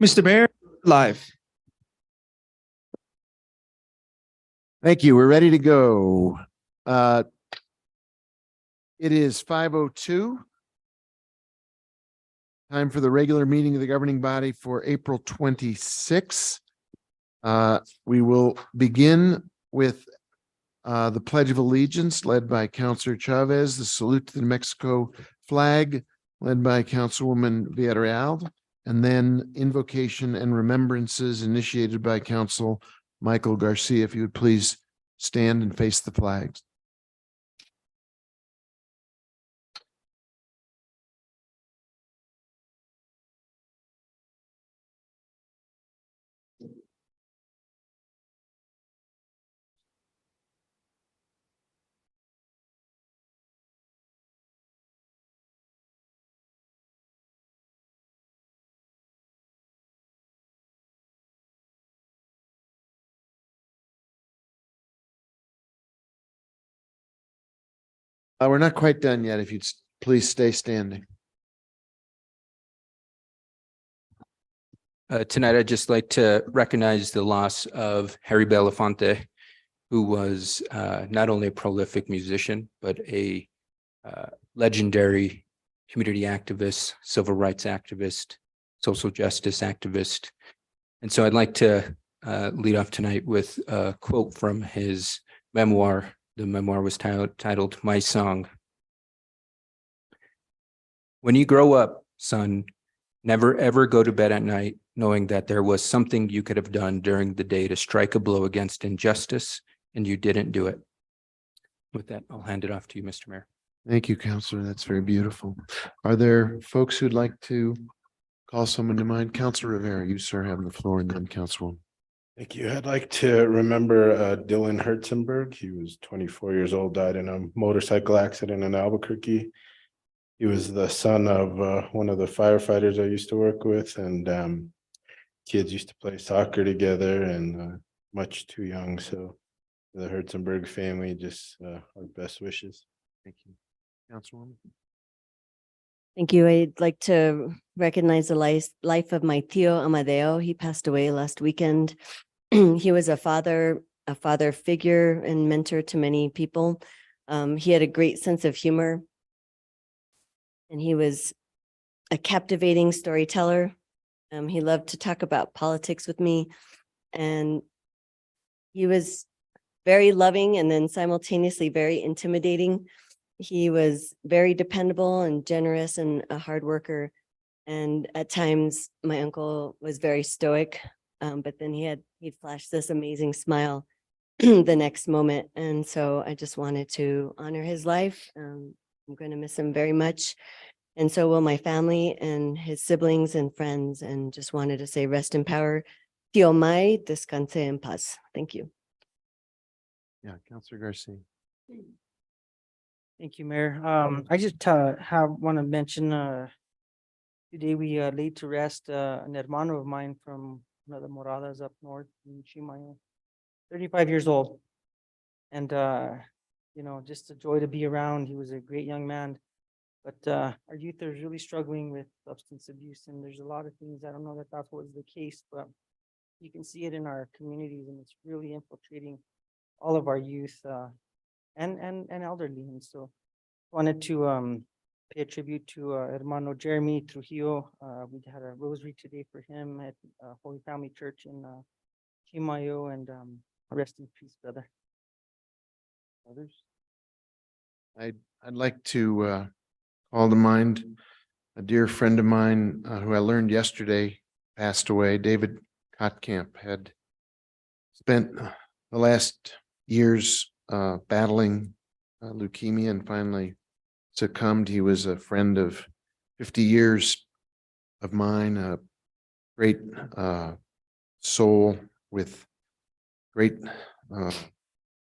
Mr. Mayor, live. Thank you. We're ready to go. It is 5:02. Time for the regular meeting of the governing body for April 26. We will begin with the Pledge of Allegiance led by Councilor Chavez, the salute to the New Mexico flag led by Councilwoman Villarreal, and then invocation and remembrances initiated by Council Michael Garcia. If you would please stand and face the flags. We're not quite done yet. If you'd please stay standing. Tonight, I'd just like to recognize the loss of Harry Belafonte, who was not only a prolific musician, but a legendary community activist, civil rights activist, social justice activist. And so I'd like to lead off tonight with a quote from his memoir. The memoir was titled My Song. When you grow up, son, never ever go to bed at night knowing that there was something you could have done during the day to strike a blow against injustice, and you didn't do it. With that, I'll hand it off to you, Mr. Mayor. Thank you, Councilor. That's very beautiful. Are there folks who'd like to call someone to mind? Councilor Rivera, you, sir, have the floor, and then Councilwoman. Thank you. I'd like to remember Dylan Herzenberg. He was 24 years old, died in a motorcycle accident in Albuquerque. He was the son of one of the firefighters I used to work with, and kids used to play soccer together, and much too young. So the Herzenberg family, just our best wishes. Thank you. Councilwoman. Thank you. I'd like to recognize the life of my Tio Amadeo. He passed away last weekend. He was a father figure and mentor to many people. He had a great sense of humor, and he was a captivating storyteller. He loved to talk about politics with me, and he was very loving and then simultaneously very intimidating. He was very dependable and generous and a hard worker. And at times my uncle was very stoic, but then he'd flash this amazing smile the next moment. And so I just wanted to honor his life. I'm going to miss him very much. And so will my family and his siblings and friends, and just wanted to say rest in power. Tio Mai, descanse en paz. Thank you. Yeah, Councilor Garcia. Thank you, Mayor. I just want to mention today we laid to rest an hermano of mine from one of the Moradas up north in Chimayo, 35 years old. And, just a joy to be around. He was a great young man. But our youth are really struggling with substance abuse, and there's a lot of things. I don't know that that was the case, but you can see it in our communities, and it's really infiltrating all of our youth. And elderly. And so wanted to pay a tribute to hermano Jeremy Trujillo. We had a rosary today for him at Holy Family Church in Chimayo, and rest in peace, brother. Others? I'd like to call to mind a dear friend of mine who I learned yesterday passed away. David Kotkamp had spent the last years battling leukemia and finally succumbed. He was a friend of 50 years of mine, a great soul with great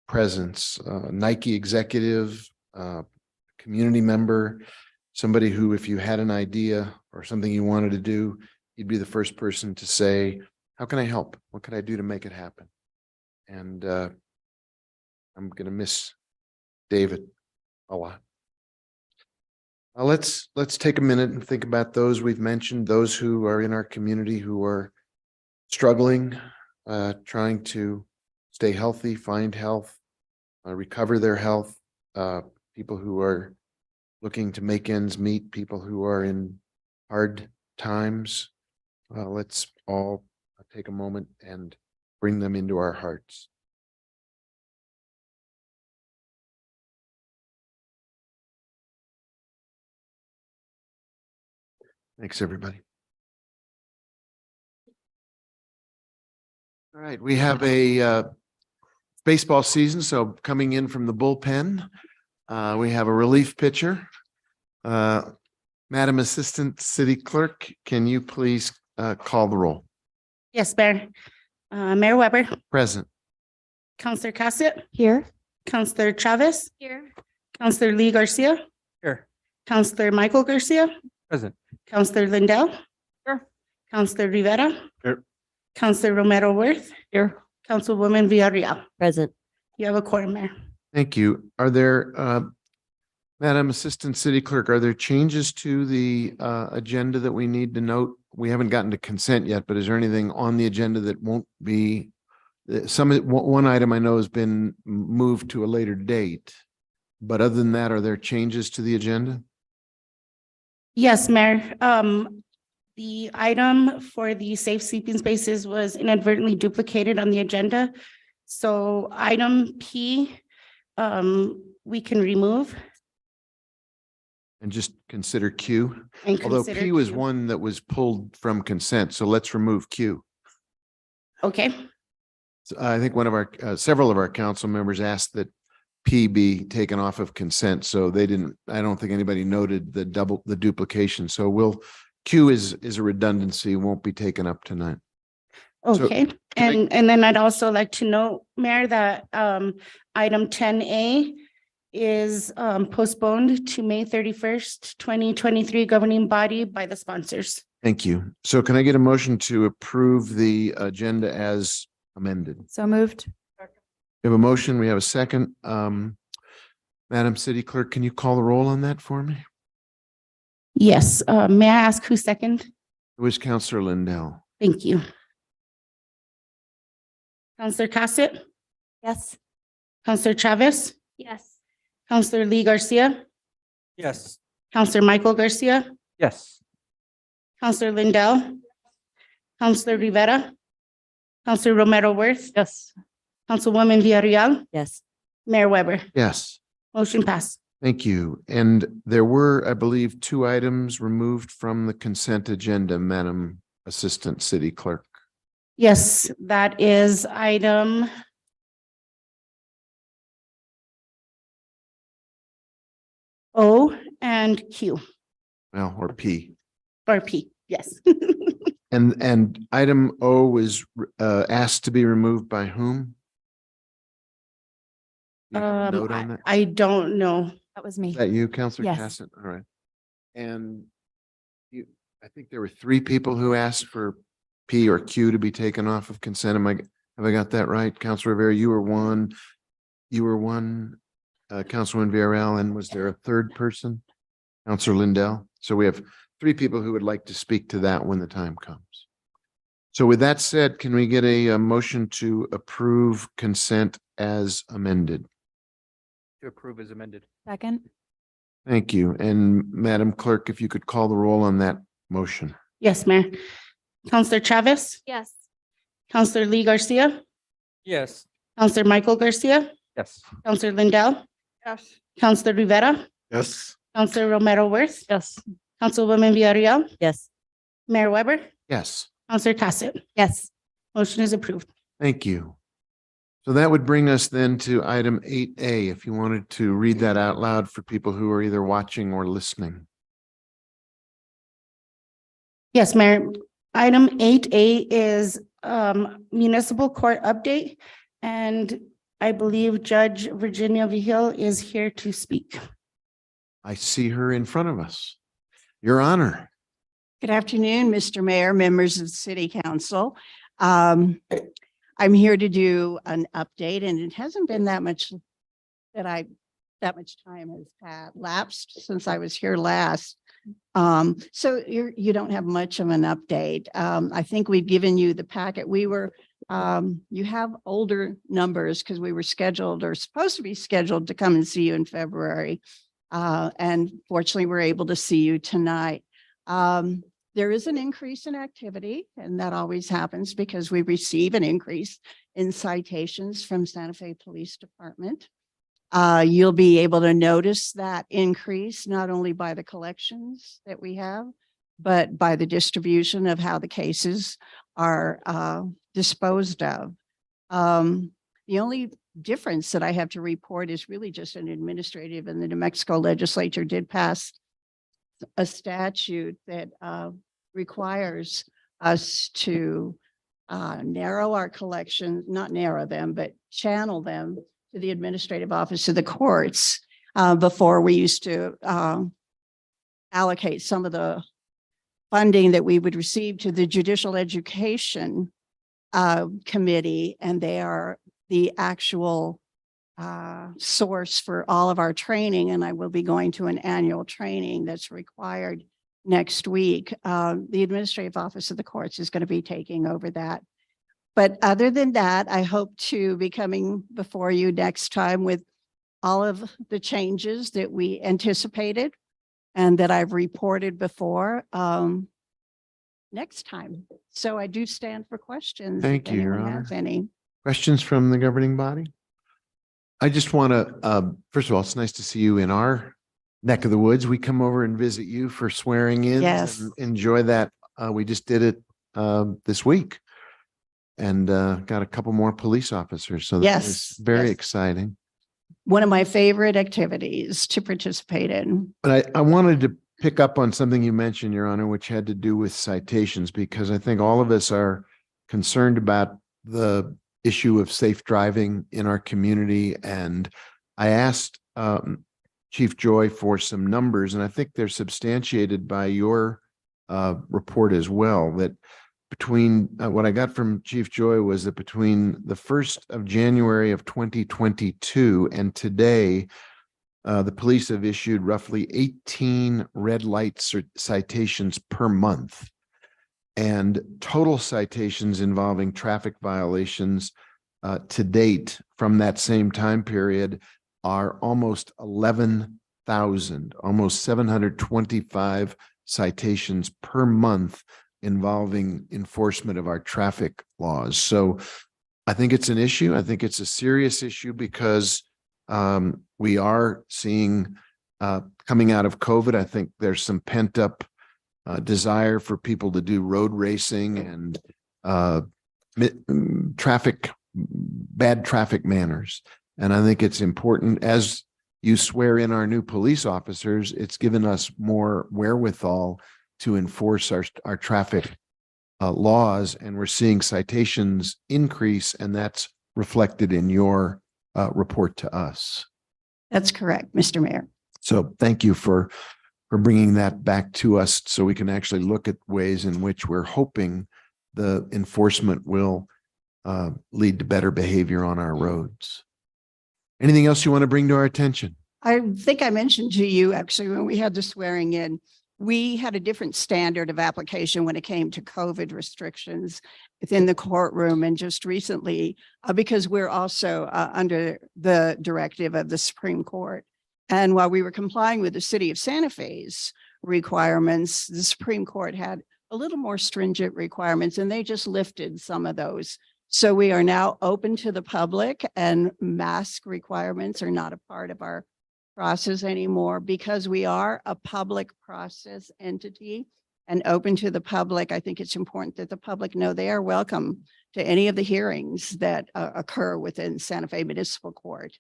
presence, Nike executive, community member, somebody who, if you had an idea or something you wanted to do, he'd be the first person to say, how can I help? What can I do to make it happen? And I'm going to miss David a lot. Let's take a minute and think about those we've mentioned, those who are in our community who are struggling, trying to stay healthy, find health, recover their health, people who are looking to make ends meet, people who are in hard times. Let's all take a moment and bring them into our hearts. Thanks, everybody. All right, we have a baseball season, so coming in from the bullpen, we have a relief pitcher. Madam Assistant City Clerk, can you please call the roll? Yes, Mayor. Mayor Weber, Present. Counselor Cassett, Here. Counselor Chavez, Here. Counselor Lee Garcia, Here. Counselor Michael Garcia, Present. Counselor Lindell. Here. Counselor Rivera. Here. Counselor Romero Worth, Here. Councilwoman Villarreal. Present. You have a quorum, Mayor. Thank you. Are there, Madam Assistant City Clerk, are there changes to the agenda that we need to note? We haven't gotten to consent yet, but is there anything on the agenda that won't be? One item I know has been moved to a later date, but other than that, are there changes to the agenda? Yes, Mayor. The item for the safe sleeping spaces was inadvertently duplicated on the agenda. So item P, we can remove And just consider Q, and although consider Q is Q. one that was pulled from consent, so let's remove Q. Okay, So I think one of our, several of our council members asked that P be taken off of consent, so they didn't, I don't think anybody noted the duplication, so Q is a redundancy, won't be taken up tonight. So, okay. I- And then I'd also like to note, Mayor, that item 10A is postponed to May 31st, 2023 governing body by the sponsors. Thank you. So can I get a motion to approve the agenda as amended? So moved. We have a motion, we have a second. Madam City Clerk, can you call the roll on that for me? Yes, may I ask who second? It was Counselor Lindell. Thank you. Counselor Cassett, Yes. Counselor Chavez, Yes. Counselor Lee Garcia, Yes. Counselor Michael Garcia, Yes. Counselor Lindell, Counselor Rivera, Counselor Romero Worth, Yes. Councilwoman Villarreal, Yes. Mayor Weber. Yes, Motion passed. thank you. And there were, I believe, 2 items removed from the consent agenda, Madam Assistant City Clerk. Yes, that is item O and Q, Well, or P. or P, yes. And item O was asked to be removed by whom? You have a note on that? I don't know. That was Is me. that you, Counselor Yes. Cassett? All right. And you, I think there were 3 people who asked for P or Q to be taken off of consent. Have I got that right? Counselor Rivera, you were one, Councilwoman Villarreal, and was there a third person? Counselor Lindell. So we have 3 people who would like to speak to that when the time comes. So with that said, can we get a motion to approve consent as amended? To approve as amended. Second. Thank you. And Madam Clerk, if you could call the roll on that motion. Yes, Mayor. Counselor Chavez, Yes. Counselor Lee Garcia, Yes. Counselor Michael Garcia, Yes. Counselor Lindell, Yes. Counselor Rivera, Yes. Counselor Romero Worth, Yes. Councilwoman Villarreal, Yes. Mayor Weber, Yes, Counselor Cassett. Yes. Motion is approved. thank you. So that would bring us then to item 8A, if you wanted to read that out loud for people who are either watching or listening. Yes, Mayor. Item 8A is municipal court update. And I believe Judge Virginia Vigil is here to speak. I see her in front of us. Your Honor. Good afternoon, Mr. Mayor, members of the City Council. I'm here to do an update, and it hasn't been that much that I that much time has lapsed since I was here last. So you don't have much of an update. I think we've given you the packet. You have older numbers because we were scheduled or supposed to be scheduled to come and see you in February. And fortunately, we're able to see you tonight. There is an increase in activity, and that always happens because we receive an increase in citations from Santa Fe Police Department. You'll be able to notice that increase not only by the collections that we have, but by the distribution of how the cases are disposed of. The only difference that I have to report is really just an administrative, and the New Mexico legislature did pass a statute that requires us to narrow our collection, not narrow them, but channel them to the administrative office of the courts. Before we used to allocate some of the funding that we would receive to the Judicial Education Committee, and they are the actual source for all of our training. And I will be going to an annual training that's required next week. The administrative office of the courts is going to be taking over that. But other than that, I hope to be coming before you next time with all of the changes that we anticipated and that I've reported before next time. So I do stand for questions. Thank if you, Your anyone Honor. has any. Questions from the governing body? I just want to, first of all, it's nice to see you in our neck of the woods. We come over and visit you for swearing in. Yes. Enjoy that. We just did it this week and got a couple more police officers. So that Yes, was very yes. exciting. One of my favorite activities to participate in. But I wanted to pick up on something you mentioned, Your Honor, which had to do with citations, because I think all of us are concerned about the issue of safe driving in our community. And I asked Chief Joy for some numbers, and I think they're substantiated by your report as well, that between what I got from Chief Joy was that between the 1st of January of 2022 and today, the police have issued roughly 18 red light citations per month. And total citations involving traffic violations to date from that same time period are almost 11,000, almost 725 citations per month involving enforcement of our traffic laws. So I think it's an issue. I think it's a serious issue because we are seeing coming out of COVID, I think there's some pent up desire for people to do road racing and bad traffic manners. And I think it's important, as you swear in our new police officers, it's given us more wherewithal to enforce our traffic laws. And we're seeing citations increase, and that's reflected in your report to us. That's correct, Mr. Mayor. So thank you for bringing that back to us so we can actually look at ways in which we're hoping the enforcement will lead to better behavior on our roads. Anything else you want to bring to our attention? I think I mentioned to you actually when we had the swearing in, we had a different standard of application when it came to COVID restrictions within the courtroom. And just recently, because we're also under the directive of the Supreme Court. And while we were complying with the city of Santa Fe's requirements, the Supreme Court had a little more stringent requirements, and they just lifted some of those. So we are now open to the public, and mask requirements are not a part of our process anymore because we are a public process entity and open to the public. I think it's important that the public know they are welcome to any of the hearings that occur within Santa Fe Municipal Court.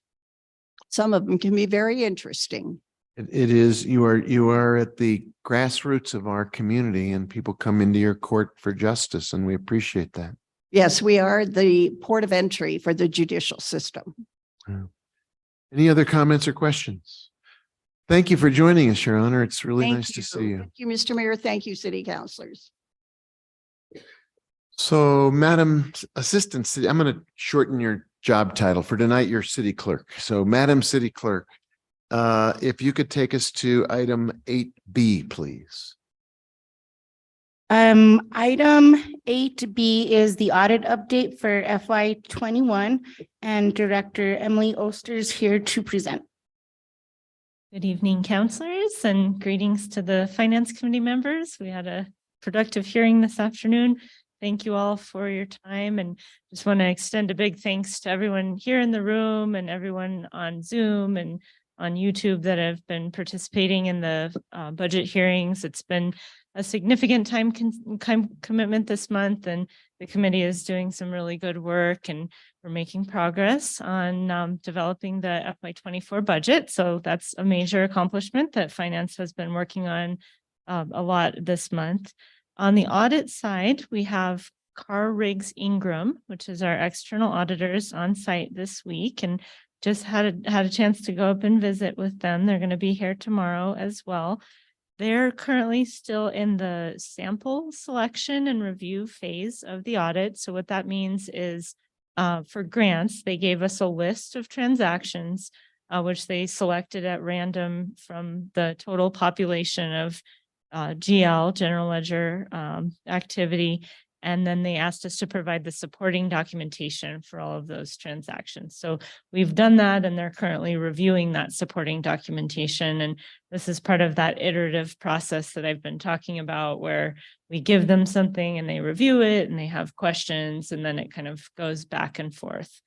Some of them can be very interesting. It is, you are at the grassroots of our community, and people come into your court for justice, and we appreciate that. Yes, we are the port of entry for the judicial system. Any other comments or questions? Thank you for joining us, Your Honor. It's really Thank nice to you. see you. Thank you, Mr. Mayor. Thank you, city councilors. So, Madam Assistant City, I'm going to shorten your job title for tonight. You're City Clerk. So, Madam City Clerk, If you could take us to item 8B, please. Item 8B is the audit update for FY 21, and Director Emily Oster is here to present. Good evening, counselors, and greetings to the Finance Committee members. We had a productive hearing this afternoon. Thank you all for your time, and just want to extend a big thanks to everyone here in the room and everyone on Zoom and on YouTube that have been participating in the budget hearings. It's been a significant time commitment this month, and the committee is doing some really good work, and we're making progress on developing the FY 24 budget. So that's a major accomplishment that finance has been working on a lot this month. On the audit side, we have Carr Riggs Ingram, which is our external auditors, on site this week, and just had a chance to go up and visit with them. They're going to be here tomorrow as well. They're currently still in the sample selection and review phase of the audit. So what that means is for grants, they gave us a list of transactions, which they selected at random from the total population of GL, general ledger activity. And then they asked us to provide the supporting documentation for all of those transactions. So we've done that, and they're currently reviewing that supporting documentation. And this is part of that iterative process that I've been talking about, where we give them something and they review it and they have questions, and then it kind of goes back and forth.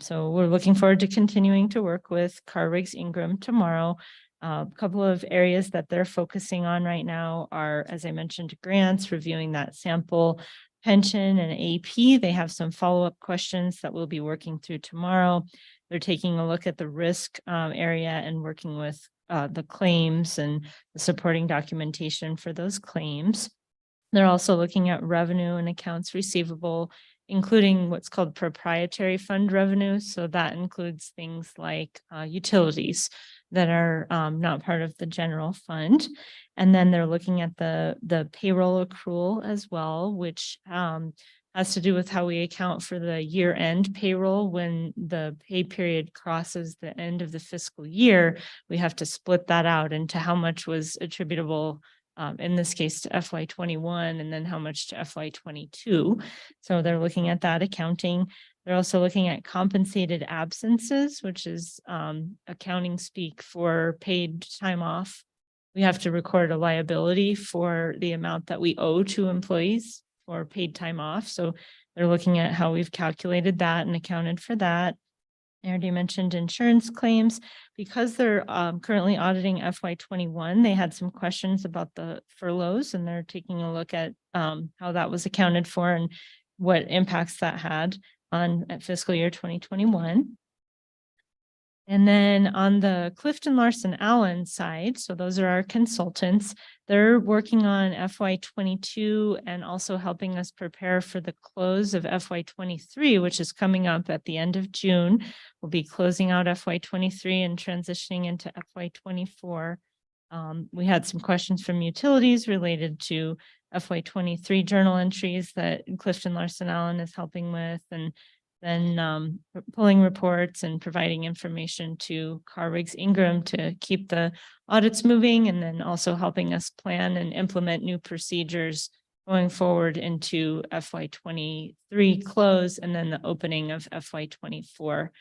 So we're looking forward to continuing to work with Carr Riggs Ingram tomorrow. A couple of areas that they're focusing on right now are, as I mentioned, grants, reviewing that sample, pension and AP. They have some follow-up questions that we'll be working through tomorrow. They're taking a look at the risk area and working with the claims and the supporting documentation for those claims. They're also looking at revenue and accounts receivable, including what's called proprietary fund revenue. So that includes things like utilities that are not part of the general fund. And then they're looking at the payroll accrual as well, which has to do with how we account for the year-end payroll. When the pay period crosses the end of the fiscal year, we have to split that out into how much was attributable, in this case, to FY 21, and then how much to FY 22. So they're looking at that accounting. They're also looking at compensated absences, which is accounting speak for paid time off. We have to record a liability for the amount that we owe to employees for paid time off. So they're looking at how we've calculated that and accounted for that. I already mentioned insurance claims. Because they're currently auditing FY 21, they had some questions about the furloughs, and they're taking a look at how that was accounted for and what impacts that had on fiscal year 2021. And then on the Clifton Larson Allen side, so those are our consultants, they're working on FY 22 and also helping us prepare for the close of FY 23, which is coming up at the end of June. We'll be closing out FY 23 and transitioning into FY 24. We had some questions from utilities related to FY 23 journal entries that Clifton Larson Allen is helping with, and then pulling reports and providing information to Carr Riggs Ingram to keep the audits moving, and then also helping us plan and implement new procedures going forward into FY 23 close and then the opening of FY 24.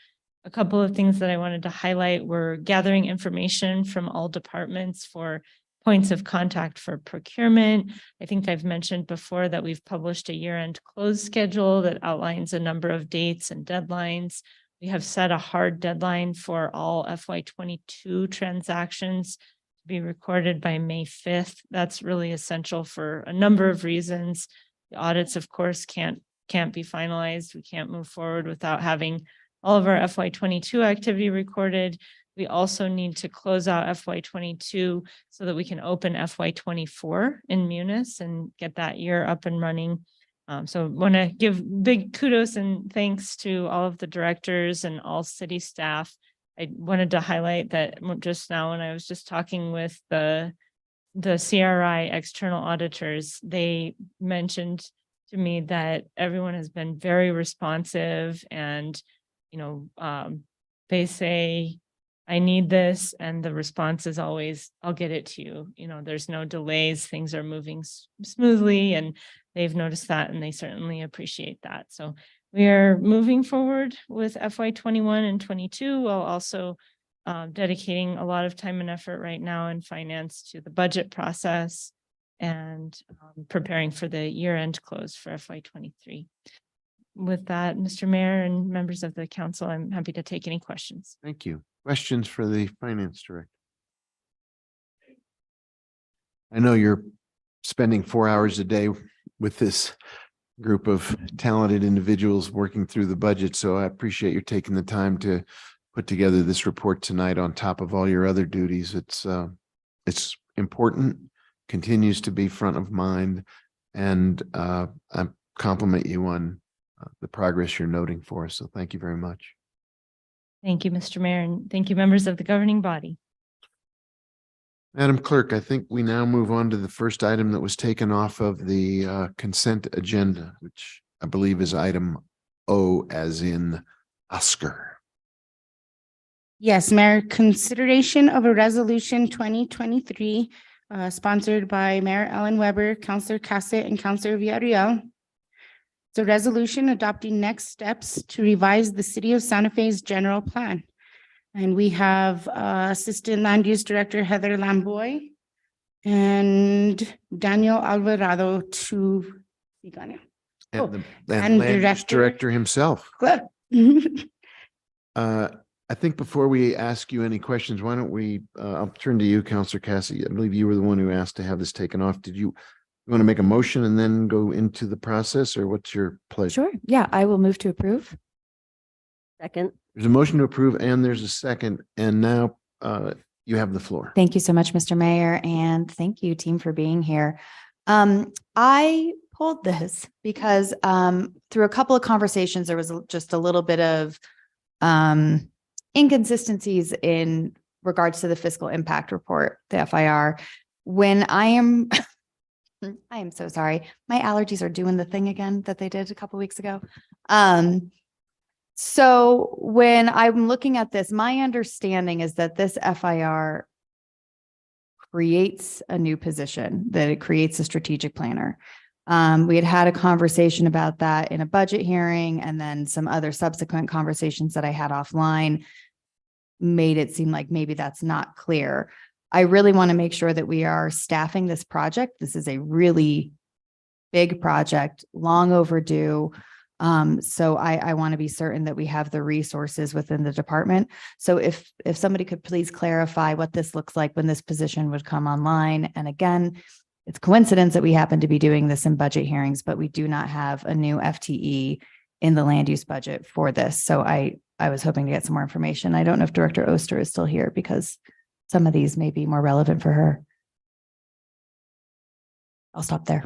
A couple of things that I wanted to highlight were gathering information from all departments for points of contact for procurement. I think I've mentioned before that we've published a year-end close schedule that outlines a number of dates and deadlines. We have set a hard deadline for all FY 22 transactions to be recorded by May 5th. That's really essential for a number of reasons. The audits, of course, can't be finalized. We can't move forward without having all of our FY 22 activity recorded. We also need to close out FY 22 so that we can open FY 24 in Munis and get that year up and running. So want to give big kudos and thanks to all of the directors and all city staff. I wanted to highlight that just now when I was just talking with the CRI external auditors, they mentioned to me that everyone has been very responsive, and they say I need this, and the response is always, I'll get it to you. You know, there's no delays, things are moving smoothly, and they've noticed that, and they certainly appreciate that. So we are moving forward with FY 21 and 22, while also dedicating a lot of time and effort right now in finance to the budget process and preparing for the year-end close for FY 23. With that, Mr. Mayor and members of the council, I'm happy to take any questions. Thank you. Questions for the finance director? I know you're spending 4 hours a day with this group of talented individuals working through the budget, so I appreciate you taking the time to put together this report tonight on top of all your other duties. It's important, continues to be front of mind, and I compliment you on the progress you're noting for us. So thank you very much. Thank you, Mr. Mayor, and thank you, members of the governing body. Madam Clerk, I think we now move on to the first item that was taken off of the consent agenda, which I believe is item O, as in Oscar. Yes, Mayor, consideration of a resolution 2023 sponsored by Mayor Ellen Weber, Councillor Cassett, and Councillor Villarreal. It's a resolution adopting next steps to revise the City of Santa Fe's general plan. And we have Assistant Land Use Director Heather Lamboy and Daniel Alvarado to speak on it. Oh, And and Land Use Director- Director himself. Good. I think before we ask you any questions, why don't we, I'll turn to you, Councillor Cassie. I believe you were the one who asked to have this taken off. Did you want to make a motion and then go into the process, or what's your pleasure? Sure. Yeah, I will move to approve. Second. There's a motion to approve and there's a second, and now you have the floor. Thank you so much, Mr. Mayor, and thank you, team, for being here. I pulled this because through a couple of conversations, there was just a little bit of inconsistencies in regards to the fiscal impact report, the FIR. When I am so sorry. My allergies are doing the thing again that they did a couple weeks ago. So when I'm looking at this, my understanding is that this FIR creates a new position, that it creates a strategic planner. We had a conversation about that in a budget hearing, and then some other subsequent conversations that I had offline made it seem like maybe that's not clear. I really want to make sure that we are staffing this project. This is a really big project, long overdue. So I want to be certain that we have the resources within the department. So if somebody could please clarify what this looks like when this position would come online. And again, it's coincidence that we happen to be doing this in budget hearings, but we do not have a new FTE in the land use budget for this. So I was hoping to get some more information. I don't know if Director Oster is still here because some of these may be more relevant for her. I'll stop there.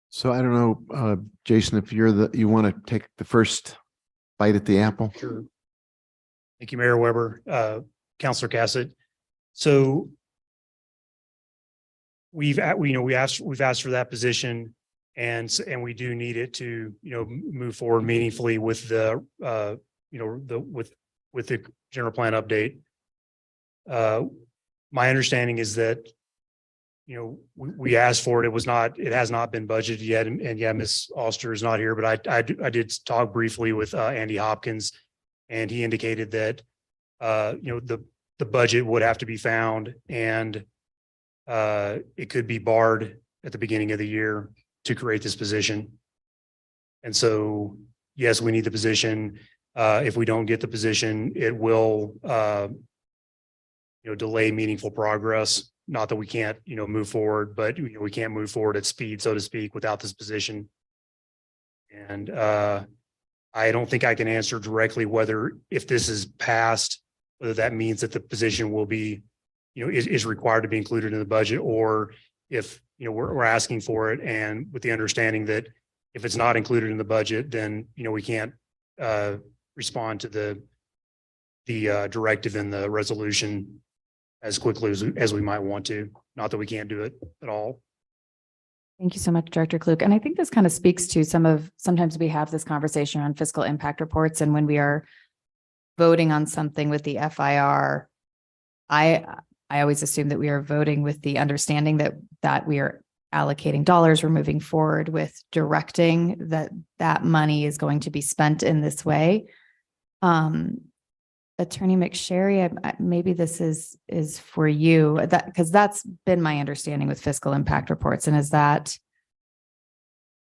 So I don't know, Jason, if you want to take the first bite at the apple? Sure. Thank you, Mayor Weber, Councillor Cassett. So we've asked for that position, and we do need it to, move forward meaningfully with the, with the general plan update. My understanding is that, we asked for it. It has not been budgeted yet. And yeah, Ms. Oster is not here, but I did talk briefly with Andy Hopkins, and he indicated that, the budget would have to be found, and it could be barred at the beginning of the year to create this position. And so, yes, we need the position. If we don't get the position, it will, delay meaningful progress. Not that we can't, move forward, but we can't move forward at speed, so to speak, without this position. And I don't think I can answer directly whether, if this is passed, whether that means that the position will be, is required to be included in the budget, or if, we're asking for it, and with the understanding that if it's not included in the budget, then, we can't respond to the directive in the resolution as quickly as we might want to. Not that we can't do it at all. Thank you so much, Director Klug. And I think this kind of speaks to sometimes we have this conversation on fiscal impact reports, and when we are voting on something with the FIR, I always assume that we are voting with the understanding that we are allocating dollars, we're moving forward with directing that money is going to be spent in this way. Attorney McSherry, maybe this is for you, because that's been my understanding with fiscal impact reports. And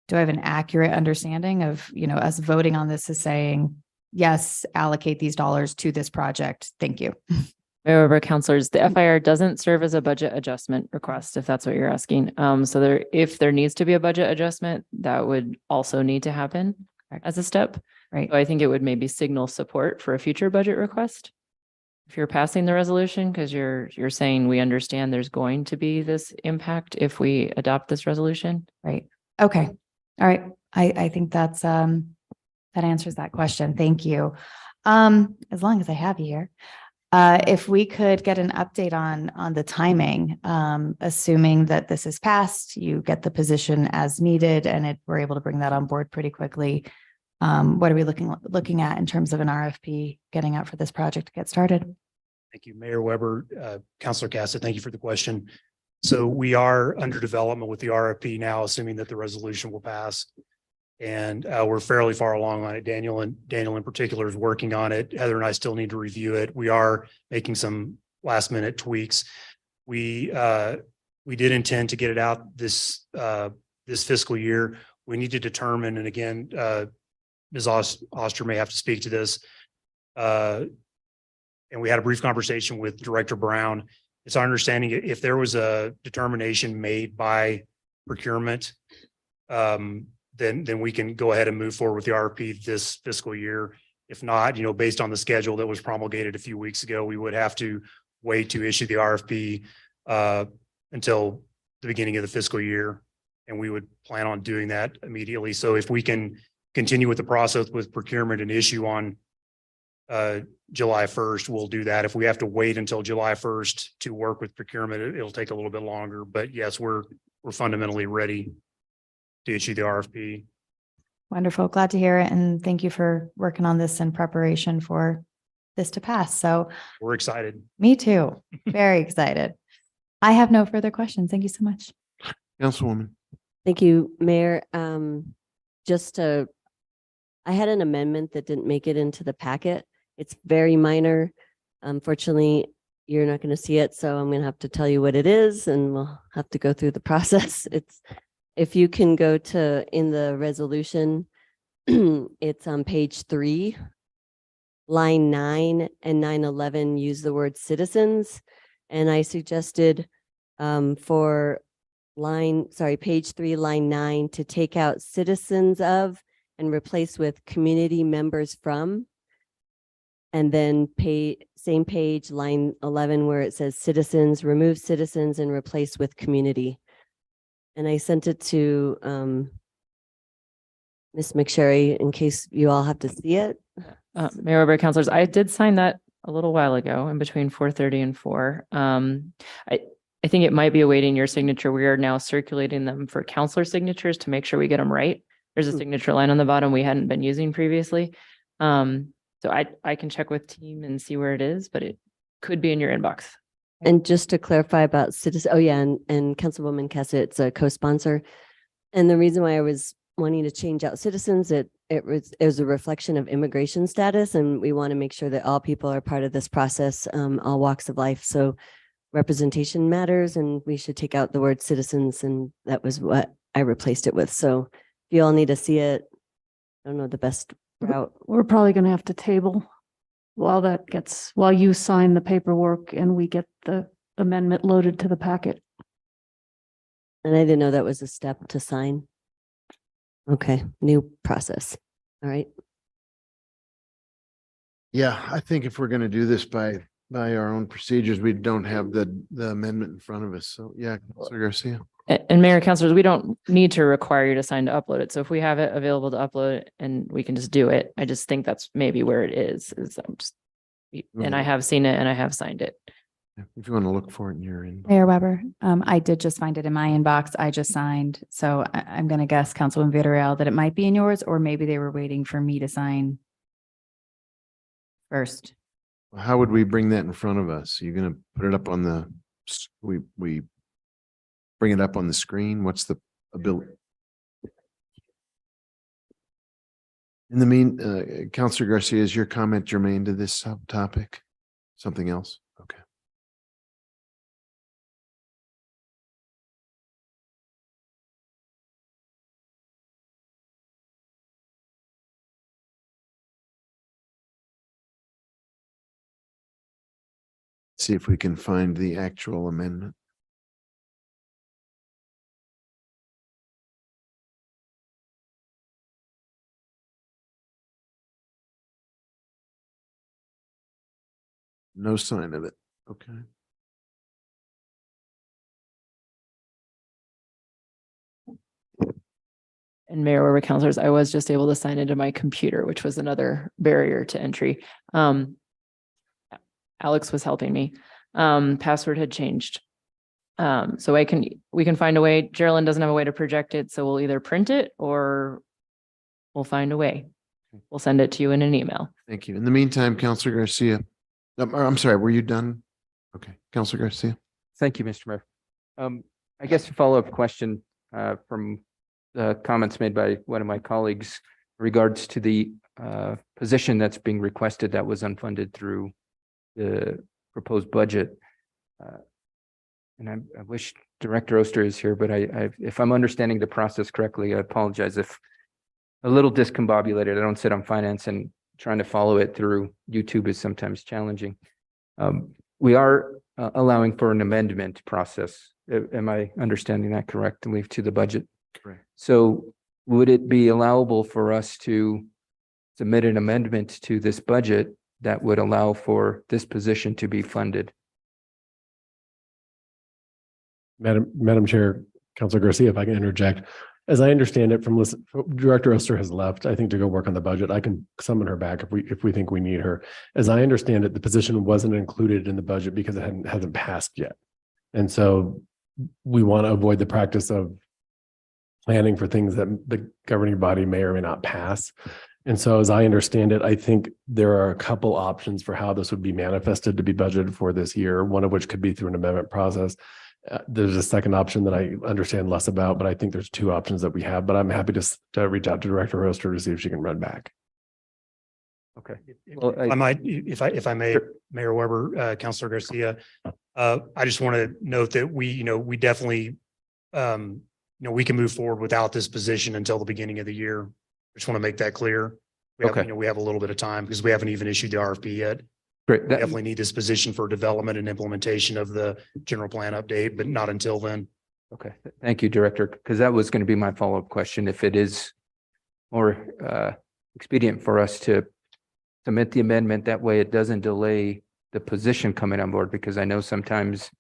do I have an accurate understanding of, us voting on this as saying, yes, allocate these dollars to this project? Thank you. Mayor, councilors, the FIR doesn't serve as a budget adjustment request, if that's what you're asking. So if there needs to be a budget adjustment, that would also need to happen as a step. Right. So I think it would maybe signal support for a future budget request. If you're passing the resolution, because you're saying we understand there's going to be this impact if we adopt this resolution. Right. Okay. All right. I think that answers that question. Thank you. As long as I have you here. If we could get an update on the timing, assuming that this is passed, you get the position as needed, and we're able to bring that on board pretty quickly. What are we looking at in terms of an RFP getting out for this project to get started? Thank you, Mayor Weber, Councilor Cassett. Thank you for the question. So we are under development with the RFP now, assuming that the resolution will pass. And we're fairly far along on it. Daniel in particular is working on it. Heather and I still need to review it. We are making some last minute tweaks. We did intend to get it out this fiscal year. We need to determine, and again, Ms. Oster may have to speak to this. And we had a brief conversation with Director Brown. It's our understanding if there was a determination made by procurement, then we can go ahead and move forward with the RFP this fiscal year. If not, based on the schedule that was promulgated a few weeks ago, we would have to wait to issue the RFP until the beginning of the fiscal year. And we would plan on doing that immediately. So if we can continue with the process with procurement and issue on July 1st, we'll do that. If we have to wait until July 1st to work with procurement, it'll take a little bit longer. But yes, we're fundamentally ready to issue the RFP. Wonderful. Glad to hear it. And thank you for working on this in preparation for this to pass. So We're excited. me too. Very excited. I have no further questions. Thank you so much. Councilwoman. Thank you, Mayor. I had an amendment that didn't make it into the packet. It's very minor. Unfortunately, you're not going to see it, so I'm going to have to tell you what it is, and we'll have to go through the process. If you can go in the resolution, it's on page 3, line 9 and 911 use the word citizens. And I suggested for page 3, line 9, to take out citizens of and replace with community members from. And then same page, line 11, where it says citizens, remove citizens and replace with community. And I sent it to Ms. McSherry in case you all have to see it. Mayor, councilors, I did sign that a little while ago in between 4:30 and 4. I think it might be awaiting your signature. We are now circulating them for counselor signatures to make sure we get them right. There's a signature line on the bottom we hadn't been using previously. So I can check with team and see where it is, but it could be in your inbox. And just to clarify about citizen, and Councilwoman Cassett, it's a co-sponsor. And the reason why I was wanting to change out citizens, it was a reflection of immigration status, and we want to make sure that all people are part of this process, all walks of life. So representation matters, and we should take out the word citizens, and that was what I replaced it with. So if you all need to see it, I don't know the best route. We're probably going to have to table while you sign the paperwork and we get the amendment loaded to the packet. And I didn't know that was a step to sign. Okay, new process. All right. Yeah, I think if we're going to do this by our own procedures, we don't have the amendment in front of us. So yeah, Councilor Garcia. And Mayor, councilors, we don't need to require you to sign to upload it. So if we have it available to upload it and we can just do it, I just think that's maybe where it is and I have seen it and I have signed it. If you want to look for it in your inbox. Mayor Weber, I did just find it in my inbox. I just signed. So I'm going to guess, Councilwoman Villarreal, that it might be in yours, or maybe they were waiting for me to sign first. How would we bring that in front of us? You're gonna put it up on the, we bring it up on the screen? What's the ability? In the Counselor Garcia, is your comment germane to this subtopic? Something else? Okay. See if we can find the actual amendment. No sign of it. Okay. And Mayor Weber, counselors, I was just able to sign into my computer, which was another barrier to entry. Alex was helping me. Password had changed. So we can find a way. Geraldine doesn't have a way to project it, so we'll either print it or we'll find a way. We'll send it to you in an email. Thank you. In the meantime, Counselor Garcia, I'm sorry, were you done? Okay, Counselor Garcia. Thank you, Mr. Mayor. I guess a follow-up question from the comments made by one of my colleagues in regards to the position that's being requested that was unfunded through the proposed budget. And I wish Director Oster is here, but if I'm understanding the process correctly, I apologize if a little discombobulated. I don't sit on finance, and trying to follow it through YouTube is sometimes challenging. We are allowing for an amendment process. Am I understanding that correctly to the budget? Correct. So would it be allowable for us to submit an amendment to this budget that would allow for this position to be funded? Madam Chair, Councilor Garcia, if I can interject, as I understand it from Director Oster has left, I think, to go work on the budget. I can summon her back if we think we need her. As I understand it, the position wasn't included in the budget because it hasn't passed yet. And so we want to avoid the practice of planning for things that the governing body may or may not pass. And so as I understand it, I think there are a couple options for how this would be manifested to be budgeted for this year, one of which could be through an amendment process. There's a second option that I understand less about, but I think there's two options that we have, but I'm happy to reach out to Director Oster to see if she can run back. Okay. If I may, Mayor Weber, Councilor Garcia, I just want to note that we definitely, we can move forward without this position until the beginning of the year. I just want to make that clear. We have a little bit of time because we haven't even issued the RFP yet. Great. We definitely need this position for development and implementation of the general plan update, but not until then. Okay, thank you, Director, because that was going to be my follow-up question. If it is more expedient for us to submit the amendment, that way it doesn't delay the position coming on board, because I know sometimes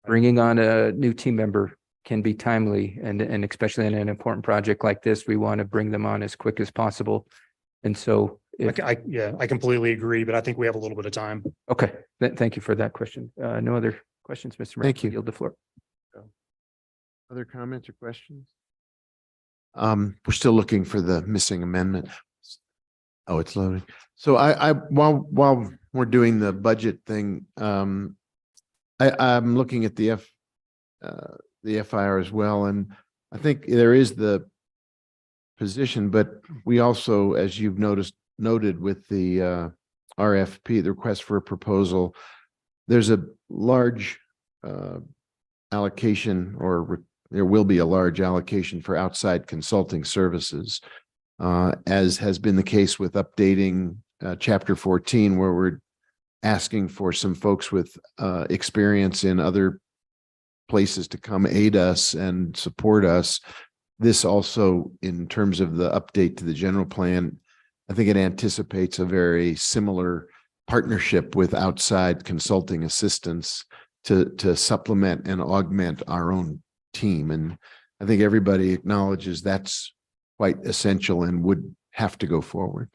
bringing on a new team member can be timely, and especially in an important project like this, we want to bring them on as quick as possible. And so I completely agree, but I think we have a little bit of time. okay, thank you for that question. No other questions, Mr. Mayor? Thank you. Yield the floor. Other comments or questions? We're still looking for the missing amendment. Oh, it's loading. So while we're doing the budget thing, I'm looking at the FIR as well, and I think there is the position, but we also, as you've noted with the RFP, the request for a proposal, there's a large allocation, or there will be a large allocation for outside consulting services, as has been the case with updating Chapter 14, where we're asking for some folks with experience in other places to come aid us and support us. This also, in terms of the update to the general plan, I think it anticipates a very similar partnership with outside consulting assistance to supplement and augment our own team. And I think everybody acknowledges that's quite essential and would have to go forward.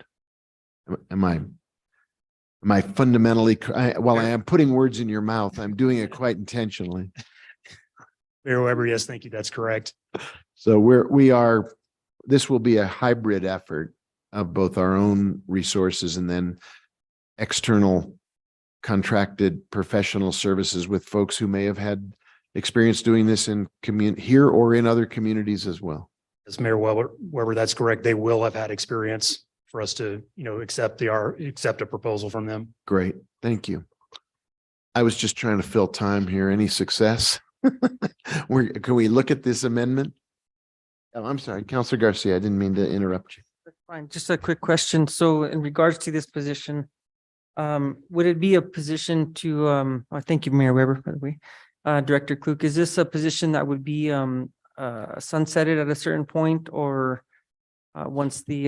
Am I fundamentally, while I am putting words in your mouth, I'm doing it quite intentionally. Mayor Weber, yes, thank you. That's correct. So this will be a hybrid effort of both our own resources and then external contracted professional services with folks who may have had experience doing this in here or in other communities as well. As Mayor Weber, that's correct. They will have had experience for us to, accept a proposal from them. Great, thank you. I was just trying to fill time here. Any success? Can we look at this amendment? Oh, I'm sorry, Counselor Garcia, I didn't mean to interrupt you. That's fine. Just a quick question. So in regards to this position, would it be a position to, thank you, Mayor Weber, by the way. Director Klug, is this a position that would be sunsetted at a certain point, or once the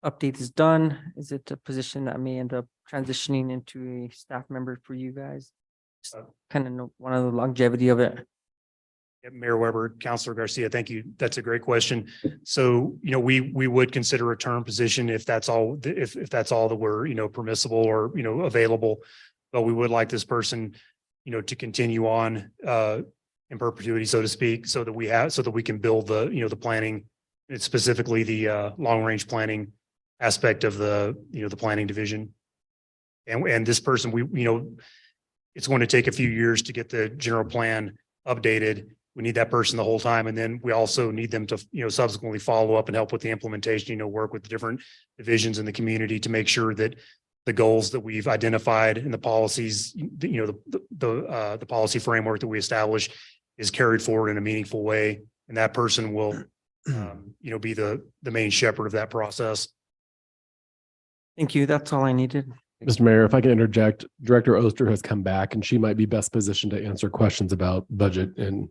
update is done, is it a position that may end up transitioning into a staff member for you guys? Kind of know one of the longevity of it. Yeah, Mayor Weber, Counselor Garcia, thank you. That's a great question. So, we would consider a term position if that's all, if that's all that we're, permissible or, available. But we would like this person, to continue on in perpetuity, so to speak, so that we can build the, the planning. It's specifically the long range planning aspect of the, the planning division. And this person, it's going to take a few years to get the general plan updated. We need that person the whole time. And then we also need them to, subsequently follow up and help with the implementation, work with the different divisions in the community to make sure that the goals that we've identified and the policies, the policy framework that we establish is carried forward in a meaningful way. And that person will, be the main shepherd of that process. Thank you. That's all I needed. Mr. Mayor, if I can interject, Director Oster has come back and she might be best positioned to answer questions about budget and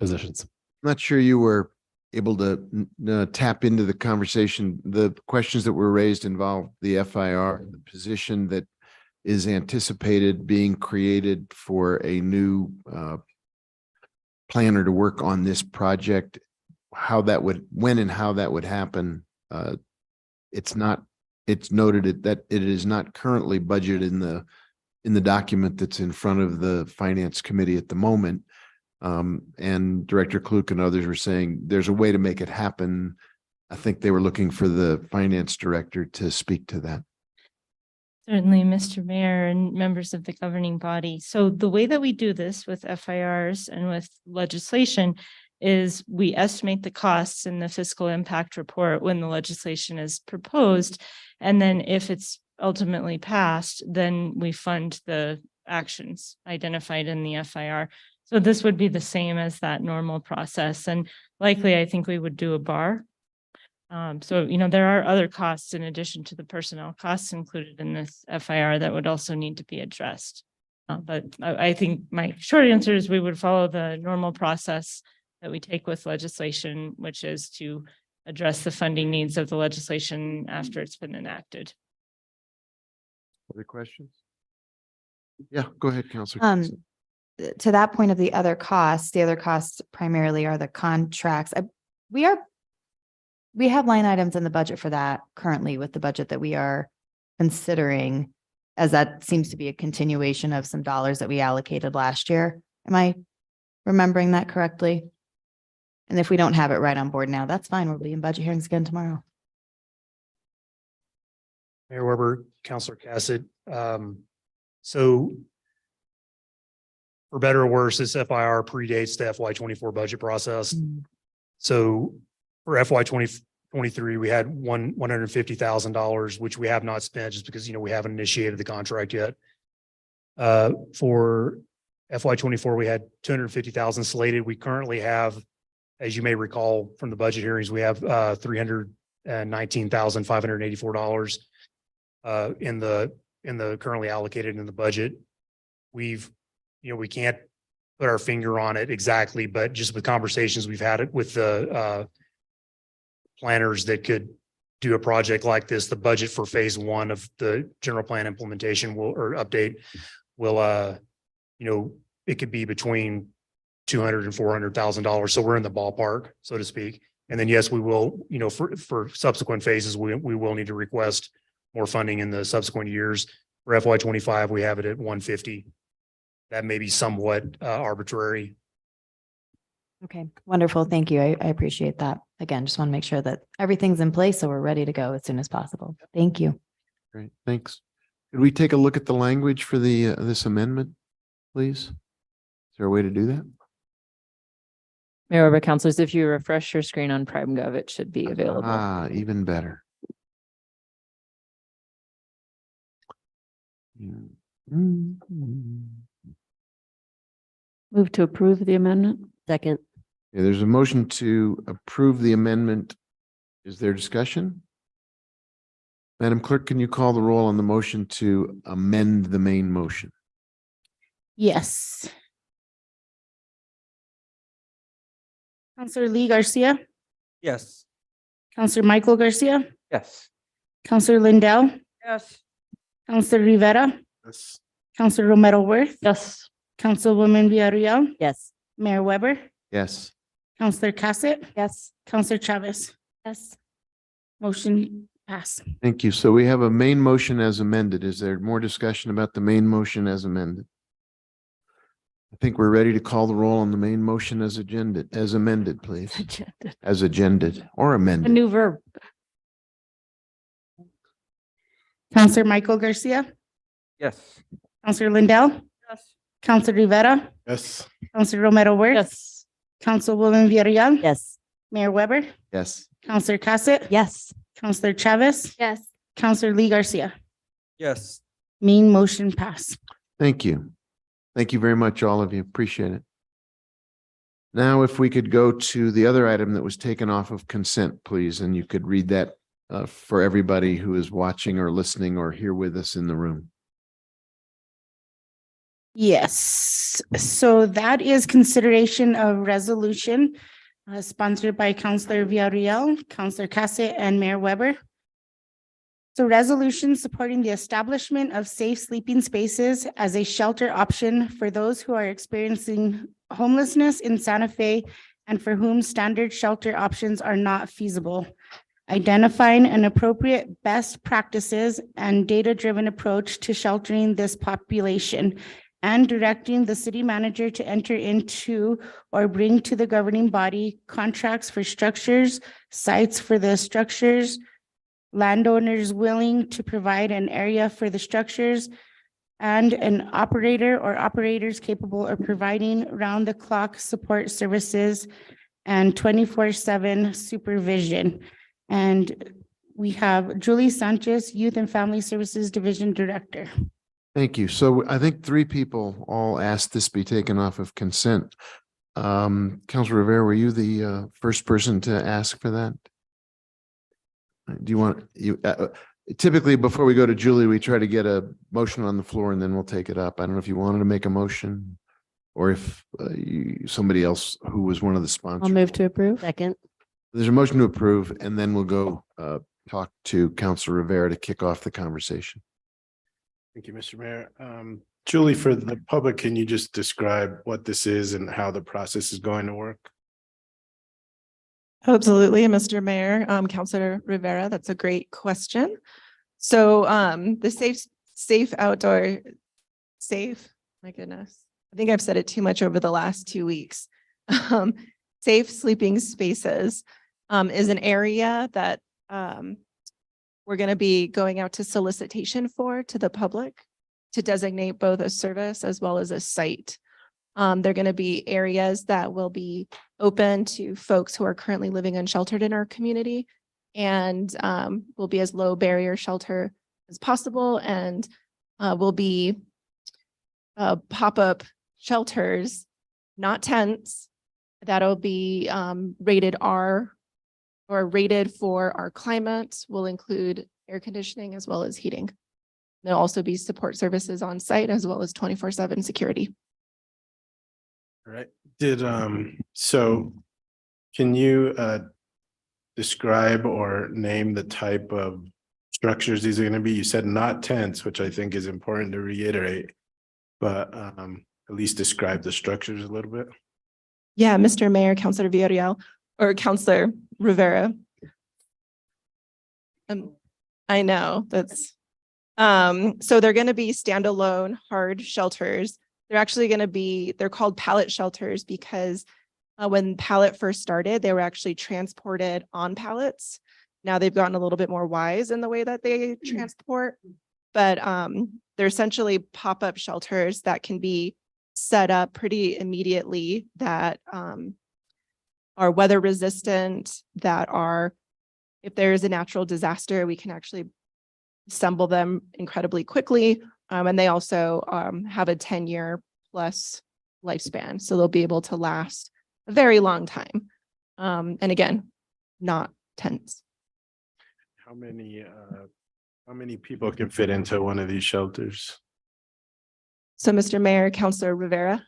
positions. I'm not sure you were able to tap into the conversation. The questions that were raised involve the FIR, the position that is anticipated being created for a new planner to work on this project. How that would, when and how that would happen. It's noted that it is not currently budgeted in the document that's in front of the Finance Committee at the moment. And Director Klug and others were saying there's a way to make it happen. I think they were looking for the finance director to speak to that. Certainly, Mr. Mayor and members of the governing body. So the way that we do this with FIRs and with legislation is we estimate the costs in the fiscal impact report when the legislation is proposed. And then if it's ultimately passed, then we fund the actions identified in the FIR. So this would be the same as that normal process. And likely, I think we would do a bar. So, there are other costs in addition to the personnel costs included in this FIR that would also need to be addressed. But I think my short answer is we would follow the normal process that we take with legislation, which is to address the funding needs of the legislation after it's been enacted. Other questions? Yeah, go ahead, Councilor. To that point of the other costs primarily are the contracts. We have line items in the budget for that currently with the budget that we are considering, as that seems to be a continuation of some dollars that we allocated last year. Am I remembering that correctly? And if we don't have it right on board now, that's fine. We'll be in budget hearings again tomorrow. Mayor Weber, Counselor Cassett. So for better or worse, this FIR predates the FY24 budget process. So for FY 2023, we had $150,000, which we have not spent just because, we haven't initiated the contract yet. For FY24, we had $250,000 slated. We currently have, as you may recall from the budget hearings, we have $319,584 in the currently allocated in the budget. We can't put our finger on it exactly, but just with conversations we've had it with the planners that could do a project like this, the budget for phase 1 of the general plan implementation or update will, it could be between $200,000 and $400,000. So we're in the ballpark, so to speak. And then, yes, we will, for subsequent phases, we will need to request more funding in the subsequent years. For FY25, we have it at 150. That may be somewhat arbitrary. Okay, wonderful. Thank you. I appreciate that. Again, just want to make sure that everything's in place so we're ready to go as soon as possible. Thank you. Great, thanks. Could we take a look at the language for the, this amendment, please? Is there a way to do that? Mayor Weber, councilors, if you refresh your screen on PrimeGov, it should be available. Ah, even better. Move to approve the amendment. Second. Yeah, there's a motion to approve the amendment. Is there discussion? Madam Clerk, can you call the roll on the motion to amend the main motion? Yes. Counselor Lee Garcia, Yes. Counselor Michael Garcia, Yes. Counselor Lindell, Yes. Counselor Rivera, Yes. Counselor Romero Worth, Yes. Councilwoman Villarreal, Yes. Mayor Weber, Yes. Counselor Cassett, Yes. Counselor Chavez. Yes. Motion pass. Thank you. So we have a main motion as amended. Is there more discussion about the main motion as amended? I think we're ready to call the roll on the main motion as amended, please. As agended or A amended. new verb. Counselor Michael Garcia, Yes. Counselor Lindell, Yes. Counselor Rivera, Yes. Counselor Romero Worth, Yes. Councilwoman Villarreal, Yes. Mayor Weber, Yes. Counselor Cassett, Yes. Counselor Chavez, Yes. Counselor Lee Garcia. Yes. Main motion pass. Thank you. Thank you very much, all of you. Appreciate it. Now, if we could go to the other item that was taken off of consent, please, and you could read that for everybody who is watching or listening or here with us in the room. Yes, so that is consideration of resolution sponsored by Counselor Villarreal, Counselor Cassett, and Mayor Weber. So resolution supporting the establishment of safe sleeping spaces as a shelter option for those who are experiencing homelessness in Santa Fe and for whom standard shelter options are not feasible. Identifying an appropriate best practices and data-driven approach to sheltering this population and directing the city manager to enter into or bring to the governing body contracts for structures, sites for the structures, landowners willing to provide an area for the structures, and an operator or operators capable of providing round-the-clock support services and 24/7 supervision. And we have Julie Sanchez, Youth and Family Services Division Director. Thank you. So I think three people all asked this be taken off of consent. Councilor Rivera, were you the first person to ask for that? Do you want, typically before we go to Julie, we try to get a motion on the floor and then we'll take it up. I don't know if you wanted to make a motion or if somebody else who was one of the sponsors. I'll move to approve. Second. There's a motion to approve and then we'll go talk to Councilor Rivera to kick off the conversation. Thank you, Mr. Mayor. Julie, for the public, can you just describe what this is and how the process is going to work? Absolutely, Mr. Mayor, Councilor Rivera, that's a great question. So the safe outdoor, my goodness, I think I've said it too much over the last 2 weeks. Safe sleeping spaces is an area that we're going to be going out to solicitation for to the public to designate both a service as well as a site. They're going to be areas that will be open to folks who are currently living unsheltered in our community and will be as low barrier shelter as possible and will be pop-up shelters, not tents, that'll be rated R or rated for our climate, will include air conditioning as well as heating. There'll also be support services on site as well as 24/7 security. All right. So can you describe or name the type of structures these are going to be? You said not tents, which I think is important to reiterate, but at least describe the structures a little bit. Yeah, Mr. Mayor, Councilor Villarreal, or Councilor Rivera. I know that's, so they're going to be standalone hard shelters. They're actually going to be, they're called pallet shelters because when pallet first started, they were actually transported on pallets. Now they've gotten a little bit more wise in the way that they transport. but they're essentially pop-up shelters that can be set up pretty immediately that are weather resistant, that are, if there is a natural disaster, we can actually assemble them incredibly quickly. And they also have a 10-year plus lifespan. So they'll be able to last a very long time. And again, not tents. How many people can fit into one of these shelters? So Mr. Mayor, Councilor Rivera,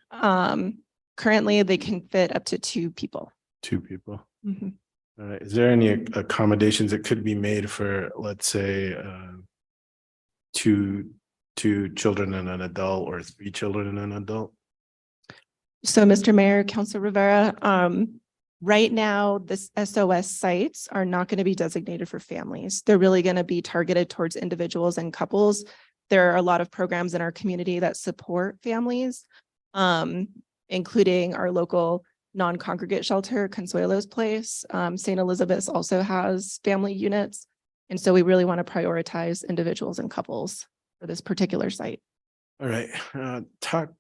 currently they can fit up to 2 people. 2 people. Mhm. All right. Is there any accommodations that could be made for, let's say, 2 children and an adult, or 3 children and an adult? So Mr. Mayor, Councilor Rivera, right now, this SOS sites are not going to be designated for families. They're really going to be targeted towards individuals and couples. There are a lot of programs in our community that support families, including our local non-congregate shelter, Consuelo's Place. St. Elizabeth's also has family units. And so we really want to prioritize individuals and couples for this particular site. All right, talk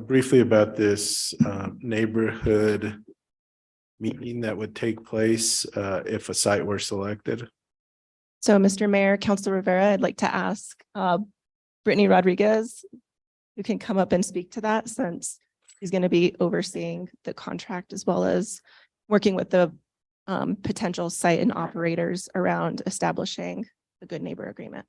briefly about this neighborhood meeting that would take place if a site were selected. So Mr. Mayor, Councilor Rivera, I'd like to ask Brittany Rodriguez, who can come up and speak to that, since he's going to be overseeing the contract as well as working with the potential site and operators around establishing the Good Neighbor Agreement.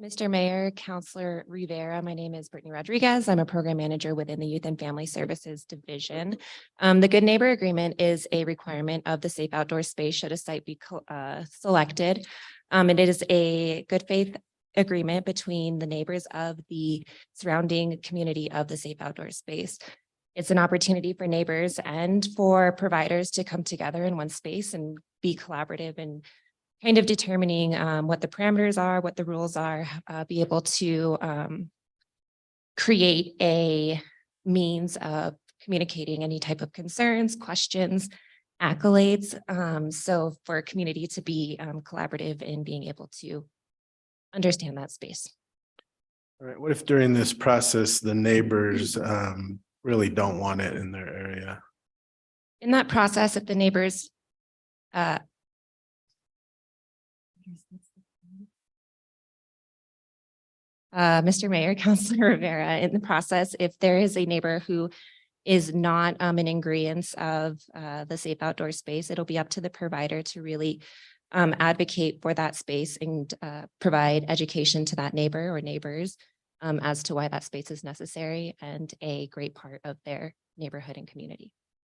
Mr. Mayor, Councilor Rivera, my name is Brittany Rodriguez. I'm a program manager within the Youth and Family Services Division. The Good Neighbor Agreement is a requirement of the safe outdoor space should a site be selected. It is a good faith agreement between the neighbors of the surrounding community of the safe outdoor space. It's an opportunity for neighbors and for providers to come together in one space and be collaborative and kind of determining what the parameters are, what the rules are, be able to create a means of communicating any type of concerns, questions, accolades. So for a community to be collaborative in being able to understand that space. All right, what if during this process, the neighbors really don't want it in their area? In that process, if the neighbors Mr. Mayor, Councilor Rivera, in the process, if there is a neighbor who is not in agreement of the safe outdoor space, it'll be up to the provider to really advocate for that space and provide education to that neighbor or neighbors as to why that space is necessary and a great part of their neighborhood and community.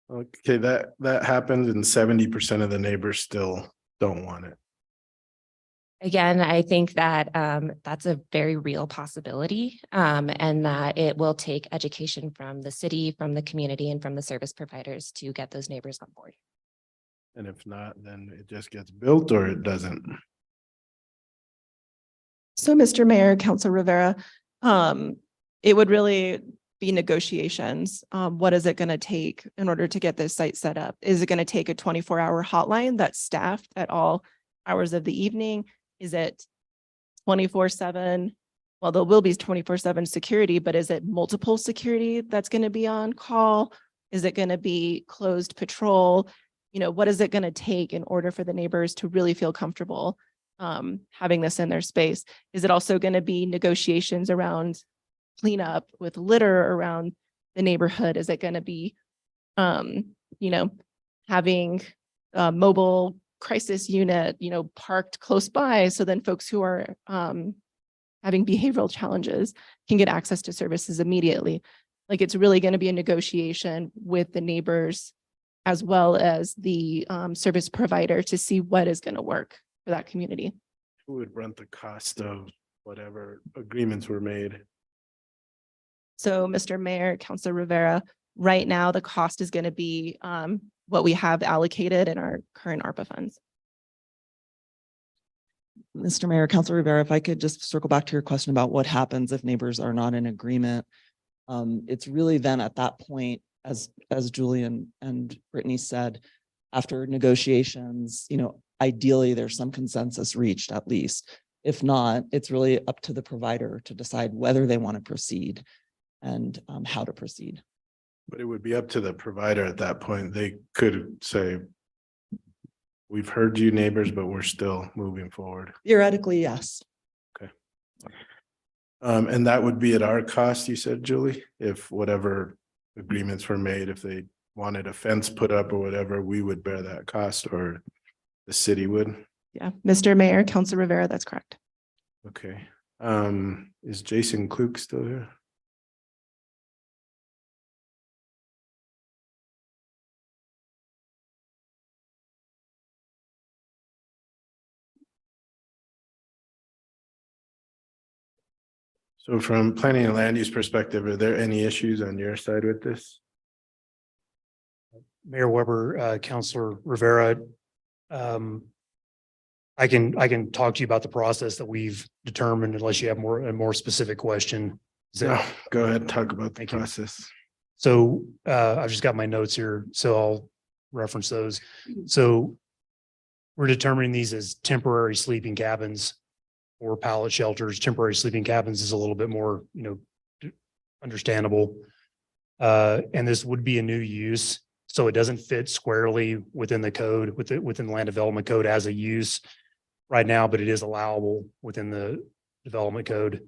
Okay, that happens and 70% of the neighbors still don't want it. Again, I think that that's a very real possibility and that it will take education from the city, from the community, and from the service providers to get those neighbors on board. And if not, then it just gets built or it doesn't. So Mr. Mayor, Councilor Rivera, it would really be negotiations. What is it going to take in order to get this site set up? Is it going to take a 24-hour hotline that's staffed at all hours of the evening? Is it 24/7? Well, there will be 24/7 security, but is it multiple security that's going to be on call? Is it going to be closed patrol? You know, what is it going to take in order for the neighbors to really feel comfortable having this in their space? Is it also going to be negotiations around cleanup with litter around the neighborhood? Is it going to be, you know, having a mobile crisis unit, you know, parked close by, so then folks who are having behavioral challenges can get access to services immediately? Like, it's really going to be a negotiation with the neighbors as well as the service provider to see what is going to work for that community. Who would run the cost of whatever agreements were made? So Mr. Mayor, Councilor Rivera, right now the cost is going to be what we have allocated in our current ARPA funds. Mr. Mayor, Councilor Rivera, if I could just circle back to your question about what happens if neighbors are not in agreement. It's really then at that point as Julian and Brittany said, after negotiations, ideally there's some consensus reached at least. If not, it's really up to the provider to decide whether they want to proceed and how to proceed. But it would be up to the provider at that point. They could say, we've heard you neighbors, but we're still moving forward. Theoretically, yes. And that would be at our cost, you said, Julie, if whatever agreements were made, if they wanted a fence put up or whatever, we would bear that cost, or the city would. Yeah, Mr. Mayor, Council Rivera, that's correct. Okay. Is Jason Klug still here? So from planning and land use perspective, are there any issues on your side with this? Mayor Weber, Councilor Rivera, I can talk to you about the process that we've determined unless you have a more specific question. No, go ahead and talk about the Thank you. process. So I've just got my notes here, so I'll reference those. So we're determining these as temporary sleeping cabins or pallet shelters. Temporary sleeping cabins is a little bit more, understandable. And this would be a new use. So it doesn't fit squarely within the code, within the land development code as a use right now, but it is allowable within the development code.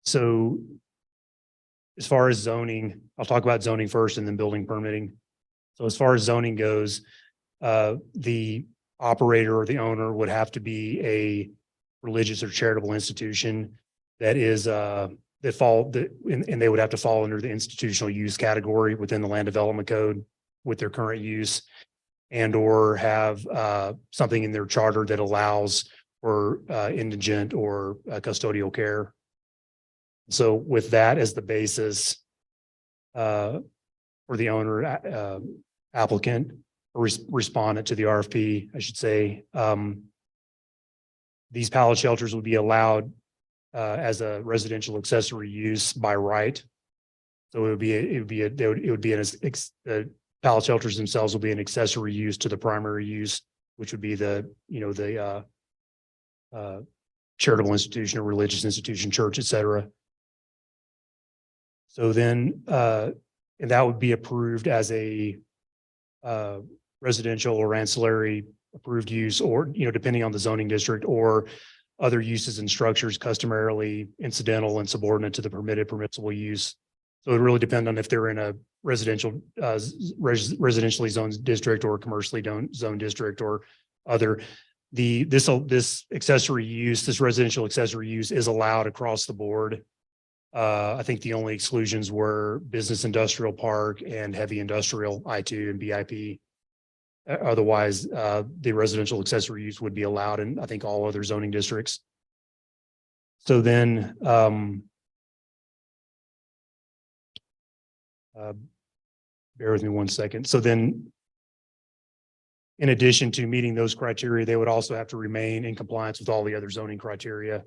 So as far as zoning, I'll talk about zoning first and then building permitting. So as far as zoning goes, the operator or the owner would have to be a religious or charitable institution that is, and they would have to fall under the institutional use category within the land development code with their current use, and or have something in their charter that allows for indigent or custodial care. So with that as the basis for the owner applicant or respondent to the RFP, I should say, these pallet shelters would be allowed as a residential accessory use by right. So the pallet shelters themselves will be an accessory use to the primary use, which would be the charitable institution or religious institution, church, et cetera. So then, and that would be approved as a residential or ancillary approved use, or, depending on the zoning district, or other uses and structures customarily incidental and subordinate to the permissible use. So it really depends on if they're in a residential, residentially zoned district or commercially zoned district or other. This accessory use, this residential accessory use is allowed across the board. I think the only exclusions were business industrial park and heavy industrial I2 and BIP. Otherwise, the residential accessory use would be allowed in, I think, all other zoning districts. So then, bear with me one second. So then, in addition to meeting those criteria, they would also have to remain in compliance with all the other zoning criteria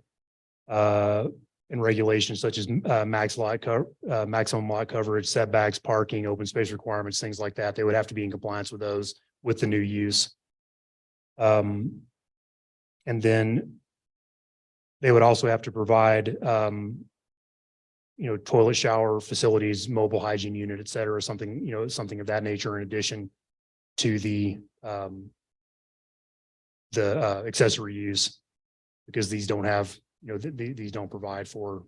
and regulations such as maximum lot coverage, setbacks, parking, open space requirements, things like that. They would have to be in compliance with those with the new use. And then they would also have to provide, toilet, shower facilities, mobile hygiene unit, et cetera, something, something of that nature in addition to the accessory use, because these don't have, these don't provide for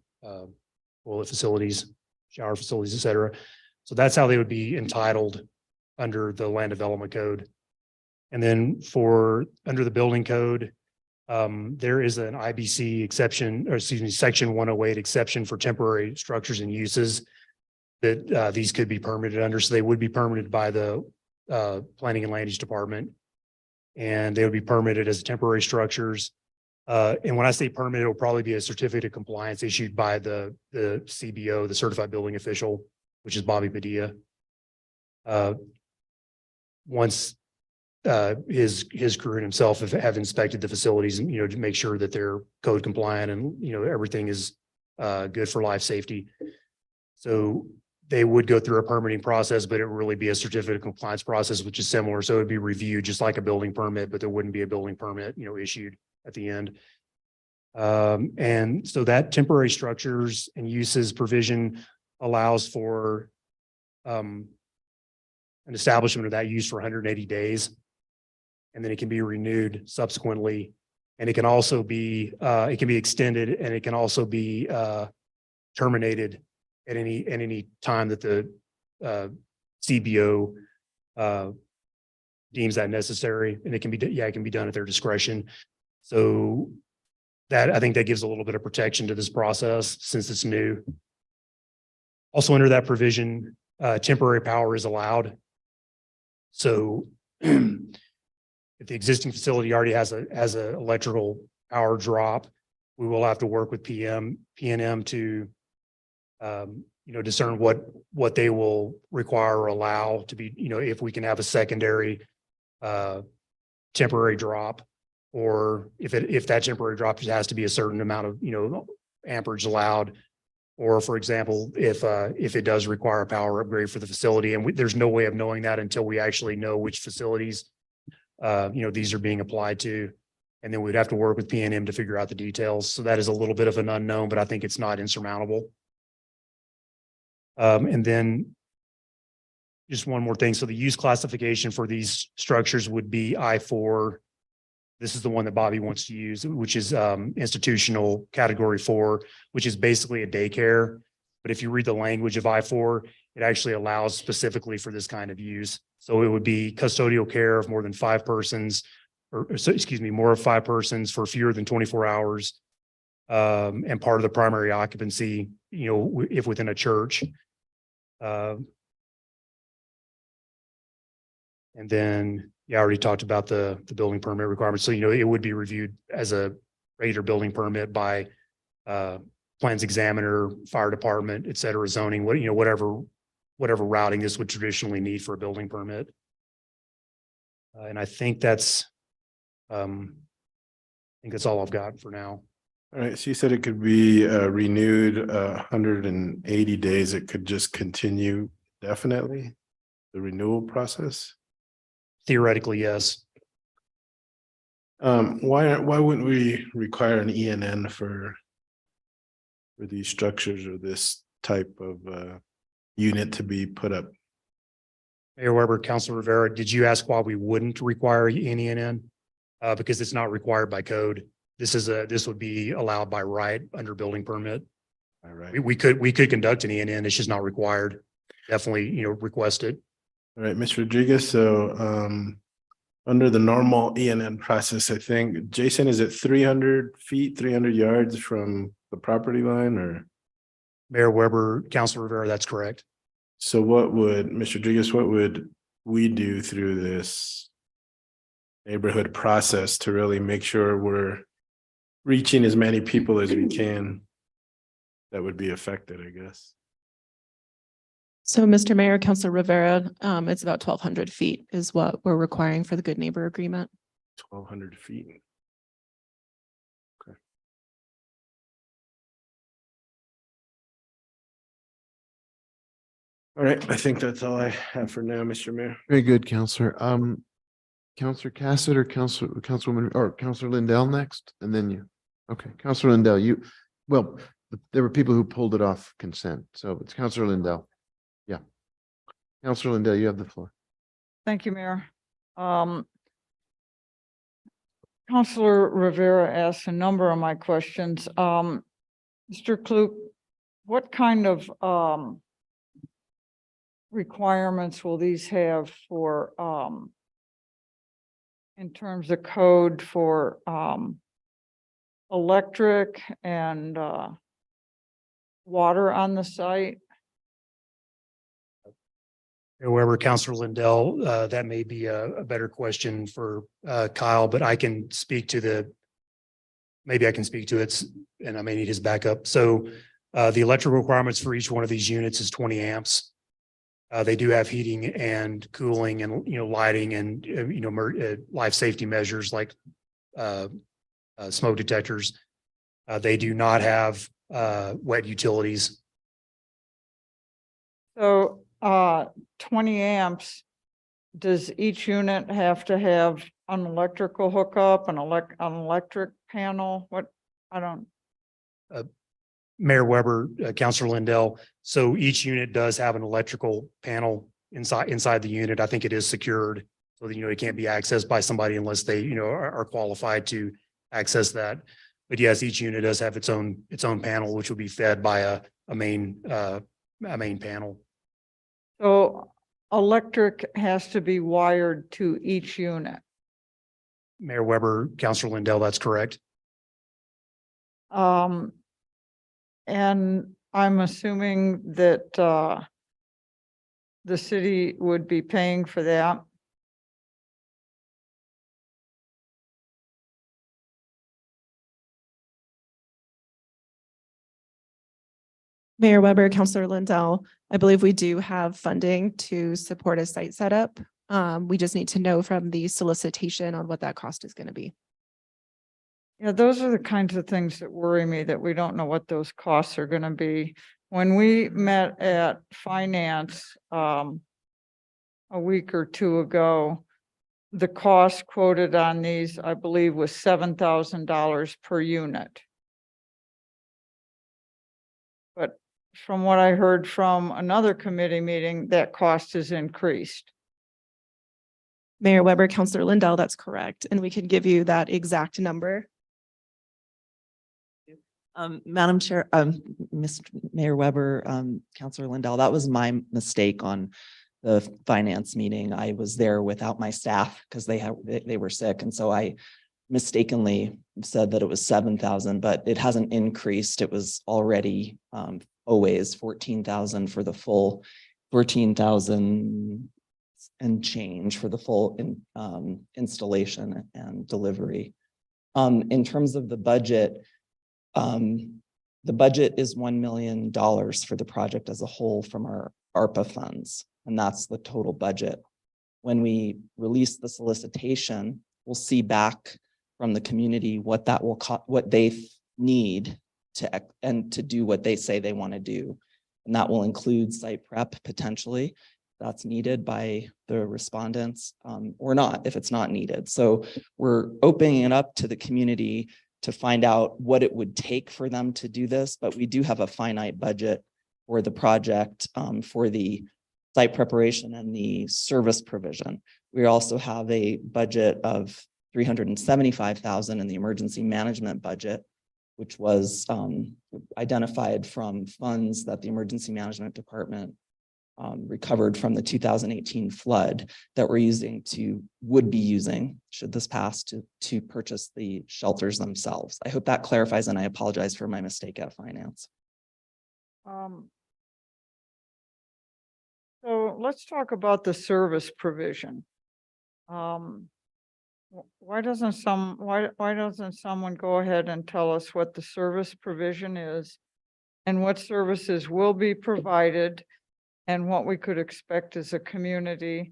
toilet facilities, shower facilities, et cetera. So that's how they would be entitled under the land development code. And then under the building code, there is an IBC exception, or excuse me, section 108 exception for temporary structures and uses that these could be permitted under. So they would be permitted by the planning and land use department, and they would be permitted as temporary structures. And when I say permit, it will probably be a certificate of compliance issued by the CBO, the certified building official, which is Bobby Padilla. Once his crew and himself have inspected the facilities and, to make sure that they're code compliant and, everything is good for life safety. So they would go through a permitting process, but it would really be a certificate of compliance process, which is similar. So it'd be reviewed just like a building permit, but there wouldn't be a building permit, issued at the end. And so that temporary structures and uses provision allows for an establishment of that use for 180 days. And then it can be renewed subsequently. And it can also be, it can be extended, and it can also be terminated at any time that the CBO deems that necessary. And it can be, it can be done at their discretion. So that, I think that gives a little bit of protection to this process since it's new. Also under that provision, temporary power is allowed. So if the existing facility already has a electrical power drop, we will have to work with PNM to discern what they will require or allow to be, if we can have a secondary temporary drop, or if that temporary drop just has to be a certain amount of, amperage allowed, or for example, if it does require a power upgrade for the facility, and there's no way of knowing that until we actually know which facilities these are being applied to. And then we'd have to work with PNM to figure out the details. So that is a little bit of an unknown, but I think it's not insurmountable. And then just one more thing. So the use classification for these structures would be I4. This is the one that Bobby wants to use, which is institutional category 4, which is basically a daycare. But if you read the language of I4, it actually allows specifically for this kind of use. So it would be custodial care of more than 5 persons, more of 5 persons for fewer than 24 hours. And part of the primary occupancy, if within a church. And then, I already talked about the building permit requirements. So, it would be reviewed as a regular building permit by plans examiner, fire department, et cetera, zoning, whatever routing this would traditionally need for a building permit. And I think that's all I've got for now. All right, so you said it could be renewed 180 days. It could just continue definitely, the renewal process? Theoretically, yes. Why wouldn't we require an ENN for these structures or this type of unit to be put up? Mayor Weber, Councilor Rivera, did you ask why we wouldn't require an ENN? Because it's not required by code. This would be allowed by right under building permit. All right. We could conduct an ENN. It's just not required. Definitely, request it. All right, Ms. Rodriguez. So under the normal ENN process, I think, Jason, is it 300 feet, 300 yards from the property line, or? Mayor Weber, Councilor Rivera, that's correct. So what would, Ms. Rodriguez, what would we do through this neighborhood process to really make sure we're reaching as many people as we can that would be affected, I guess? So, Mr. Mayor, Councilor Rivera, it's about 1,200 feet is what we're requiring for the Good Neighbor Agreement. 1,200 feet. Okay. All right, I think that's all I have for now, Mr. Mayor. Very good, Counselor. Counselor Cassidy or Councilwoman or Counselor Lindell next, and then you. Okay, Counselor Lindell, there were people who pulled it off consent, so it's Counselor Lindell. Yeah. Counselor Lindell, you have the floor. Thank you, Mayor. Counselor Rivera asked a number of my questions. Mr. Klug, what kind of requirements will these have for in terms of code for electric and water on the site? However, Councilor Lindell, that may be a better question for Kyle, but I can speak to maybe I can speak to it, and I may need his backup. So the electrical requirements for each one of these units is 20 amps. They do have heating and cooling and, lighting and, life safety measures like smoke detectors. They do not have wet utilities. So 20 amps, does each unit have to have an electrical hookup, an electric panel? What, I don't, Mayor Weber, Counselor Lindell. So each unit does have an electrical panel inside the unit. I think it is secured. So that, it can't be accessed by somebody unless they, are qualified to access that. But yes, each unit does have its own panel, which will be fed by a main panel. so electric has to be wired to each unit. Mayor Weber, Counselor Lindell, that's correct. And I'm assuming that the city would be paying for that. Mayor Weber, Counselor Lindell, I believe we do have funding to support a site setup. We just need to know from the solicitation on what that cost is going to be. Yeah, those are the kinds of things that worry me, that we don't know what those costs are gonna be. When we met at finance a week or two ago, the cost quoted on these, I believe, was $7,000 per unit. But from what I heard from another committee meeting, that cost has increased. Mayor Weber, Counselor Lindell, that's correct. And we can give you that exact number. Madam Chair, Mr. Mayor Weber, Counselor Lindell, that was my mistake on the finance meeting. I was there without my staff because they were sick. And so I mistakenly said that it was 7,000, but it hasn't increased. It was already always 14,000 for the full 14,000 and change for the full installation and delivery. In terms of the budget is $1 million for the project as a whole from our ARPA funds, and that's the total budget. When we release the solicitation, we'll see back from the community what that will cost, what they need to do what they say they want to do. And that will include site prep potentially. That's needed by the respondents or not if it's not needed. So we're opening it up to the community to find out what it would take for them to do this, but we do have a finite budget for the project for the site preparation and the service provision. We also have a budget of $375,000 in the emergency management budget, which was identified from funds that the emergency management department recovered from the 2018 flood that would be using, should this pass, to purchase the shelters themselves. I hope that clarifies, and I apologize for my mistake at finance. So let's talk about the service provision. Why doesn't someone go ahead and tell us what the service provision is and what services will be provided and what we could expect as a community?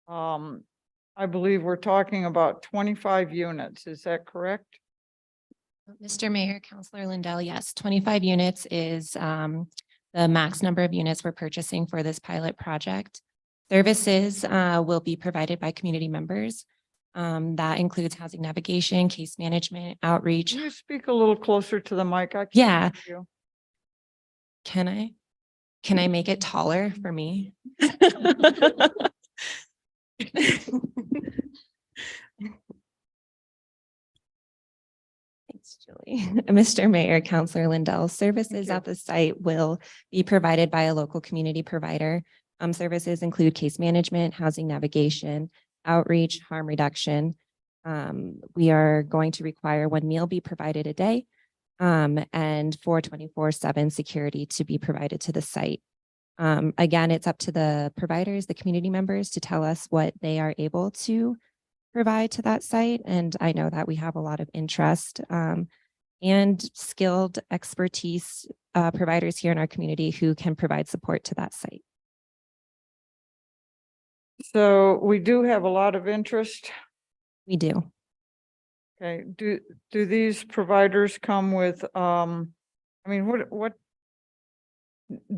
I believe we're talking about 25 units. Is that correct? Mr. Mayor, Counselor Lindell, yes, 25 units is the max number of units we're purchasing for this pilot project. Services will be provided by community members. That includes housing navigation, case management, outreach. Can you speak a little closer to the mic? I can't Yeah. hear you. Can I make it taller for me? Thanks, Julie. Mr. Mayor, Counselor Lindell, services at the site will be provided by a local community provider. Services include case management, housing navigation, outreach, harm reduction. We are going to require 1 meal be provided a day and for 24/7 security to be provided to the site. Again, it's up to the providers, the community members, to tell us what they are able to provide to that site. And I know that we have a lot of interest and skilled expertise providers here in our community who can provide support to that site. So we do have a lot of interest. We do. Okay, do these providers come with, I mean, what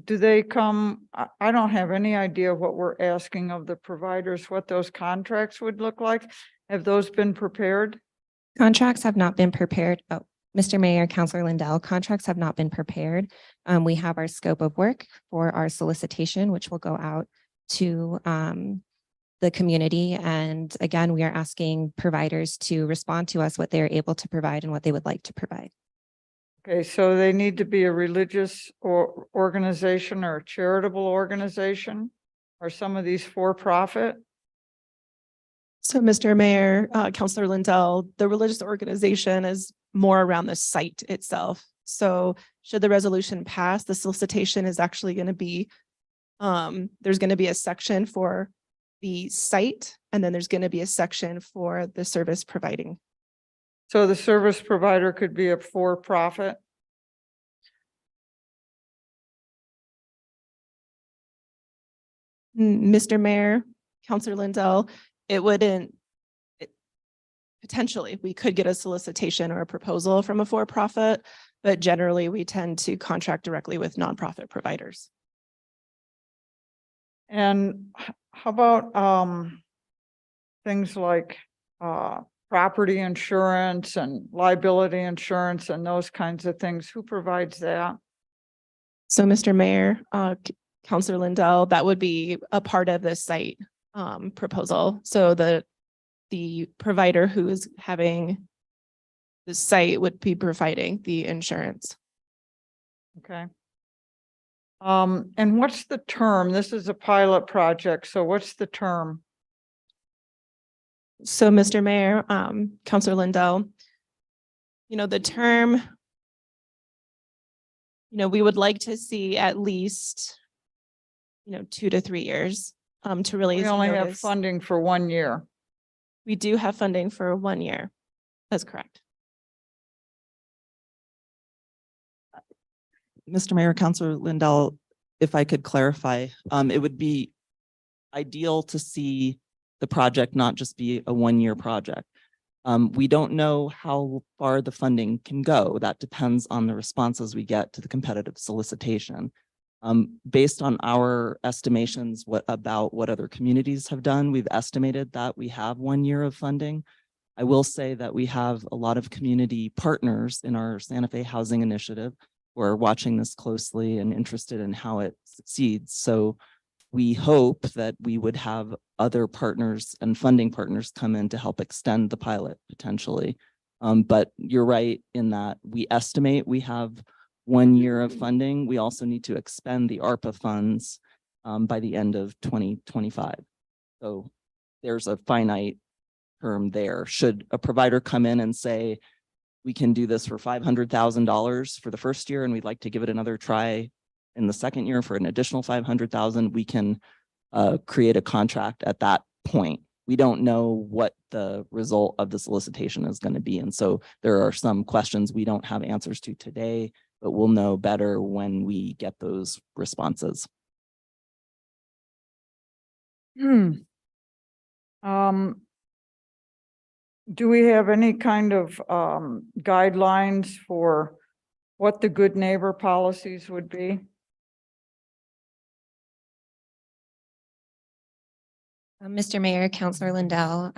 do they come, I don't have any idea what we're asking of the providers, what those contracts would look like. Have those been prepared? Contracts have not been prepared. Oh, Mr. Mayor, Counselor Lindell, contracts have not been prepared. We have our scope of work for our solicitation, which will go out to the community. And again, we are asking providers to respond to us what they're able to provide and what they would like to provide. Okay, so they need to be a religious or organization or a charitable organization? Are some of these for-profit? So, Mr. Mayor, Counselor Lindell, the religious organization is more around the site itself. So should the resolution pass, the solicitation is actually going to be, there's going to be a section for the site, and then there's going to be a section for the service providing. So the service provider could be a for-profit? Mr. Mayor, Counselor Lindell, it wouldn't, potentially, we could get a solicitation or a proposal from a for-profit, but generally we tend to contract directly with nonprofit providers. And how about things like property insurance and liability insurance and those kinds of things? Who provides that? So, Mr. Mayor, Counselor Lindell, that would be a part of the site proposal. So the provider who is having the site would be providing the insurance. Okay. And what's the term? This is a pilot project, so what's the term? So, Mr. Mayor, Counselor Lindell, the term, we would like to see at least, 2 to 3 years to really. We only have notice. funding for 1 year. We do have funding for 1 year. That's correct. Mr. Mayor, Counselor Lindell, if I could clarify, it would be ideal to see the project not just be a 1-year project. We don't know how far the funding can go. That depends on the responses we get to the competitive solicitation. Based on our estimations, what other communities have done, we've estimated that we have 1 year of funding. I will say that we have a lot of community partners in our Santa Fe Housing Initiative who are watching this closely and interested in how it succeeds. So we hope that we would have other partners and funding partners come in to help extend the pilot potentially. But you're right in that we estimate we have 1 year of funding. We also need to expend the ARPA funds by the end of 2025. So there's a finite term there. Should a provider come in and say, we can do this for $500,000 for the first year and we'd like to give it another try in the second year for an additional 500,000, we can create a contract at that point. We don't know what the result of the solicitation is going to be. And so there are some questions we don't have answers to today, but we'll know better when we get those responses. Do we have any kind of guidelines for what the good neighbor policies would be? Mr. Mayor, Counselor Lindell,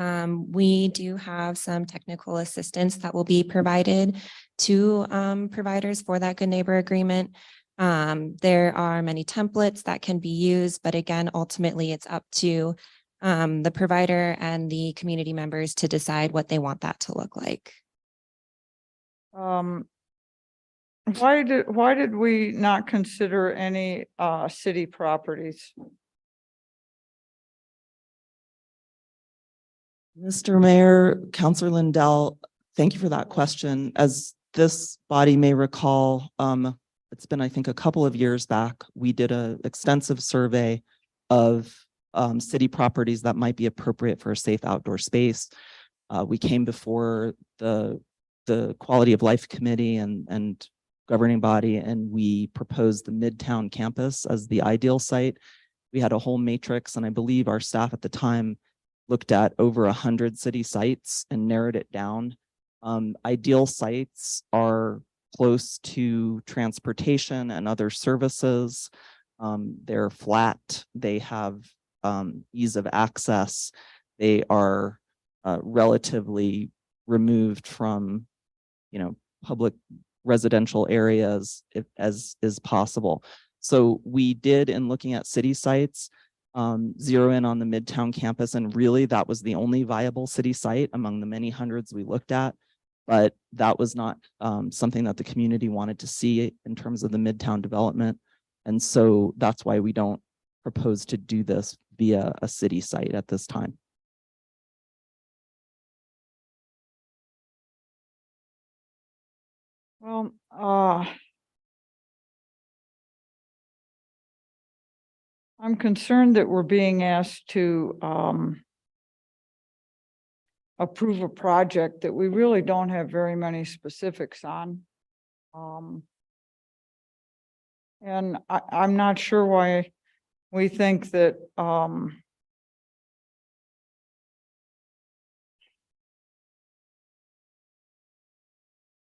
we do have some technical assistance that will be provided to providers for that Good Neighbor Agreement. There are many templates that can be used, but again, ultimately it's up to the provider and the community members to decide what they want that to look like. Why did we not consider any city properties? Mr. Mayor, Counselor Lindell, thank you for that question. As this body may recall, it's been, I think, a couple of years back, we did an extensive survey of city properties that might be appropriate for a safe outdoor space. We came before the Quality of Life Committee and governing body, and we proposed the Midtown campus as the ideal site. We had a whole matrix, and I believe our staff at the time looked at over 100 city sites and narrowed it down. Ideal sites are close to transportation and other services. They're flat. They have ease of access. They are relatively removed from, public residential areas as is possible. So we did, in looking at city sites, zero in on the Midtown campus, and really that was the only viable city site among the many hundreds we looked at. But that was not something that the community wanted to see in terms of the Midtown development. And so that's why we don't propose to do this via a city site at this time. Well, I'm concerned that we're being asked to approve a project that we really don't have very many specifics on. And I'm not sure why we think that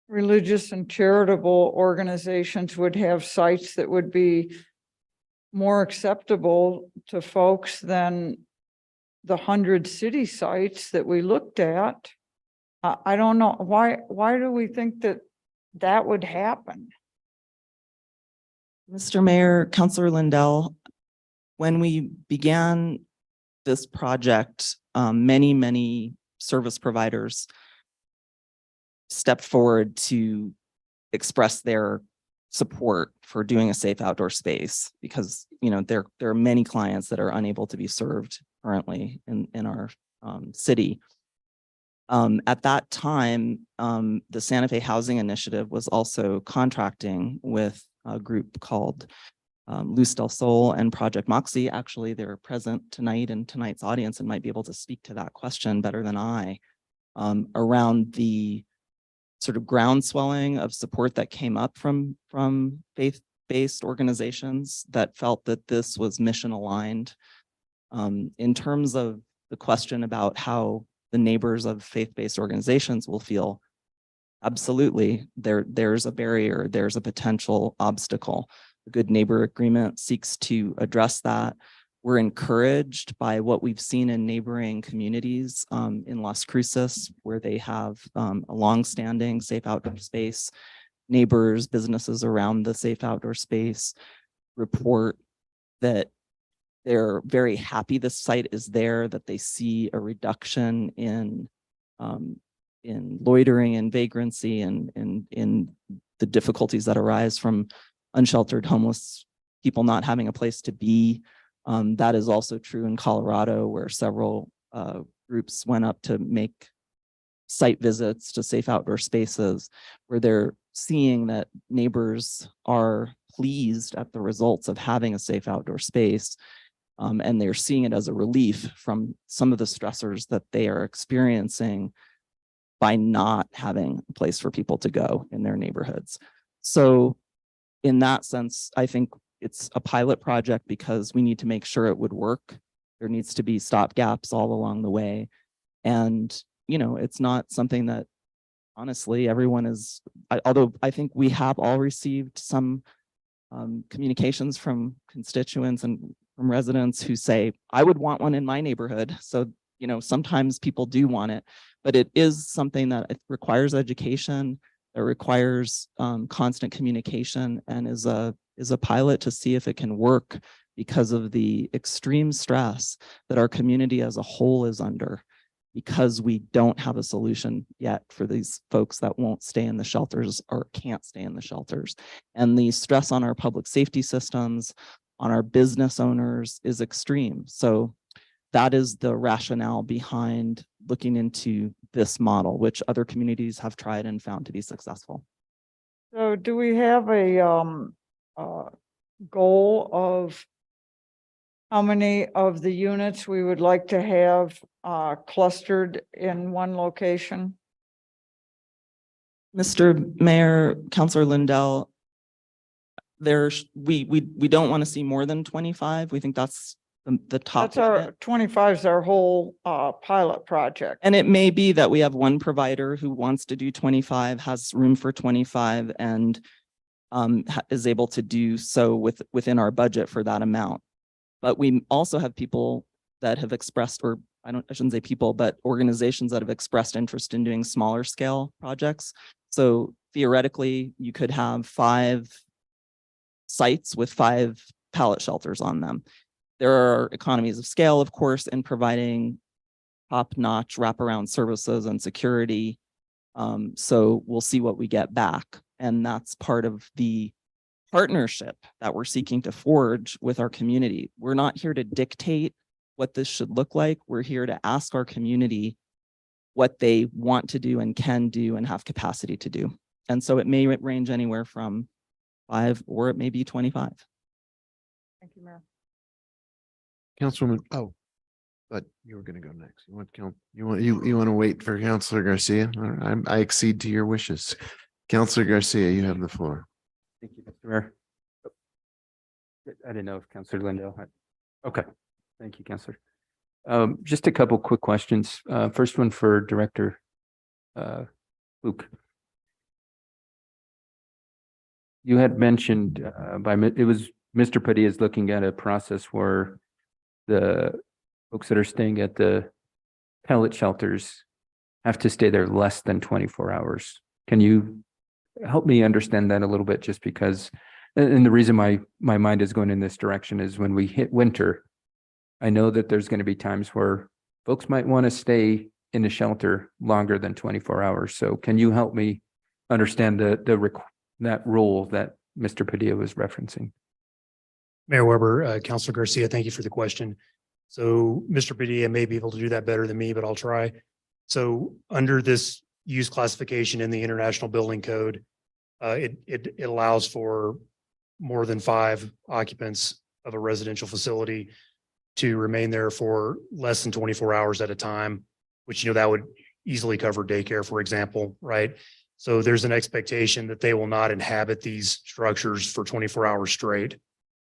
religious and charitable organizations would have sites that would be more acceptable to folks than the 100 city sites that we looked at. I don't know, why do we think that that would happen? Mr. Mayor, Councilor Lindell, when we began this project, many service providers stepped forward to express their support for doing a safe outdoor space because, there are many clients that are unable to be served currently in our city. At that time, the Santa Fe Housing Initiative was also contracting with a group called Luz del Sol and Project Moxie. Actually, they're present tonight in tonight's audience and might be able to speak to that question better than I, around the sort of groundswelling of support that came up from faith-based organizations that felt that this was mission aligned. In terms of the question about how the neighbors of faith-based organizations will feel, absolutely, there's a barrier, there's a potential obstacle. The Good Neighbor Agreement seeks to address that. We're encouraged by what we've seen in neighboring communities in Las Cruces, where they have a longstanding safe outdoor space. Neighbors, businesses around the safe outdoor space report that they're very happy this site is there, that they see a reduction in loitering and vagrancy and in the difficulties that arise from unsheltered homeless people not having a place to be. That is also true in Colorado, where several groups went up to make site visits to safe outdoor spaces, where they're seeing that neighbors are pleased at the results of having a safe outdoor space. And they're seeing it as a relief from some of the stressors that they are experiencing by not having a place for people to go in their neighborhoods. So in that sense, I think it's a pilot project because we need to make sure it would work. There needs to be stopgaps all along the way. And, it's not something that honestly everyone is, although I think we have all received some communications from constituents and from residents who say, I would want one in my neighborhood. So, sometimes people do want it, but it is something that it requires education. It requires constant communication and is a pilot to see if it can work because of the extreme stress that our community as a whole is under, because we don't have a solution yet for these folks that won't stay in the shelters or can't stay in the shelters. And the stress on our public safety systems, on our business owners is extreme. So that is the rationale behind looking into this model, which other communities have tried and found to be successful. So do we have a goal of how many of the units we would like to have clustered in one location? Mr. Mayor, Councilor Lindell, we don't want to see more than 25. We think that's the top. That's our 25 is our whole pilot project. And it may be that we have one provider who wants to do 25, has room for 25 and is able to do so within our budget for that amount. But we also have people that have expressed, or I shouldn't say people, but organizations that have expressed interest in doing smaller scale projects. So theoretically, you could have 5 sites with 5 pallet shelters on them. There are economies of scale, of course, in providing top-notch wraparound services and security. So we'll see what we get back. And that's part of the partnership that we're seeking to forge with our community. We're not here to dictate what this should look like. We're here to ask our community what they want to do and can do and have capacity to do. And so it may range anywhere from 5 or it may be 25. Thank you, Mayor. Councilwoman, but you were gonna go next. You want to wait for Councilor Garcia? All right, I accede to your wishes. Councilor Garcia, you have the floor. Thank you, Mr. Mayor. I didn't know if Councilor Lindell had. Okay, thank you, Councilor. Just a couple quick questions. First one for Director Luke. You had mentioned it was Mr. Padilla is looking at a process where the folks that are staying at the pellet shelters have to stay there less than 24 hours. Can you help me understand that a little bit? Just because, and the reason my mind is going in this direction is when we hit winter, I know that there's going to be times where folks might want to stay in a shelter longer than 24 hours. So can you help me understand that rule that Mr. Padilla was referencing? Mayor Weber, Councilor Garcia, thank you for the question. So Mr. Padilla may be able to do that better than me, but I'll try. So under this use classification in the International Building Code, it allows for more than 5 occupants of a residential facility to remain there for less than 24 hours at a time, which, that would easily cover daycare, for example, right? So there's an expectation that they will not inhabit these structures for 24 hours straight,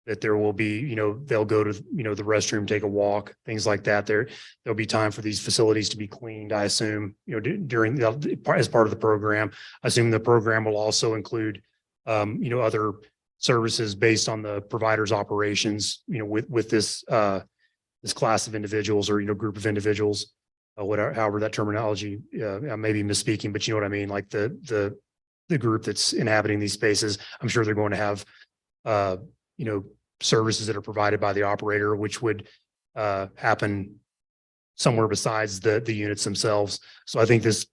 that there will be, they'll go to, the restroom, take a walk, things like that. There'll be time for these facilities to be cleaned, I assume, during as part of the program. I assume the program will also include, other services based on the provider's operations, with this class of individuals or, group of individuals, however that terminology, I may be misspeaking, but you know what I mean? Like the group that's inhabiting these spaces, I'm sure they're going to have, services that are provided by the operator, which would happen somewhere besides the units themselves. So I think this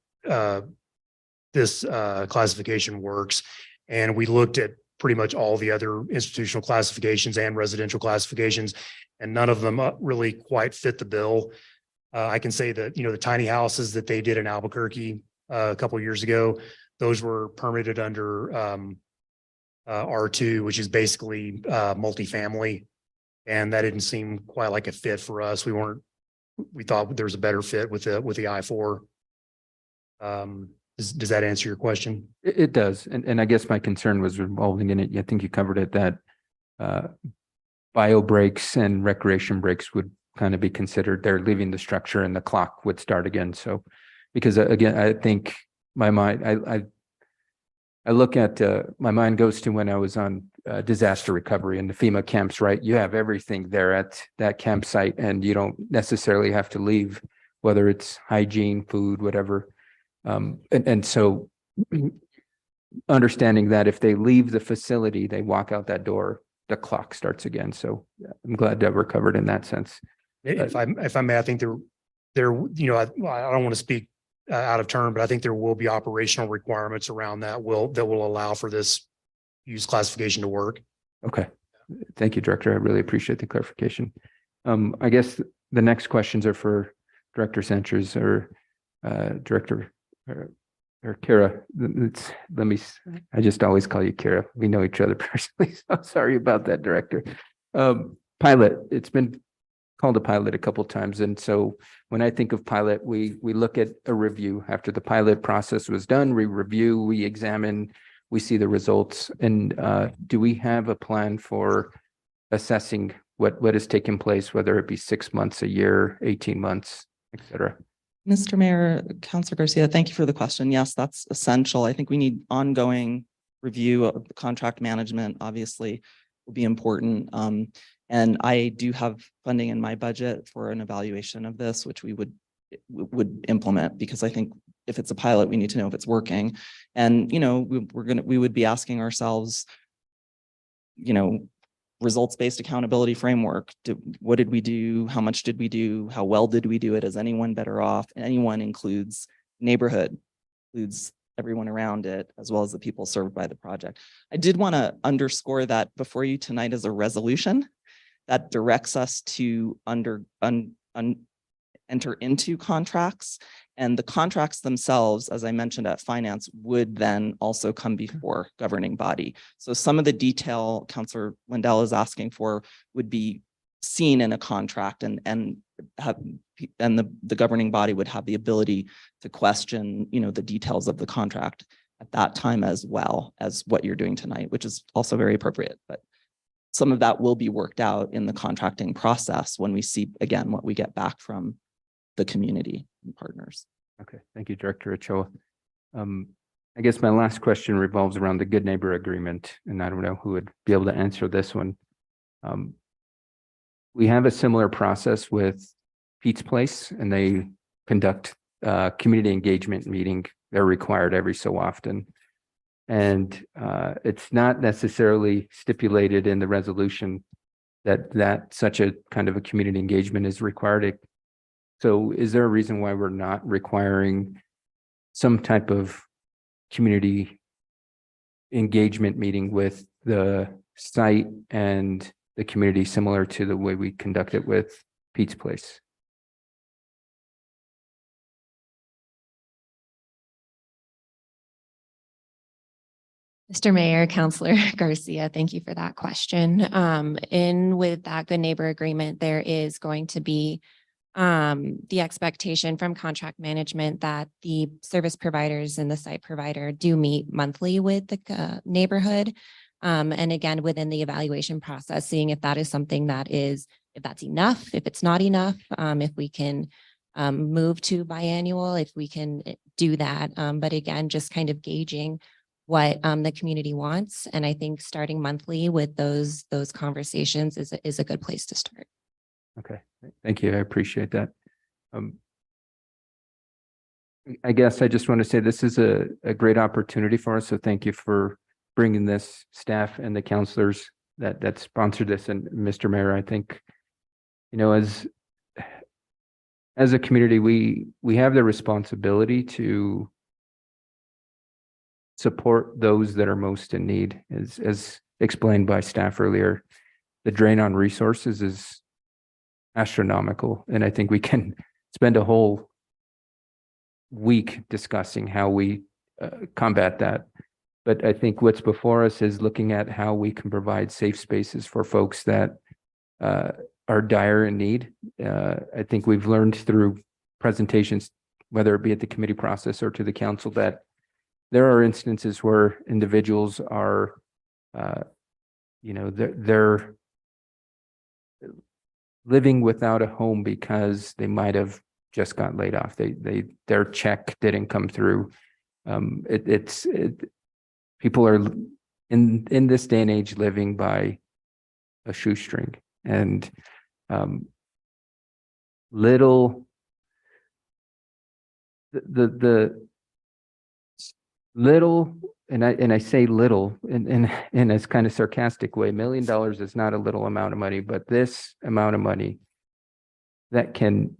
classification works. And we looked at pretty much all the other institutional classifications and residential classifications, and none of them really quite fit the bill. I can say that, the tiny houses that they did in Albuquerque a couple of years ago, those were permitted under R2, which is basically multifamily. And that didn't seem quite like a fit for us. We thought there was a better fit with the I-4. Does that answer your question? It does. And I guess my concern was revolving in it. I think you covered it, that bio breaks and recreation breaks would kind of be considered. They're leaving the structure and the clock would start again. So, because again, I think my mind, I look at, my mind goes to when I was on disaster recovery in the FEMA camps, right? You have everything there at that campsite and you don't necessarily have to leave, whether it's hygiene, food, whatever. And so understanding that if they leave the facility, they walk out that door, the clock starts again. So I'm glad that we're covered in that sense. If I may, I think I don't want to speak out of turn, but I think there will be operational requirements around that will allow for this use classification to work. Okay. Thank you, Director. I really appreciate the clarification. I guess the next questions are for Director Sanchez or Director or Kira. I just always call you Kira. We know each other personally, so sorry about that, Director. Pilot, it's been called a pilot a couple of times. And so when I think of pilot, we look at a review. After the pilot process was done, we review, we examine, we see the results. And do we have a plan for assessing what has taken place, whether it be 6 months, a year, 18 months, et cetera? Mr. Mayor, Councilor Garcia, thank you for the question. Yes, that's essential. I think we need ongoing review of the contract management, obviously, will be important. And I do have funding in my budget for an evaluation of this, which we would implement, because I think if it's a pilot, we need to know if it's working. And, you know, we would be asking ourselves, you know, results-based accountability framework. What did we do? How much did we do? How well did we do it? Is anyone better off? And anyone includes neighborhood, includes everyone around it, as well as the people served by the project. I did want to underscore that before you tonight is a resolution that directs us to enter into contracts, and the contracts themselves, as I mentioned at finance, would then also come before governing body. So some of the detail Councilor Lindell is asking for would be seen in a contract, and the governing body would have the ability to question, you know, the details of the contract at that time, as well as what you're doing tonight, which is also very appropriate. But some of that will be worked out in the contracting process when we see, again, what we get back from the community and partners. Okay, thank you, Director Ochoa. I guess my last question revolves around the Good Neighbor Agreement, and I don't know who would be able to answer this one. We have a similar process with Pete's Place, and they conduct community engagement meeting. They're required every so often. And it's not necessarily stipulated in the resolution that such a kind of a community engagement is required. So is there a reason why we're not requiring some type of community engagement meeting with the site and the community, similar to the way we conduct it with Pete's Place? Mr. Mayor, Councilor Garcia, thank you for that question. In with that Good Neighbor Agreement, there is going to be the expectation from contract management that the service providers and the site provider do meet monthly with the neighborhood. And again, within the evaluation process, seeing if that is something that is, if that's enough, if it's not enough, if we can move to biannual, if we can do that. But again, just kind of gauging what the community wants. And I think starting monthly with those conversations is a good place to start. Okay, thank you. I appreciate that. I guess I just want to say this is a great opportunity for us. So thank you for bringing this, staff and the counselors that sponsored this. And Mr. Mayor, I think, you know, as a community, we have the responsibility to support those that are most in need. As explained by staff earlier, the drain on resources is astronomical. And I think we can spend a whole week discussing how we combat that. But I think what's before us is looking at how we can provide safe spaces for folks that are dire in need. I think we've learned through presentations, whether it be at the committee process or to the council, that there are instances where individuals are, you know, they're living without a home because they might have just got laid off. Their check didn't come through. People are in this day and age living by a shoestring, and little and I say little in a kind of sarcastic way. $1 million is not a little amount of money, but this amount of money that can,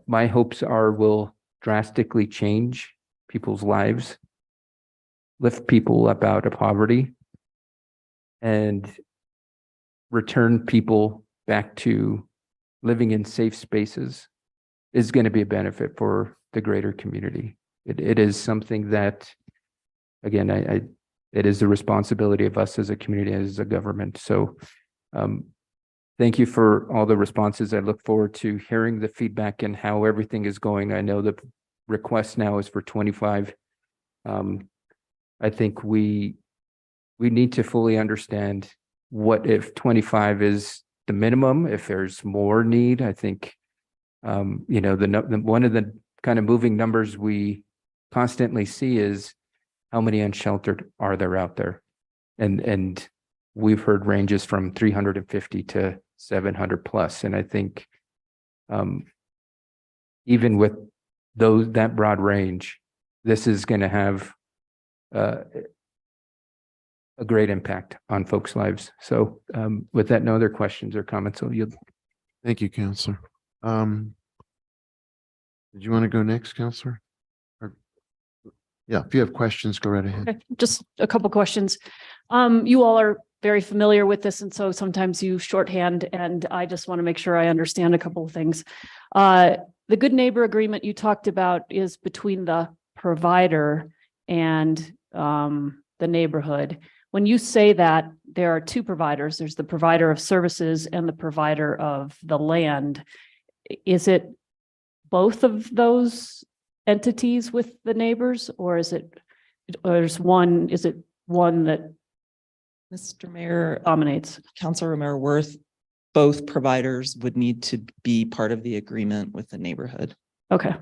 my hopes are, will drastically change people's lives, lift people up out of poverty, and return people back to living in safe spaces, is going to be a benefit for the greater community. It is something that, again, it is the responsibility of us as a community, as a government. So thank you for all the responses. I look forward to hearing the feedback and how everything is going. I know the request now is for 25. I think we need to fully understand what if 25 is the minimum. If there's more need, I think, you know, one of the kind of moving numbers we constantly see is how many unsheltered are there out there? And we've heard ranges from 350 to 700 plus. And I think even with that broad range, this is going to have a great impact on folks' lives. So with that, no other questions or comments. So you. Thank you, Counselor. Did you want to go next, Counselor? Yeah, if you have questions, go right ahead. Okay, just a couple questions. You all are very familiar with this, and so sometimes you shorthand, and I just want to make sure I understand a couple of things. The Good Neighbor Agreement you talked about is between the provider and the neighborhood. When you say that, there are two providers. There's the provider of services and the provider of the land. Is it both of those entities with the neighbors, or is it one that Mr. Mayor, dominates? Councilor Romero Worth, both providers would need to be part of the agreement with the neighborhood. Okay.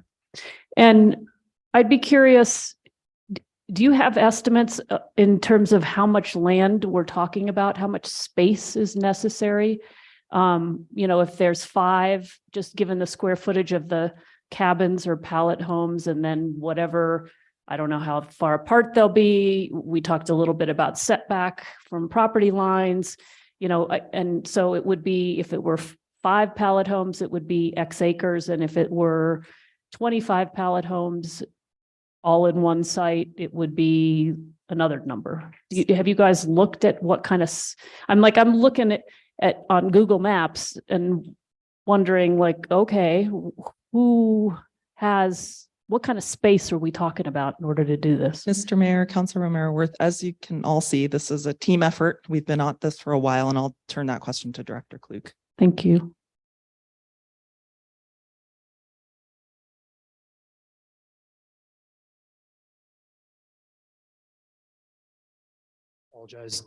And I'd be curious, do you have estimates in terms of how much land we're talking about, how much space is necessary? You know, if there's 5, just given the square footage of the cabins or pallet homes, and then whatever, I don't know how far apart they'll be. We talked a little bit about setback from property lines, you know, and so it would be, if it were 5 pallet homes, it would be X acres. And if it were 25 pallet homes all in one site, it would be another number. Have you guys looked at what kind of, I'm looking at on Google Maps and wondering like, okay, what kind of space are we talking about in order to do this? Mr. Mayor, Councilor Romero Worth, as you can all see, this is a team effort. We've been at this for a while, and I'll turn that question to Director Klug. Thank you. Apologize.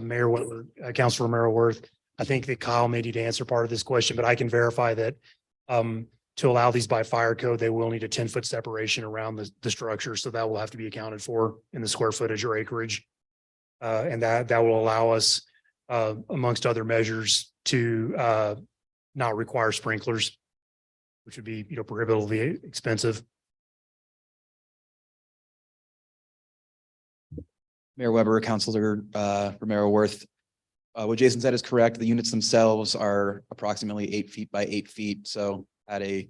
Mayor, Councilor Romero Worth, I think that Kyle may need to answer part of this question, but I can verify that to allow these by fire code, they will need a 10-foot separation around the structure. So that will have to be accounted for in the square footage or acreage. And that will allow us, amongst other measures, to not require sprinklers, which would be, prohibitively expensive. Mayor Weber, Councilor Romero Worth. What Jason said is correct. The units themselves are approximately 8 feet by 8 feet. So at a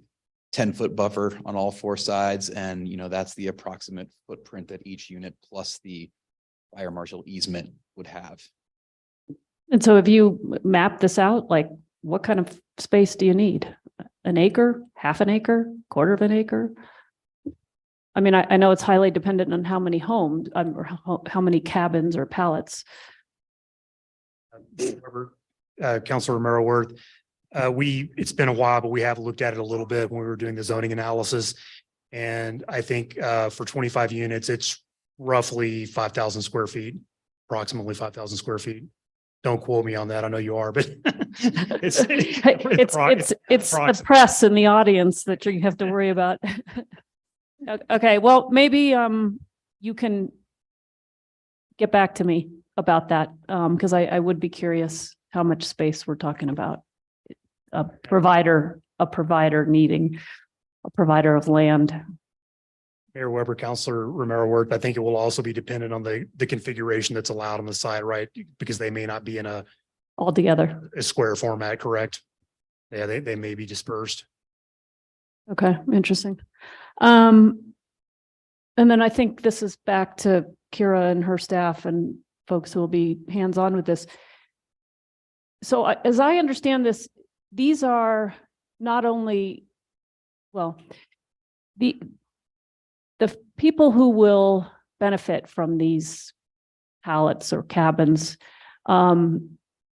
10-foot buffer on all 4 sides. And, that's the approximate footprint that each unit plus the fire marshal easement would have. And so have you mapped this out? Like, what kind of space do you need? An acre, half an acre, quarter of an acre? I mean, I know it's highly dependent on how many homes, or how many cabins or pallets. Councilor Romero Worth, it's been a while, but we have looked at it a little bit when we were doing the zoning analysis. And I think for 25 units, it's roughly 5,000 square feet, approximately 5,000 square feet. Don't quote me on that. I know you are, but it's the press and the audience that you have to worry about. Okay, well, maybe you can get back to me about that, because I would be curious how much space we're talking about. A provider needing a provider of land. Mayor Weber, Councilor Romero Worth, I think it will also be dependent on the configuration that's allowed on the site, right? Because they may not be in a square format, correct? Yeah, they may be dispersed. Okay, interesting. And then I think this is back to Kira and her staff and folks who will be hands-on with this. So as I understand this, these are not only, well, the people who will benefit from these pallets or cabins,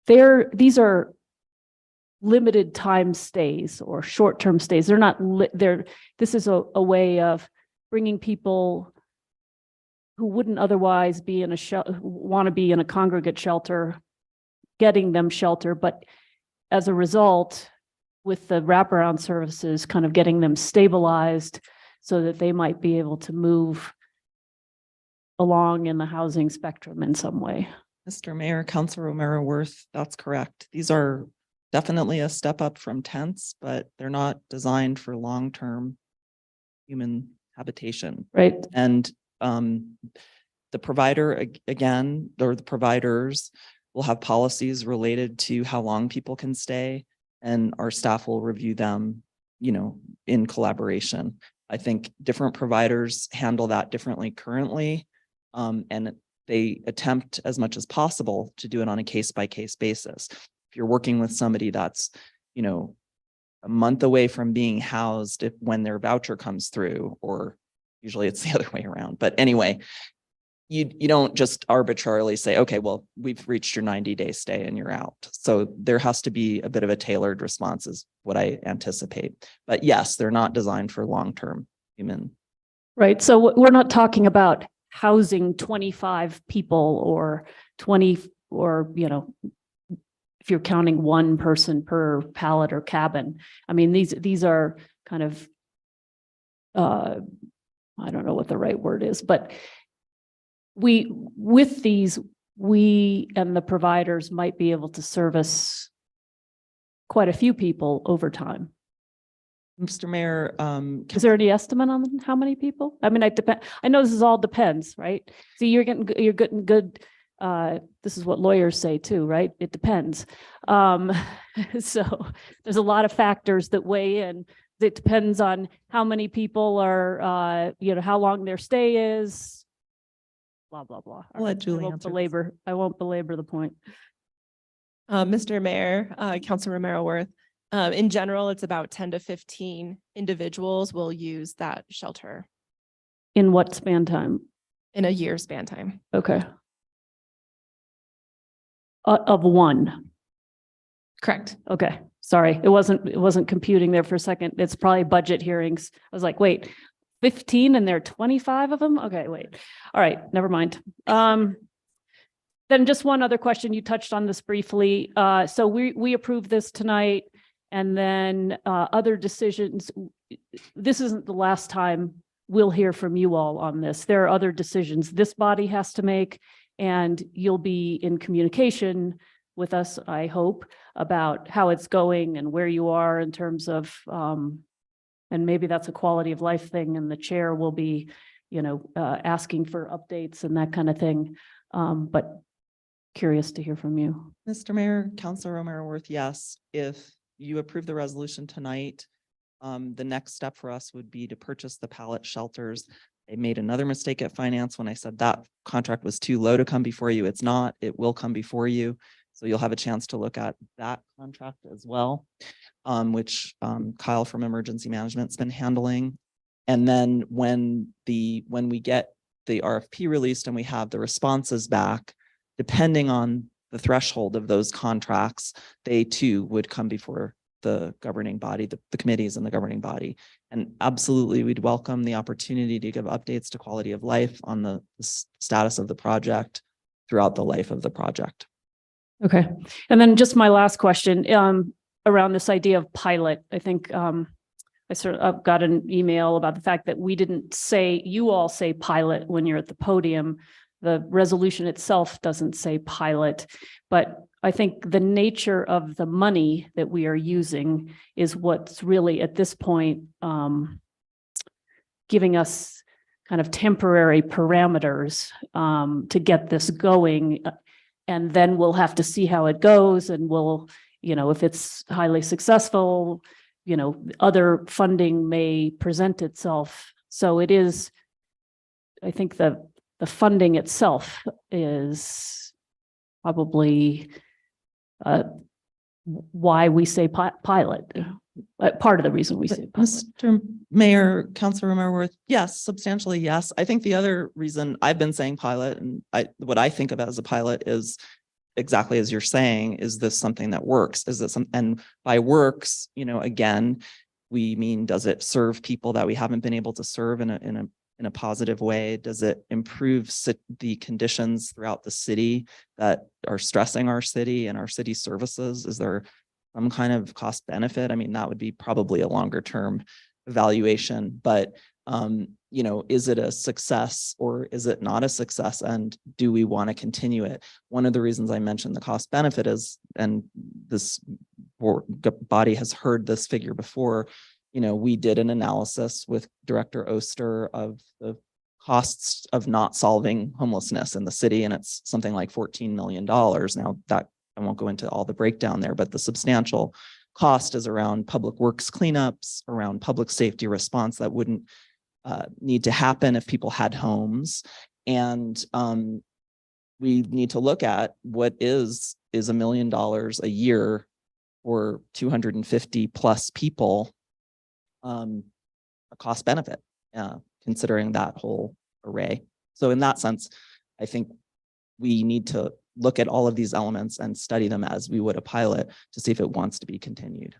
these are limited time stays or short-term stays. They're not, this is a way of bringing people who wouldn't otherwise be in want to be in a congregate shelter getting them shelter, but as a result, with the wraparound services, kind of getting them stabilized so that they might be able to move along in the housing spectrum in some way. Mr. Mayor, Councilor Romero Worth, that's correct. These are definitely a step up from tents, but they're not designed for long-term human habitation. Right. And the provider, again, or the providers will have policies related to how long people can stay, and our staff will review them, you know, in collaboration. I think different providers handle that differently currently. And they attempt as much as possible to do it on a case-by-case basis. If you're working with somebody that's, you know, a month away from being housed when their voucher comes through, or usually it's the other way around. But anyway, you don't just arbitrarily say, okay, well, we've reached your 90-day stay and you're out. So there has to be a bit of a tailored response is what I anticipate. But yes, they're not designed for long-term human. Right. So we're not talking about housing 25 people or 20, or, you know, if you're counting one person per pallet or cabin. I mean, these are kind of, I don't know what the right word is, but with these, we and the providers might be able to service quite a few people over time. Mr. Mayor, is there any estimate on how many people? I mean, I know this is all depends, right? See, you're getting good. This is what lawyers say too, right? It depends. So there's a lot of factors that weigh in. It depends on how many people are, you know, how long their stay is, blah, blah, blah. I'll let Julie answer. I won't belabor the point. Mr. Mayor, Councilor Romero Worth, in general, it's about 10 to 15 individuals will use that shelter. In what span time? In a year span time. Okay. Of one. Correct. Okay. Sorry. It wasn't computing there for a second. It's probably budget hearings. I was like, wait, 15 and there are 25 of them? Okay, wait. All right, never mind. Then just one other question. You touched on this briefly. So we approved this tonight, and then other decisions. This isn't the last time we'll hear from you all on this. There are other decisions this body has to make, and you'll be in communication with us, I hope, about how it's going and where you are in terms of, and maybe that's a quality of life thing, and the chair will be, you know, asking for updates and that kind of thing. But curious to hear from you. Mr. Mayor, Councilor Romero Worth, yes, if you approve the resolution tonight, the next step for us would be to purchase the pallet shelters. I made another mistake at finance when I said that contract was too low to come before you. It's not, it will come before you. So you'll have a chance to look at that contract as well, which Kyle from Emergency Management's been handling. And then when we get the RFP released and we have the responses back, depending on the threshold of those contracts, they too would come before the governing body, the committees and the governing body. And absolutely, we'd welcome the opportunity to give updates to quality of life on the status of the project throughout the life of the project. Okay. And then just my last question around this idea of pilot. I think I've got an email about the fact that we didn't say, you all say pilot when you're at the podium. The resolution itself doesn't say pilot, but I think the nature of the money that we are using is what's really at this point giving us kind of temporary parameters to get this going. And then we'll have to see how it goes, and we'll, you know, if it's highly successful, you know, other funding may present itself. So it is, I think the funding itself is probably why we say pilot. Part of the reason we say pilot. Mr. Mayor, Councilor Romero Worth, yes, substantially yes. I think the other reason I've been saying pilot, and what I think of as a pilot is exactly as you're saying, is this something that works? Is this and by works, you know, again, we mean, does it serve people that we haven't been able to serve in a in a positive way? Does it improve the conditions throughout the city that are stressing our city and our city services? Is there some kind of cost benefit? I mean, that would be probably a longer term evaluation, but you know, is it a success or is it not a success? And do we want to continue it? One of the reasons I mentioned the cost benefit is, and this body has heard this figure before, you know, we did an analysis with Director Oster of the costs of not solving homelessness in the city, and it's something like $14 million. Now that I won't go into all the breakdown there, but the substantial cost is around public works cleanups, around public safety response that wouldn't need to happen if people had homes. And we need to look at what is $1 million a year for 250 plus people, a cost benefit, considering that whole array. So in that sense, I think we need to look at all of these elements and study them as we would a pilot to see if it wants to be continued.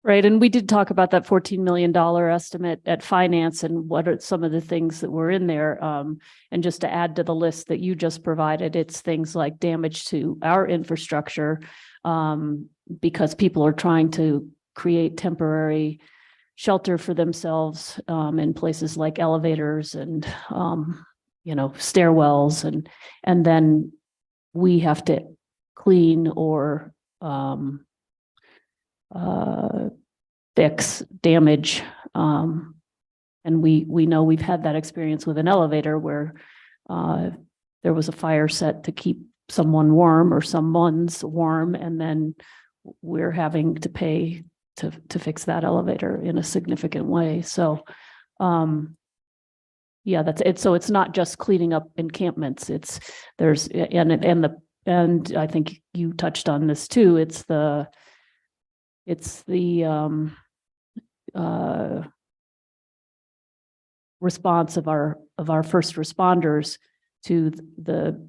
Right. And we did talk about that $14 million estimate at finance and what are some of the things that were in there. And just to add to the list that you just provided, it's things like damage to our infrastructure, because people are trying to create temporary shelter for themselves in places like elevators and, you know, stairwells. And then we have to clean or fix damage. And we know we've had that experience with an elevator where there was a fire set to keep someone warm or someone's warm, and then we're having to pay to fix that elevator in a significant way. So yeah, that's it. So it's not just cleaning up encampments. And I think you touched on this too. It's the response of our first responders to the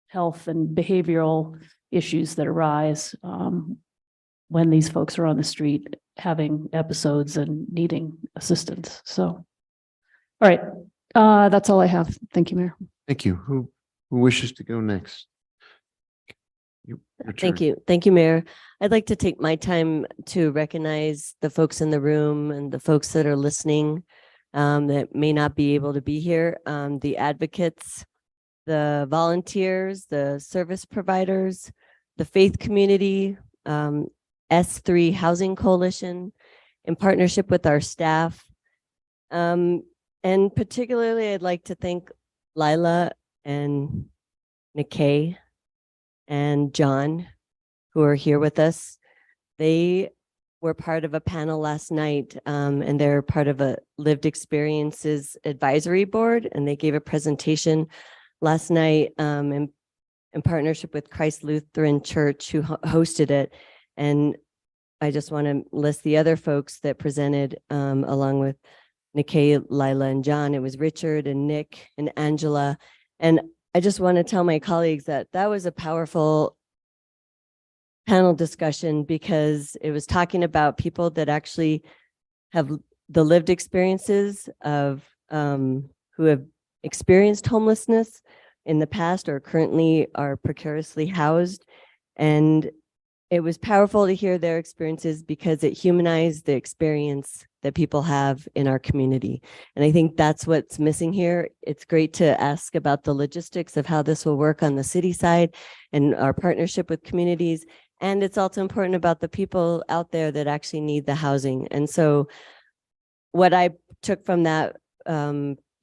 health and behavioral issues that arise when these folks are on the street having episodes and needing assistance. So, all right, that's all I have. Thank you, Mayor. Thank you. Who wishes to go next? Your Thank turn. you. Thank you, Mayor. I'd like to take my time to recognize the folks in the room and the folks that are listening that may not be able to be here, the advocates, the volunteers, the service providers, the faith community, S3 Housing Coalition, in partnership with our staff. And particularly, I'd like to thank Lila and Nikkei and John, who are here with us. They were part of a panel last night, and they're part of a lived experiences advisory board, and they gave a presentation last night in partnership with Christ Lutheran Church, who hosted it. And I just want to list the other folks that presented along with Nikkei, Lila, and John. It was Richard and Nick and Angela. And I just want to tell my colleagues that that was a powerful panel discussion, because it was talking about people that actually have the lived experiences of who have experienced homelessness in the past or currently are precariously housed. And it was powerful to hear their experiences because it humanized the experience that people have in our community. And I think that's what's missing here. It's great to ask about the logistics of how this will work on the city side and our partnership with communities. And it's also important about the people out there that actually need the housing. And so what I took from that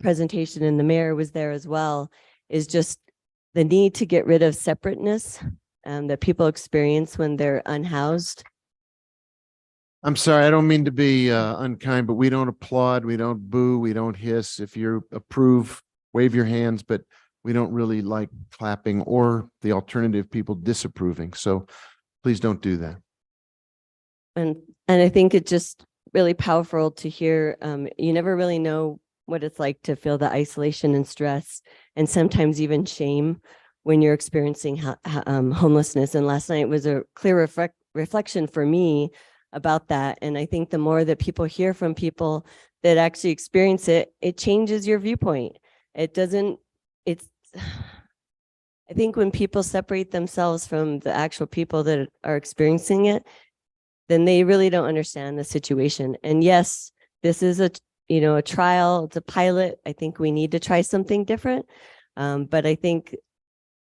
presentation, and the mayor was there as well, is just the need to get rid of separateness that people experience when they're unhoused. I'm sorry, I don't mean to be unkind, but we don't applaud, we don't boo, we don't hiss. If you approve, wave your hands, but we don't really like clapping or the alternative, people disapproving. So please don't do that. And I think it's just really powerful to hear. You never really know what it's like to feel the isolation and stress, and sometimes even shame when you're experiencing homelessness. And last night was a clear reflection for me about that. And I think the more that people hear from people that actually experience it, it changes your viewpoint. It doesn't, it's, I think when people separate themselves from the actual people that are experiencing it, then they really don't understand the situation. And yes, this is a, you know, a trial, it's a pilot. I think we need to try something different. But I think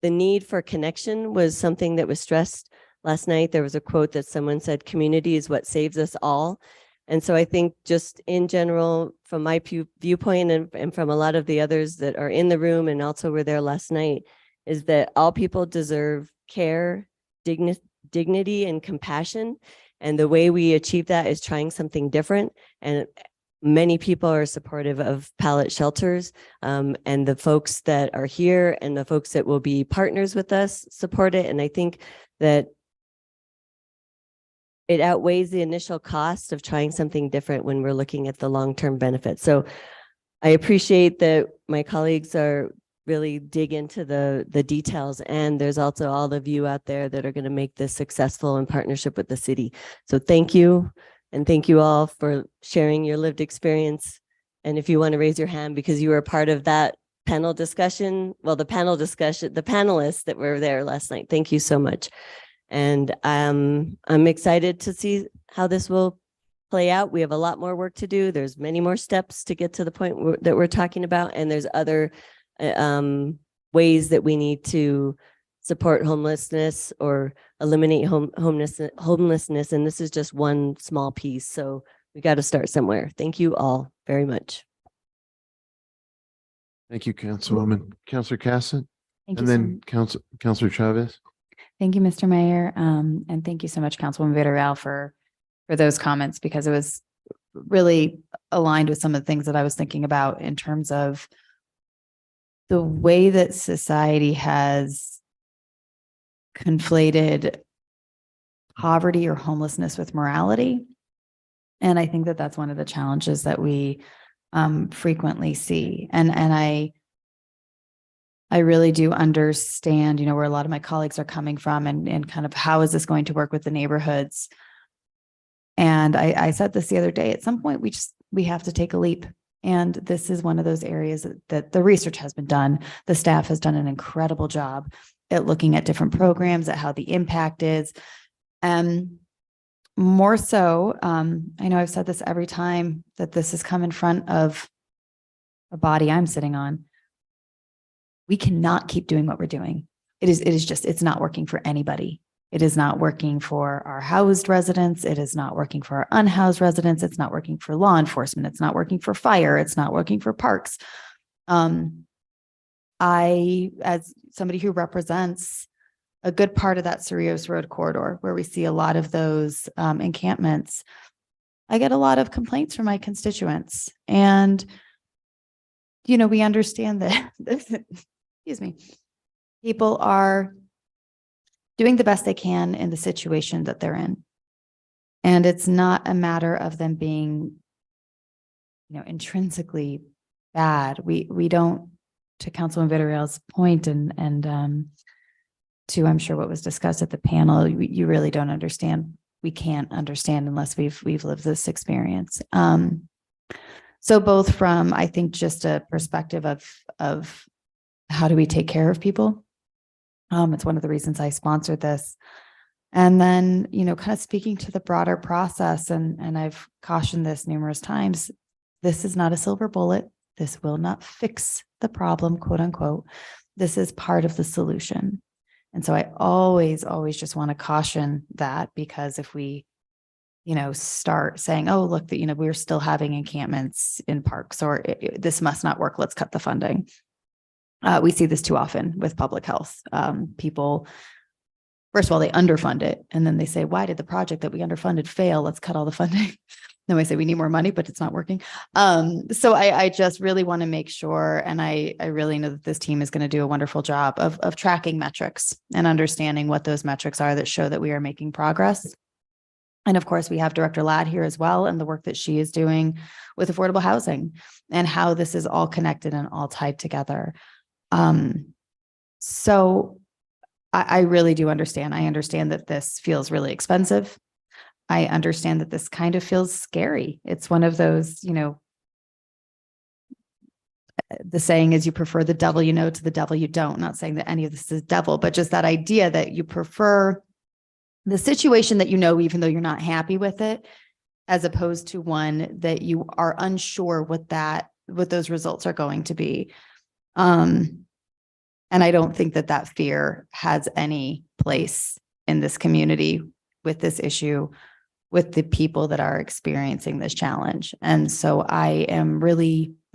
the need for connection was something that was stressed last night. There was a quote that someone said, community is what saves us all. And so I think just in general, from my viewpoint and from a lot of the others that are in the room and also were there last night, is that all people deserve care, dignity, and compassion. And the way we achieve that is trying something different. And many people are supportive of pallet shelters, and the folks that are here and the folks that will be partners with us support it. And I think that it outweighs the initial cost of trying something different when we're looking at the long-term benefits. So I appreciate that my colleagues are really dig into the details, and there's also all of you out there that are going to make this successful in partnership with the city. So thank you, and thank you all for sharing your lived experience. And if you want to raise your hand because you were part of that panel discussion, well, the panelists that were there last night, thank you so much. And I'm excited to see how this will play out. We have a lot more work to do. There's many more steps to get to the point that we're talking about. And there's other ways that we need to support homelessness or eliminate homelessness. And this is just one small piece. So we got to start somewhere. Thank you all very much. Thank you, Councilwoman. Councilor Cassett, Thank and you so then Councilor Chavez. Thank you, Mr. Mayor. And thank you so much, Councilwoman Villarreal, for those comments, because it was really aligned with some of the things that I was thinking about in terms of the way that society has conflated poverty or homelessness with morality. And I think that that's one of the challenges that we frequently see. And I really do understand, you know, where a lot of my colleagues are coming from and kind of how is this going to work with the neighborhoods. And I said this the other day, at some point we have to take a leap. And this is one of those areas that the research has been done. The staff has done an incredible job at looking at different programs, at how the impact is. And more so, I know I've said this every time that this has come in front of a body I'm sitting on. We cannot keep doing what we're doing. It's not working for anybody. It is not working for our housed residents. It is not working for our unhoused residents. It's not working for law enforcement. It's not working for fire. It's not working for parks. I, as somebody who represents a good part of that Cerrillos Road corridor, where we see a lot of those encampments, I get a lot of complaints from my constituents. And, you know, we understand that, excuse me, people are doing the best they can in the situation that they're in. And it's not a matter of them being, you know, intrinsically bad. We don't, to Councilman Villarreal's point and to, I'm sure, what was discussed at the panel, you really don't understand. We can't understand unless we've lived this experience. So both from, I think, just a perspective of how do we take care of people? It's one of the reasons I sponsored this. And then, you know, kind of speaking to the broader process, and I've cautioned this numerous times, this is not a silver bullet. This will not fix the problem, quote unquote. This is part of the solution. And so I always just want to caution that, because if we, you know, start saying, oh, look, that, you know, we're still having encampments in parks, or this must not work, let's cut the funding. We see this too often with public health. People, first of all, they underfund it. And then they say, why did the project that we underfunded fail? Let's cut all the funding. Then we say we need more money, but it's not working. So I just really want to make sure, and I really know that this team is going to do a wonderful job of tracking metrics and understanding what those metrics are that show that we are making progress. And of course, we have Director Ladd here as well, and the work that she is doing with affordable housing and how this is all connected and all tied together. So I really do understand. I understand that this feels really expensive. I understand that this kind of feels scary. It's one of those, you know, the saying is you prefer the devil you know to the devil you don't. Not saying that any of this is devil, but just that idea that you prefer the situation that you know, even though you're not happy with it, as opposed to one that you are unsure what those results are going to be. And I don't think that that fear has any place in this community with this issue, with the people that are experiencing this challenge. And so I'm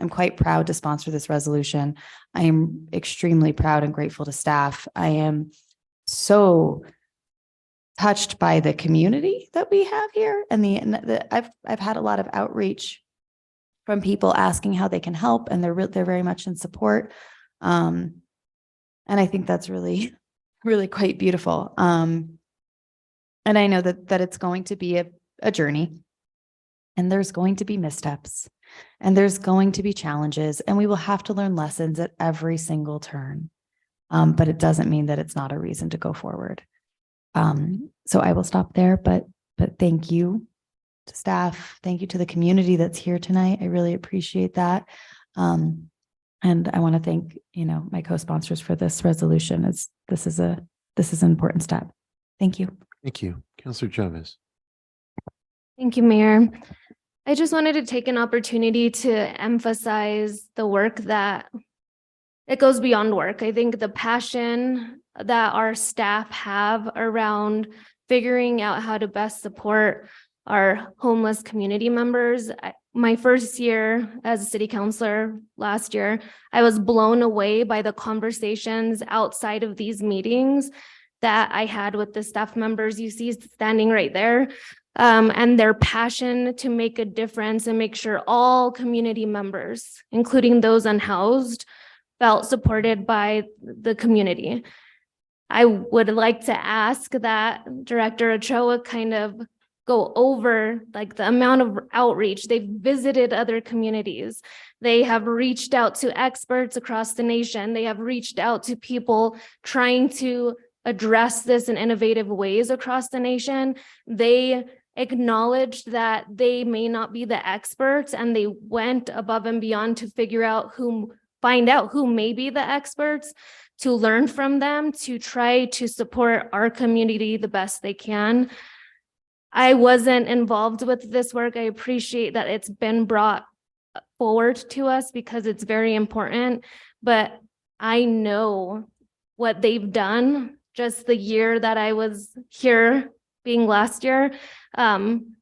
quite proud to sponsor this resolution. I am extremely proud and grateful to staff. I am so touched by the community that we have here, and I've had a lot of outreach from people asking how they can help, and they're very much in support. And I think that's really, really quite beautiful. And I know that it's going to be a journey, and there's going to be missteps, and there's going to be challenges, and we will have to learn lessons at every single turn. But it doesn't mean that it's not a reason to go forward. So I will stop there, but thank you to staff. Thank you to the community that's here tonight. I really appreciate that. And I want to thank, my co-sponsors for this resolution. This is an important step. Thank you. Thank you. Counselor Chavez. Thank you, Mayor. I just wanted to take an opportunity to emphasize the work that it goes beyond work. I think the passion that our staff have around figuring out how to best support our homeless community members. My first year as a city councilor last year, I was blown away by the conversations outside of these meetings that I had with the staff members you see standing right there, and their passion to make a difference and make sure all community members, including those unhoused, felt supported by the community. I would like to ask that Director Ochoa kind of go over like the amount of outreach. They've visited other communities. They have reached out to experts across the nation. They have reached out to people trying to address this in innovative ways across the nation. They acknowledged that they may not be the experts, and they went above and beyond to find out who may be the experts, to learn from them, to try to support our community the best they can. I wasn't involved with this work. I appreciate that it's been brought forward to us because it's very important, but I know what they've done just the year that I was here, being last year, and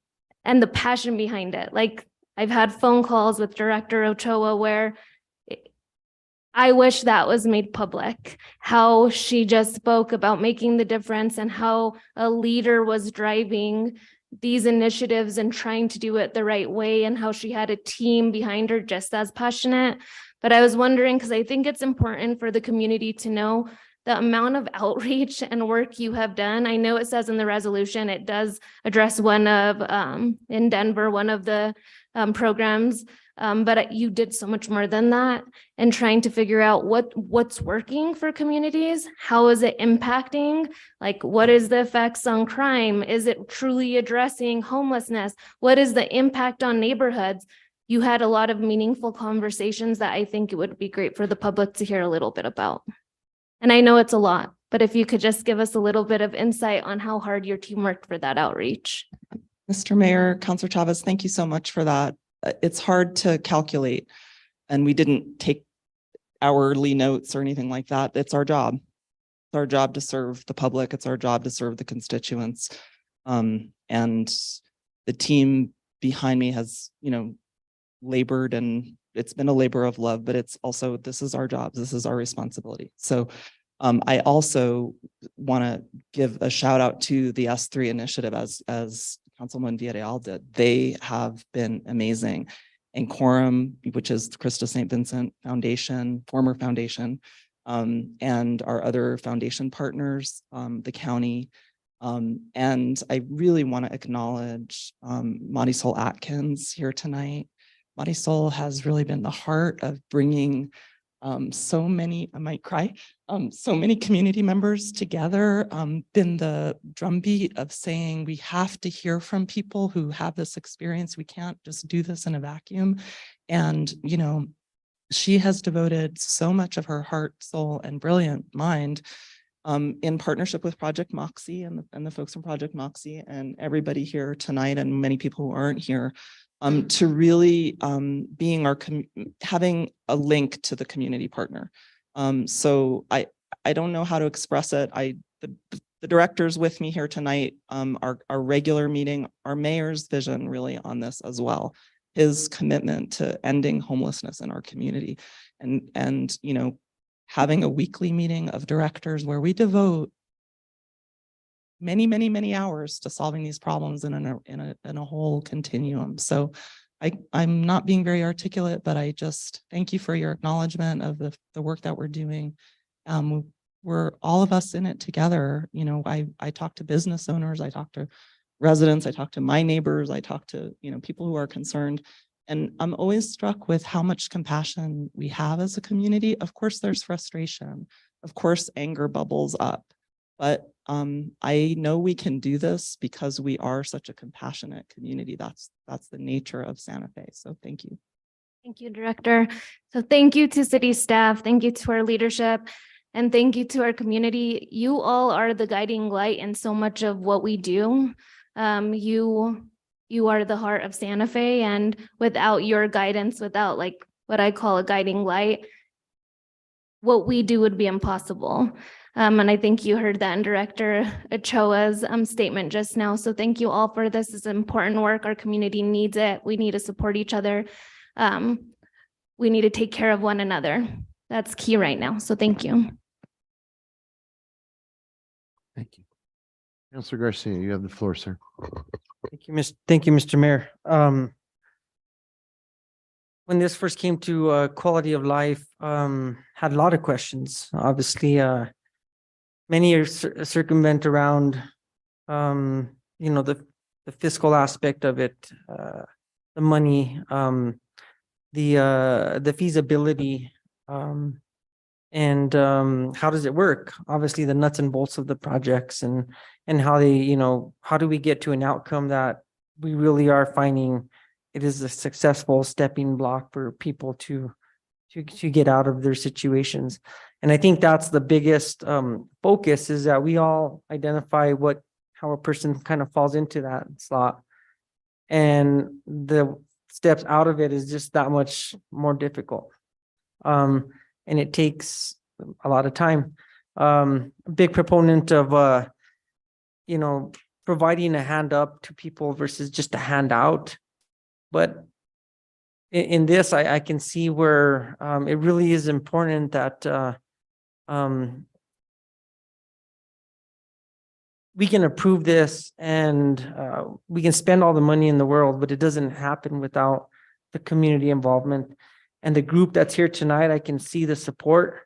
the passion behind it. Like, I've had phone calls with Director Ochoa where I wish that was made public, how she just spoke about making the difference and how a leader was driving these initiatives and trying to do it the right way, and how she had a team behind her just as passionate. But I was wondering, because I think it's important for the community to know the amount of outreach and work you have done. I know it says in the resolution, it does address one of, in Denver, one of the programs, but you did so much more than that, and trying to figure out what's working for communities. How is it impacting? Like, what is the effects on crime? Is it truly addressing homelessness? What is the impact on neighborhoods? You had a lot of meaningful conversations that I think it would be great for the public to hear a little bit about. And I know it's a lot, but if you could just give us a little bit of insight on how hard your team worked for that outreach. Mr. Mayor, Councilor Chavez, thank you so much for that. It's hard to calculate, and we didn't take hourly notes or anything like that. It's our job. It's our job to serve the public. It's our job to serve the constituents. And the team behind me has, labored, and it's been a labor of love, but it's also, this is our job. This is our responsibility. So I also want to give a shout out to the S3 initiative as Councilman Villarreal did. They have been amazing. And Quorum, which is Christa St. Vincent Foundation, former foundation, and our other foundation partners, the county. And I really want to acknowledge Marisol Atkins here tonight. Marisol has really been the heart of bringing so many, I might cry, so many community members together, been the drumbeat of saying we have to hear from people who have this experience. We can't just do this in a vacuum. And, she has devoted so much of her heart, soul, and brilliant mind in partnership with Project Moxie and the folks from Project Moxie and everybody here tonight and many people who aren't here, to really being having a link to the community partner. So I don't know how to express it. The directors with me here tonight, our regular meeting, our mayor's vision really on this as well, his commitment to ending homelessness in our community, and you know, having a weekly meeting of directors where we devote many hours to solving these problems in a whole continuum. So I'm not being very articulate, but I just thank you for your acknowledgement of the work that we're doing. We're all of us in it together. You know, I talk to business owners, I talk to residents, I talk to my neighbors, I talk to, you know, people who are concerned. And I'm always struck with how much compassion we have as a community. Of course, there's frustration. Of course, anger bubbles up. But I know we can do this because we are such a compassionate community. That's the nature of Santa Fe. So thank you. Thank you, Director. So thank you to city staff. Thank you to our leadership. And thank you to our community. You all are the guiding light in so much of what we do. You are the heart of Santa Fe, and without your guidance, without like what I call a guiding light, what we do would be impossible. And I think you heard that in Director Ochoa's statement just now. So thank you all for this. It's important work. Our community needs it. We need to support each other. We need to take care of one another. That's key right now. So thank you. Thank you. Councilor Garcia, you have the floor, sir. Thank you, Mr. Mayor. When this first came to quality of life, had a lot of questions. Obviously, many are circumvent around, you know, the fiscal aspect of it, the money, the feasibility, and how does it work? Obviously, the nuts and bolts of the projects and how they, you know, how do we get to an outcome that we really are finding it is a successful stepping block for people to get out of their situations. And I think that's the biggest focus, is that we all identify how a person kind of falls into that slot. And the steps out of it is just that much more difficult. And it takes a lot of time. A big proponent of, you know, providing a hand up to people versus just a hand out. But in this, I can see where it really is important that we can approve this and we can spend all the money in the world, but it doesn't happen without the community involvement. And the group that's here tonight, I can see the support.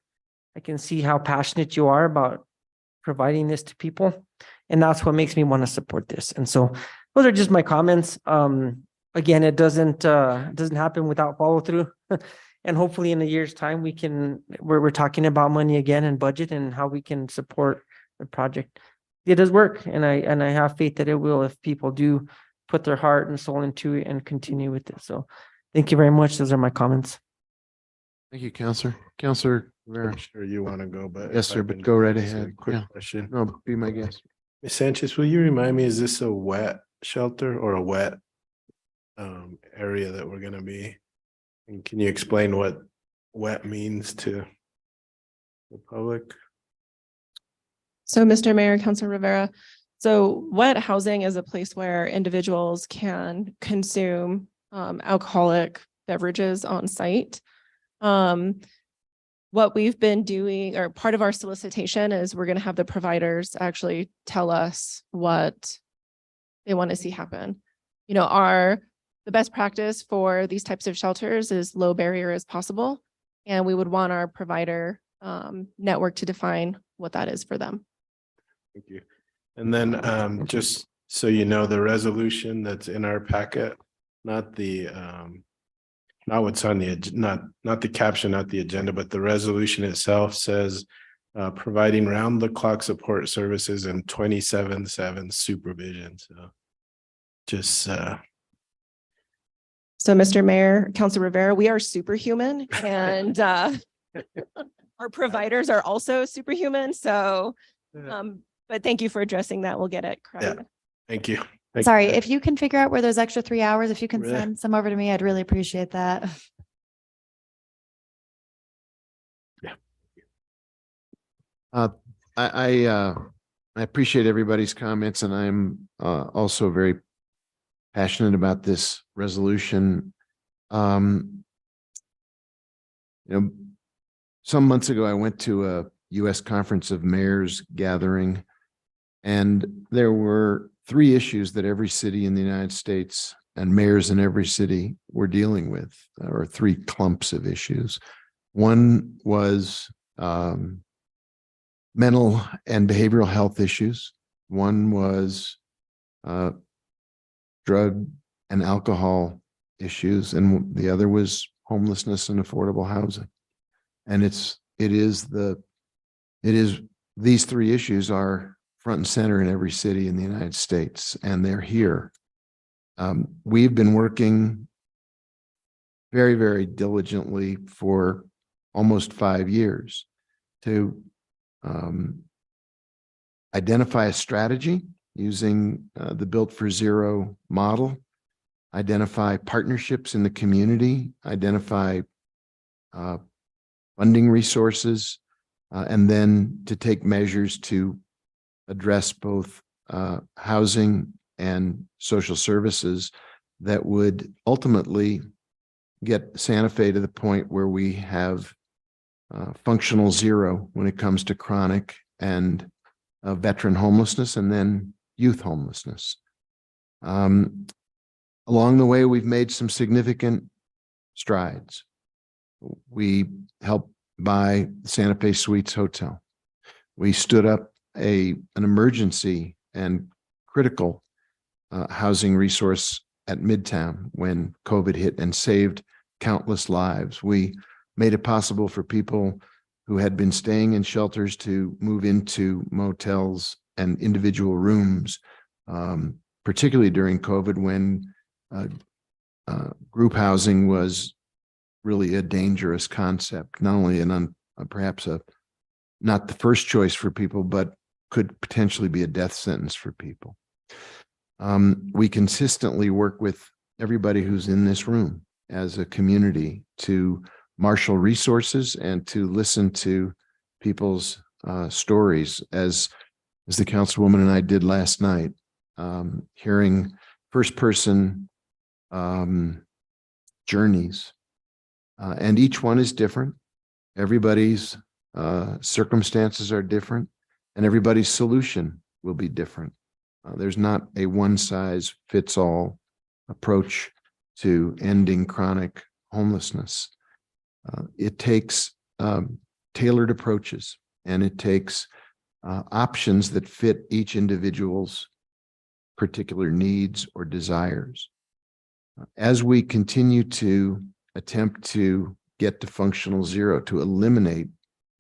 I can see how passionate you are about providing this to people. And that's what makes me want to support this. And so those are just my comments. Again, it doesn't happen without follow through. And hopefully in a year's time, we're talking about money again and budget and how we can support the project. It does work. And I have faith that it will, if people do put their heart and soul into it and continue with it. So thank you very much. Those are my comments. Thank you, Councilor. Councilor Rivera. I'm sure you want to go, but. Yes, if I sir, but can go right ask a ahead. Quick Yeah. question. No, be my guest. Ms. Sanchez, will you remind me, is this a wet shelter or a wet area that we're gonna be? And can you explain what wet means to the public? So, Mr. Mayor, Councilor Rivera, so wet housing is a place where individuals can consume alcoholic beverages on site. What we've been doing, or part of our solicitation, is we're going to have the providers actually tell us what they want to see happen. You know, the best practice for these types of shelters is low barrier as possible. And we would want our provider network to define what that is for them. Thank you. And then just so you know, the resolution that's in our packet, not the not what's on the not the caption, not the agenda, but the resolution itself says providing round-the-clock support services and 24/7 supervision. So just So, Mr. Mayor, Council Rivera, we are superhuman and our providers are also superhuman. So, but thank you for addressing that. We'll get it correct. Thank you. Sorry, if you can figure out where those extra 3 hours, if you can Really? send some over to me, I'd really appreciate that. I appreciate everybody's comments, and I'm also very passionate about this resolution. You know, some months ago, I went to a U.S. Conference of Mayors gathering, and there were 3 issues that every city in the United States and mayors in every city were dealing with, or 3 clumps of issues. One was mental and behavioral health issues. One was drug and alcohol issues, and the other was homelessness and affordable housing. And it is these 3 issues are front and center in every city in the United States, and they're here. We've been working very, very diligently for almost 5 years to identify a strategy using the Built for Zero model, identify partnerships in the community, identify funding resources, and then to take measures to address both housing and social services that would ultimately get Santa Fe to the point where we have functional zero when it comes to chronic and veteran homelessness, and then youth homelessness. Along the way, we've made some significant strides. We helped buy Santa Fe Suites Hotel. We stood up an emergency and critical housing resource at Midtown when COVID hit and saved countless lives. We made it possible for people who had been staying in shelters to move into motels and individual rooms, particularly during COVID when group housing was really a dangerous concept, not only perhaps not the first choice for people, but could potentially be a death sentence for people. We consistently work with everybody who's in this room as a community to marshal resources and to listen to people's stories, as the councilwoman and I did last night, hearing first-person journeys. And each one is different. Everybody's circumstances are different, and everybody's solution will be different. There's not a one-size-fits-all approach to ending chronic homelessness. It takes tailored approaches, and it takes options that fit each individual's particular needs or desires. As we continue to attempt to get to functional zero, to eliminate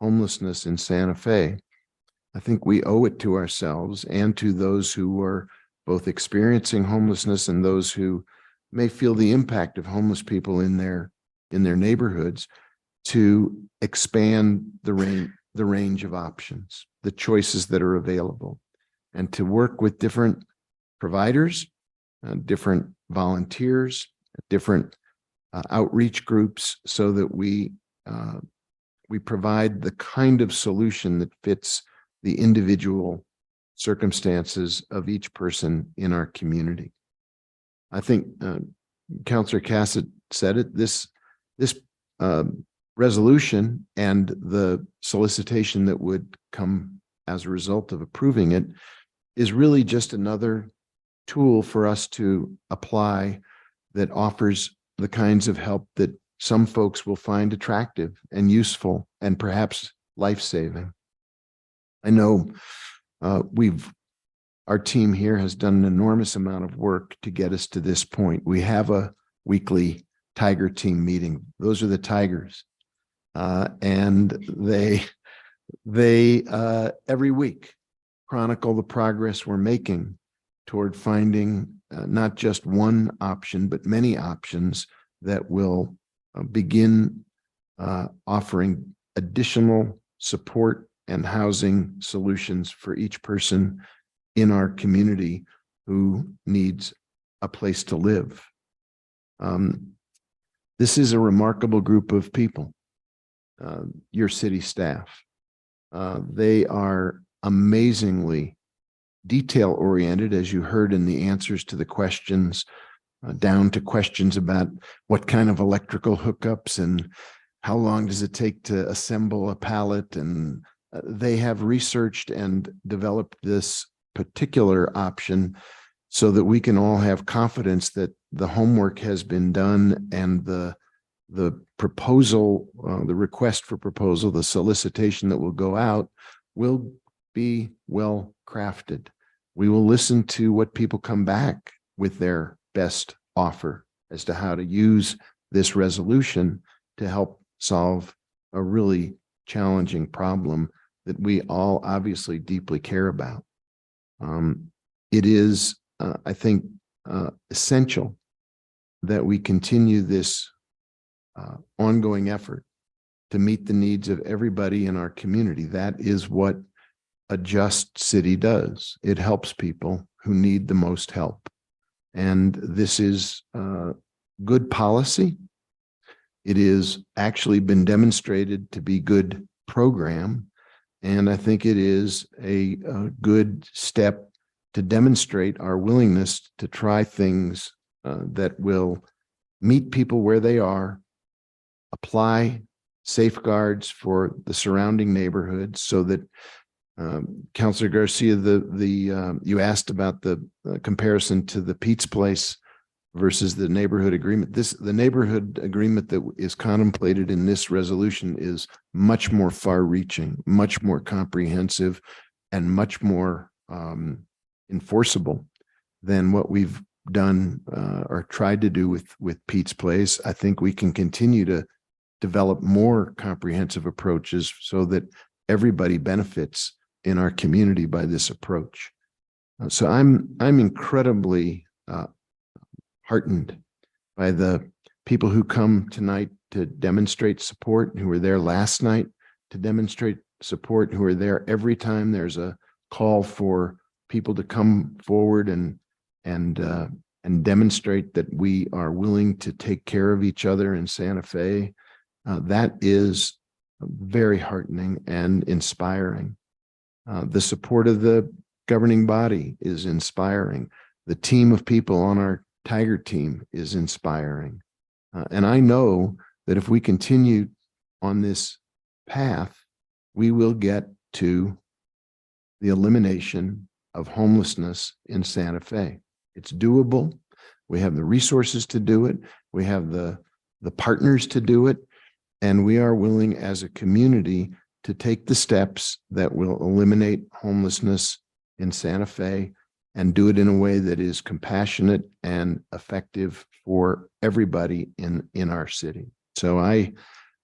homelessness in Santa Fe, I think we owe it to ourselves and to those who are both experiencing homelessness and those who may feel the impact of homeless people in their neighborhoods to expand the range of options, the choices that are available, and to work with different providers, different volunteers, different outreach groups, so that we provide the kind of solution that fits the individual circumstances of each person in our community. I think Councillor Cassett said it, this resolution and the solicitation that would come as a result of approving it is really just another tool for us to apply that offers the kinds of help that some folks will find attractive and useful and perhaps life-saving. I know our team here has done an enormous amount of work to get us to this point. We have a weekly Tiger team meeting. Those are the Tigers. And they every week chronicle the progress we're making toward finding not just one option, but many options that will begin offering additional support and housing solutions for each person in our community who needs a place to live. This is a remarkable group of people, your city staff. They are amazingly detail-oriented, as you heard in the answers to the questions, down to questions about what kind of electrical hookups and how long does it take to assemble a pallet. And they have researched and developed this particular option so that we can all have confidence that the homework has been done and the proposal, the request for proposal, the solicitation that will go out will be well crafted. We will listen to what people come back with their best offer as to how to use this resolution to help solve a really challenging problem that we all obviously deeply care about. It is, I think, essential that we continue this ongoing effort to meet the needs of everybody in our community. That is what a just city does. It helps people who need the most help. And this is good policy. It is actually been demonstrated to be good program. And I think it is a good step to demonstrate our willingness to try things that will meet people where they are, apply safeguards for the surrounding neighborhoods so that Councilor Garcia, you asked about the comparison to the Pete's Place versus the neighborhood agreement. The neighborhood agreement that is contemplated in this resolution is much more far-reaching, much more comprehensive, and much more enforceable than what we've done or tried to do with Pete's Place. I think we can continue to develop more comprehensive approaches so that everybody benefits in our community by this approach. So I'm incredibly heartened by the people who come tonight to demonstrate support, who were there last night to demonstrate support, who are there every time there's a call for people to come forward and demonstrate that we are willing to take care of each other in Santa Fe. That is very heartening and inspiring. The support of the governing body is inspiring. The team of people on our Tiger team is inspiring. And I know that if we continue on this path, we will get to the elimination of homelessness in Santa Fe. It's doable. We have the resources to do it. We have the partners to do it. And we are willing as a community to take the steps that will eliminate homelessness in Santa Fe and do it in a way that is compassionate and effective for everybody in our city. So I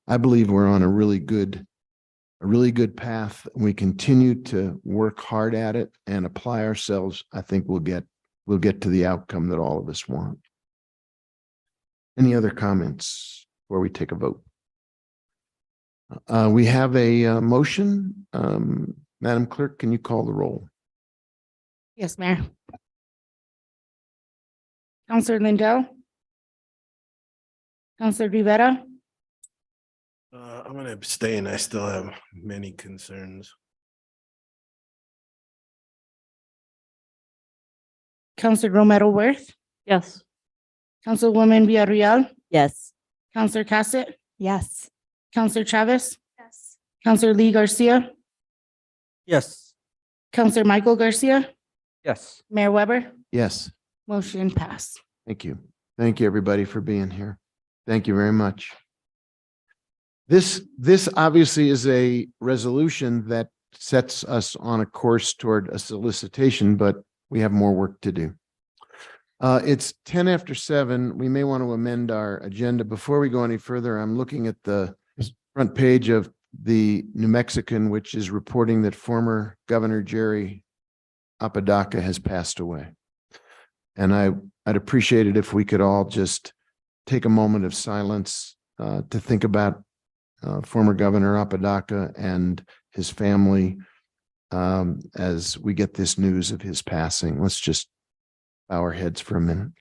believe we're on a really good path. We continue to work hard at it and apply ourselves. I think we'll get to the outcome that all of us want. Any other comments before we take a vote? We have a motion. Madam Clerk, can you call the roll? Yes, Mayor. Counselor Lindell? Counselor Rivera? I'm going to abstain. I still have many concerns. Counselor Romero Worth? Yes. Councilwoman Villarreal? Yes. Counselor Cassett? Yes. Counselor Chavez? Yes. Counselor Lee Garcia? Yes. Counselor Michael Garcia? Yes. Mayor Weber? Yes. Motion passed. Thank you. Thank you, everybody, for being here. Thank you very much. This obviously is a resolution that sets us on a course toward a solicitation, but we have more work to do. It's 10 after 7. We may want to amend our agenda. Before we go any further, I'm looking at the front page of the New Mexican, which is reporting that former Governor Jerry Apodaca has passed away. And I'd appreciate it if we could all just take a moment of silence to think about former Governor Apodaca and his family as we get this news of his passing. Let's just bow our heads for a minute.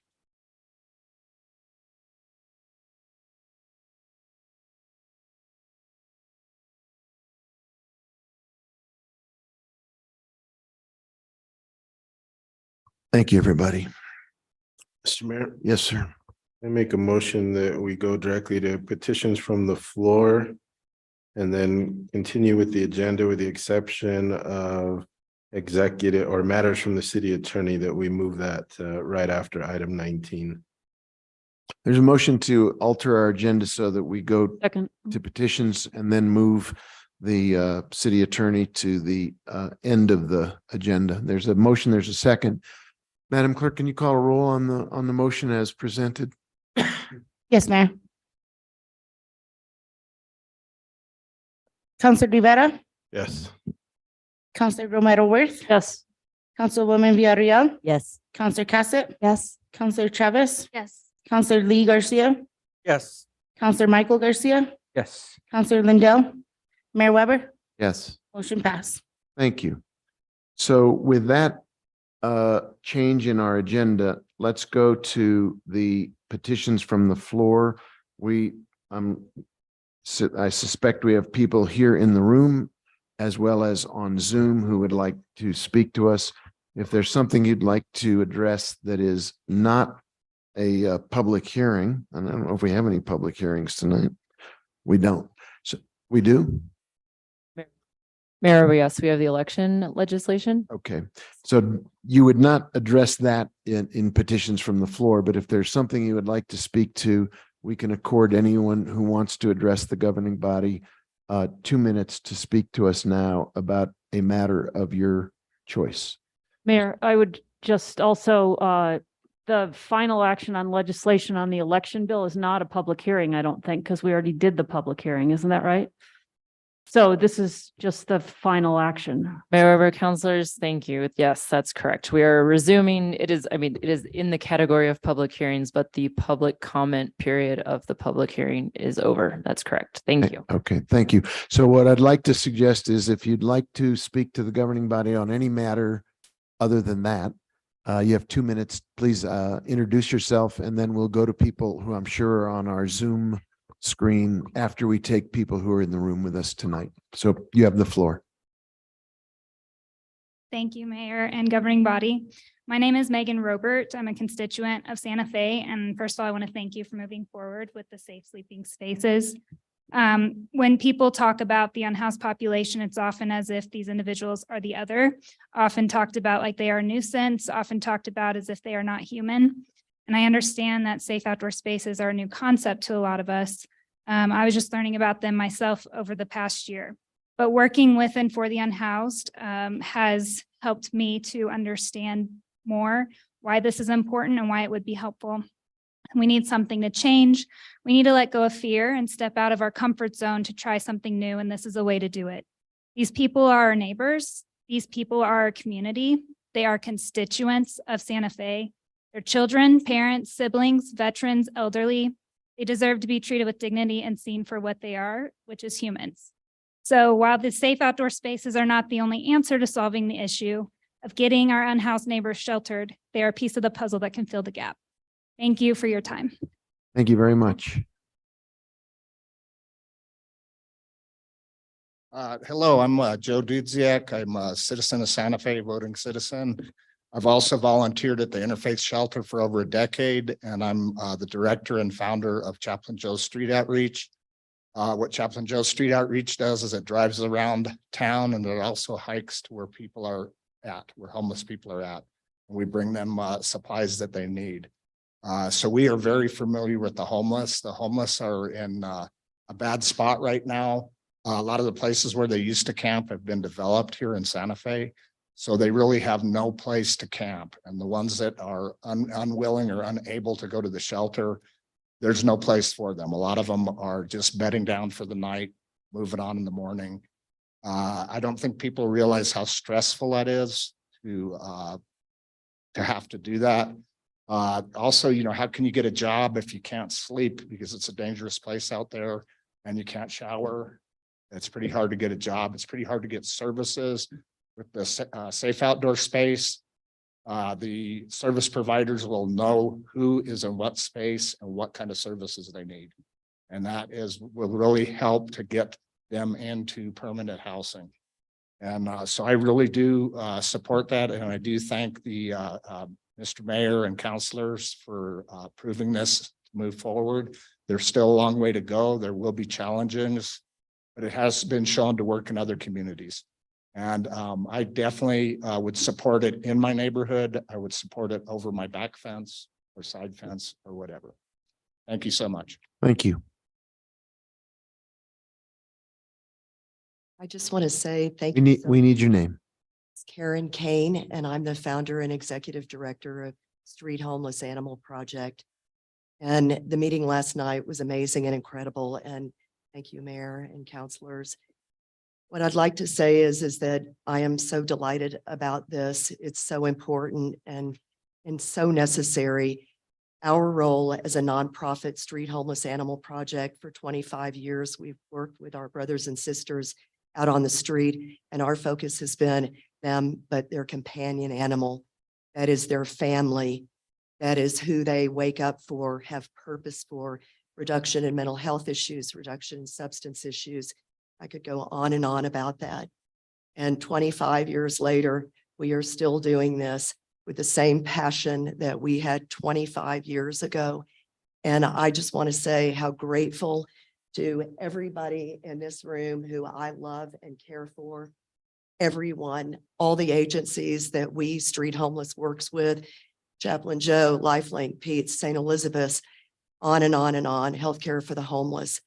Thank you, everybody. Mr. Mayor, Yes, sir. I make a motion that we go directly to petitions from the floor and then continue with the agenda with the exception of executive or matters from the city attorney, that we move that right after item 19. There's a motion to alter our agenda so that we go Second. to petitions and then move the city attorney to the end of the agenda. There's a motion, there's a second. Madam Clerk, can you call a roll on the motion as presented? Yes, Mayor. Counselor Rivera, Yes. Counselor Romero Worth, Yes. Councilwoman Villarreal, Yes. Counselor Cassett, Yes. Counselor Travis, Yes. Counselor Lee Garcia, Yes. Counselor Michael Garcia, Yes. Counselor Lindell, Mayor Weber, Yes. motion passed. Thank you. So with that change in our agenda, let's go to the petitions from the floor. I suspect we have people here in the room as well as on Zoom who would like to speak to us. If there's something you'd like to address that is not a public hearing, and I don't know if we have any public hearings tonight. We don't. So we do? Mayor, yes, we have the election legislation. Okay, so you would not address that in petitions from the floor, but if there's something you would like to speak to, we can accord anyone who wants to address the governing body 2 minutes to speak to us now about a matter of your choice. Mayor, I would just also, the final action on legislation on the election bill is not a public hearing, I don't think, because we already did the public hearing. Isn't that right? So this is just the final action. Mayor Weber, councilors, thank you. Yes, that's correct. We are resuming. It is in the category of public hearings, but the public comment period of the public hearing is over. That's correct. Thank you. Okay, thank you. So what I'd like to suggest is if you'd like to speak to the governing body on any matter other than that, you have 2 minutes. Please introduce yourself, and then we'll go to people who I'm sure are on our Zoom screen after we take people who are in the room with us tonight. So you have the floor. Thank you, Mayor and governing body. My name is Megan Robert. I'm a constituent of Santa Fe. And first of all, I want to thank you for moving forward with the safe sleeping spaces. When people talk about the unhoused population, it's often as if these individuals are the other, often talked about like they are a nuisance, often talked about as if they are not human. And I understand that safe outdoor spaces are a new concept to a lot of us. I was just learning about them myself over the past year. But working with and for the unhoused has helped me to understand more why this is important and why it would be helpful. We need something to change. We need to let go of fear and step out of our comfort zone to try something new, and this is a way to do it. These people are our neighbors. These people are our community. They are constituents of Santa Fe. They're children, parents, siblings, veterans, elderly. They deserve to be treated with dignity and seen for what they are, which is humans. So while the safe outdoor spaces are not the only answer to solving the issue of getting our unhoused neighbors sheltered, they are a piece of the puzzle that can fill the gap. Thank you for your time. Thank you very much. Hello, I'm Joe Dudziak. I'm a citizen of Santa Fe, voting citizen. I've also volunteered at the Interfaith Shelter for over a decade, and I'm the director and founder of Chaplain Joe's Street Outreach. What Chaplain Joe's Street Outreach does is it drives around town, and it also hikes to where people are at, where homeless people are at. And we bring them supplies that they need. So we are very familiar with the homeless. The homeless are in a bad spot right now. A lot of the places where they used to camp have been developed here in Santa Fe. So they really have no place to camp. And the ones that are unwilling or unable to go to the shelter, there's no place for them. A lot of them are just bedding down for the night, moving on in the morning. I don't think people realize how stressful that is to have to do that. Also, you know, how can you get a job if you can't sleep because it's a dangerous place out there and you can't shower? It's pretty hard to get a job. It's pretty hard to get services with the safe outdoor space. The service providers will know who is in what space and what kind of services they need. And that will really help to get them into permanent housing. And so I really do support that. And I do thank the Mr. Mayor and councilors for approving this to move forward. There's still a long way to go. There will be challenges, but it has been shown to work in other communities. And I definitely would support it in my neighborhood. I would support it over my back fence or side fence or whatever. Thank you so much. Thank you. I just want to say thank you. We need your name. It's Karen Kane, and I'm the founder and executive director of Street Homeless Animal Project. And the meeting last night was amazing and incredible. And thank you, Mayor and councilors. What I'd like to say is that I am so delighted about this. It's so important and so necessary. Our role as a nonprofit Street Homeless Animal Project for 25 years, we've worked with our brothers and sisters out on the street, and our focus has been them, but their companion animal. That is their family. That is who they wake up for, have purpose for, reduction in mental health issues, reduction in substance issues. I could go on and on about that. And 25 years later, we are still doing this with the same passion that we had 25 years ago. And I just want to say how grateful to everybody in this room who I love and care for, everyone, all the agencies that we Street Homeless works with, Chaplain Joe, Lifelink, Pete, St. Elizabeth's, on and on and on, healthcare for the homeless.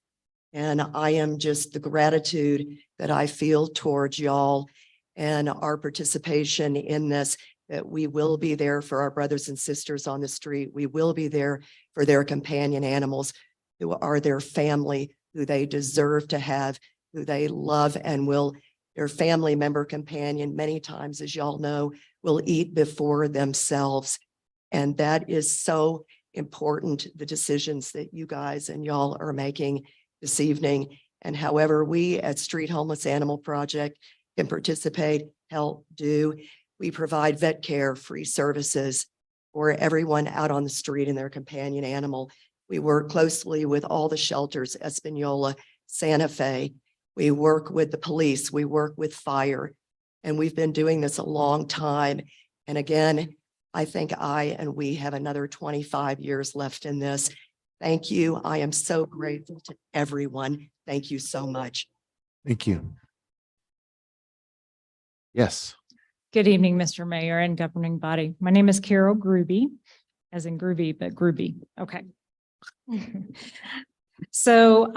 And I am just the gratitude that I feel towards y'all and our participation in this, that we will be there for our brothers and sisters on the street. We will be there for their companion animals who are their family, who they deserve to have, who they love and will, their family member companion, many times, as y'all know, will eat before themselves. And that is so important, the decisions that you guys and y'all are making this evening. And however we at Street Homeless Animal Project can participate, help, do. We provide vet care, free services for everyone out on the street and their companion animal. We work closely with all the shelters, Espanola, Santa Fe. We work with the police, we work with fire, and we've been doing this a long time. And again, I think we have another 25 years left in this. Thank you. I am so grateful to everyone. Thank you so much. Thank you. Yes. Good evening, Mr. Mayor and governing body. My name is Carol Gruby, as in groovy, but Gruby. Okay. So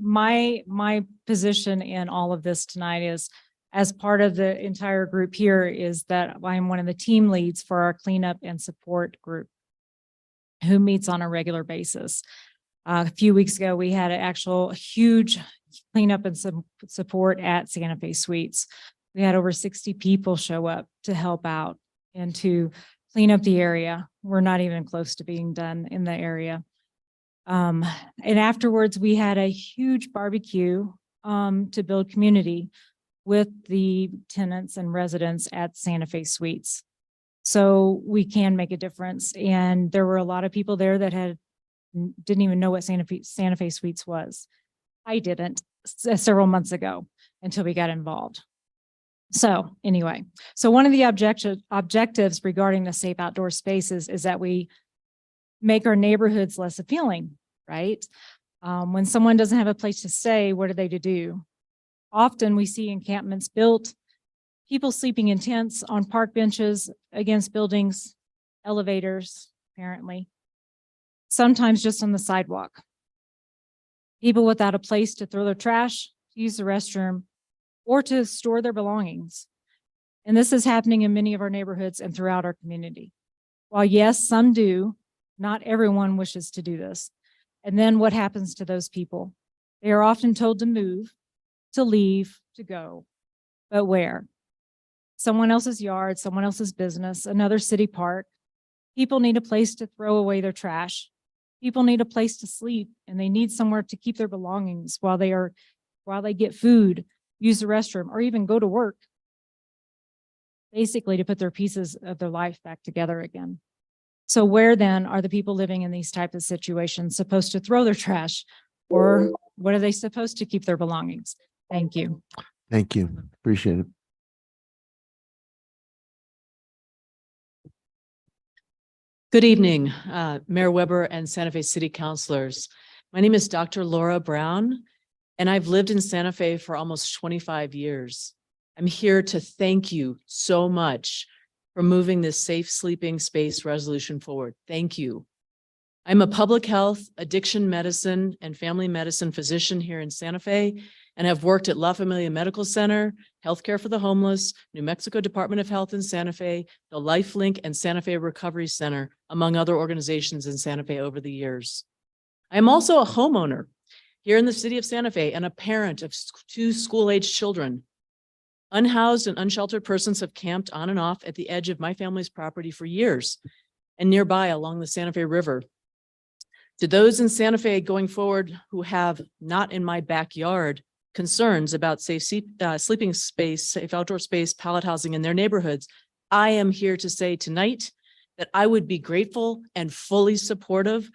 my position in all of this tonight is, as part of the entire group here, is that I'm one of the team leads for our cleanup and support group, who meets on a regular basis. A few weeks ago, we had an actual huge cleanup and support at Santa Fe Suites. We had over 60 people show up to help out and to clean up the area. We're not even close to being done in the area. And afterwards, we had a huge barbecue to build community with the tenants and residents at Santa Fe Suites. So we can make a difference. And there were a lot of people there that didn't even know what Santa Fe Suites was. I didn't several months ago until we got involved. So anyway, so one of the objectives regarding the safe outdoor spaces is that we make our neighborhoods less appealing, right? When someone doesn't have a place to stay, what are they to do? Often we see encampments built, people sleeping in tents on park benches against buildings, elevators, apparently, sometimes just on the sidewalk. People without a place to throw their trash, to use the restroom, or to store their belongings. And this is happening in many of our neighborhoods and throughout our community. While yes, some do, not everyone wishes to do this. And then what happens to those people? They are often told to move, to leave, to go. But where? Someone else's yard, someone else's business, another city park, People need a place to throw away their trash. People need a place to sleep, and they need somewhere to keep their belongings while they get food, use the restroom, or even go to work. Basically, to put their pieces of their life back together again. So where then are the people living in these types of situations supposed to throw their trash? Or what are they supposed to keep their belongings? Thank you. Thank you. Appreciate it. Good evening, Mayor Weber and Santa Fe City Councilors. My name is Dr. Laura Brown, and I've lived in Santa Fe for almost 25 years. I'm here to thank you so much for moving this safe sleeping space resolution forward. Thank you. I'm a public health, addiction medicine, and family medicine physician here in Santa Fe, and have worked at La Familia Medical Center, Healthcare for the Homeless, New Mexico Department of Health in Santa Fe, the LifeLink and Santa Fe Recovery Center, among other organizations in Santa Fe over the years. I am also a homeowner here in the city of Santa Fe and a parent of 2 school-aged children. Unhoused and unsheltered persons have camped on and off at the edge of my family's property for years and nearby along the Santa Fe River. To those in Santa Fe going forward who have not in my backyard concerns about safe sleeping space, safe outdoor space, pallet housing in their neighborhoods, I am here to say tonight that I would be grateful and fully supportive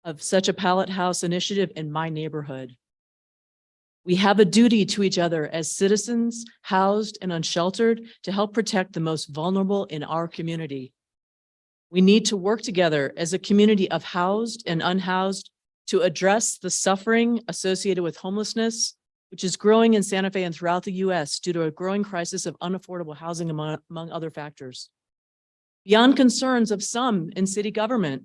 of such a pallet house initiative in my neighborhood. We have a duty to each other as citizens, housed and unsheltered, to help protect the most vulnerable in our community. We need to work together as a community of housed and unhoused to address the suffering associated with homelessness, which is growing in Santa Fe and throughout the U.S. due to a growing crisis of unaffordable housing among other factors. Beyond concerns of some in city government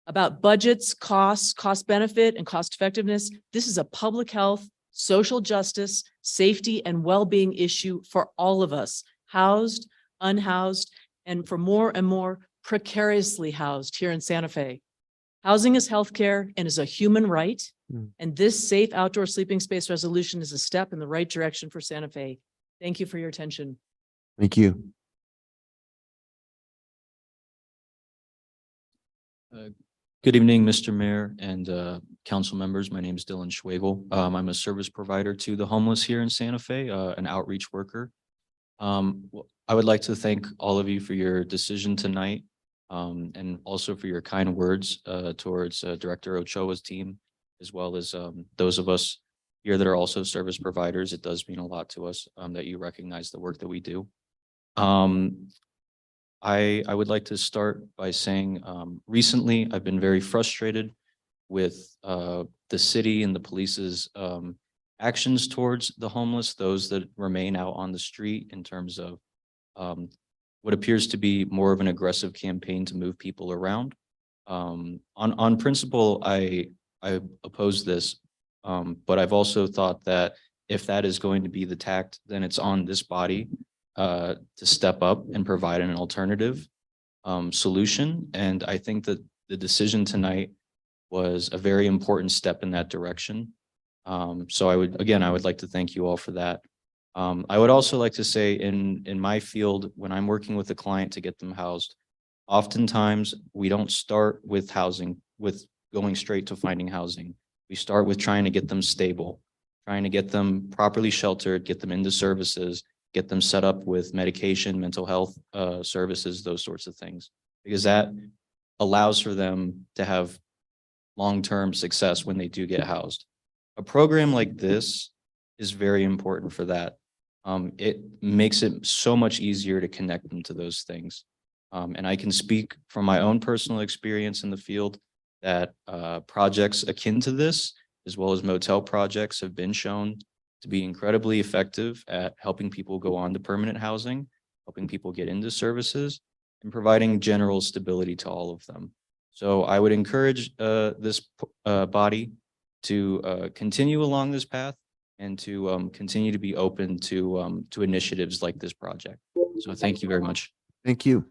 about budgets, costs, cost benefit, and cost effectiveness, this is a public health, social justice, safety, and well-being issue for all of us, housed, unhoused, and for more and more precariously housed here in Santa Fe. Housing is healthcare and is a human right, and this safe outdoor sleeping space resolution is a step in the right direction for Santa Fe. Thank you for your attention. Thank you. Good evening, Mr. Mayor and council members. My name is Dylan Schwagel. I'm a service provider to the homeless here in Santa Fe, an outreach worker. I would like to thank all of you for your decision tonight, and also for your kind words towards Director Ochoa's team, as well as those of us here that are also service providers. It does mean a lot to us that you recognize the work that we do. I would like to start by saying recently I've been very frustrated with the city and the police's actions towards the homeless, those that remain out on the street, in terms of what appears to be more of an aggressive campaign to move people around. On principle, I oppose this, but I've also thought that if that is going to be the tact, then it's on this body to step up and provide an alternative solution. And I think that the decision tonight was a very important step in that direction. So I would like to thank you all for that. I would also like to say in my field, when I'm working with a client to get them housed, oftentimes we don't start with housing, with going straight to finding housing. We start with trying to get them stable, trying to get them properly sheltered, get them into services, get them set up with medication, mental health services, those sorts of things, because that allows for them to have long-term success when they do get housed. A program like this is very important for that. It makes it so much easier to connect them to those things. And I can speak from my own personal experience in the field that projects akin to this, as well as motel projects, have been shown to be incredibly effective at helping people go on to permanent housing, helping people get into services, and providing general stability to all of them. So I would encourage this body to continue along this path and to continue to be open to initiatives like this project. So thank you very much. Thank you.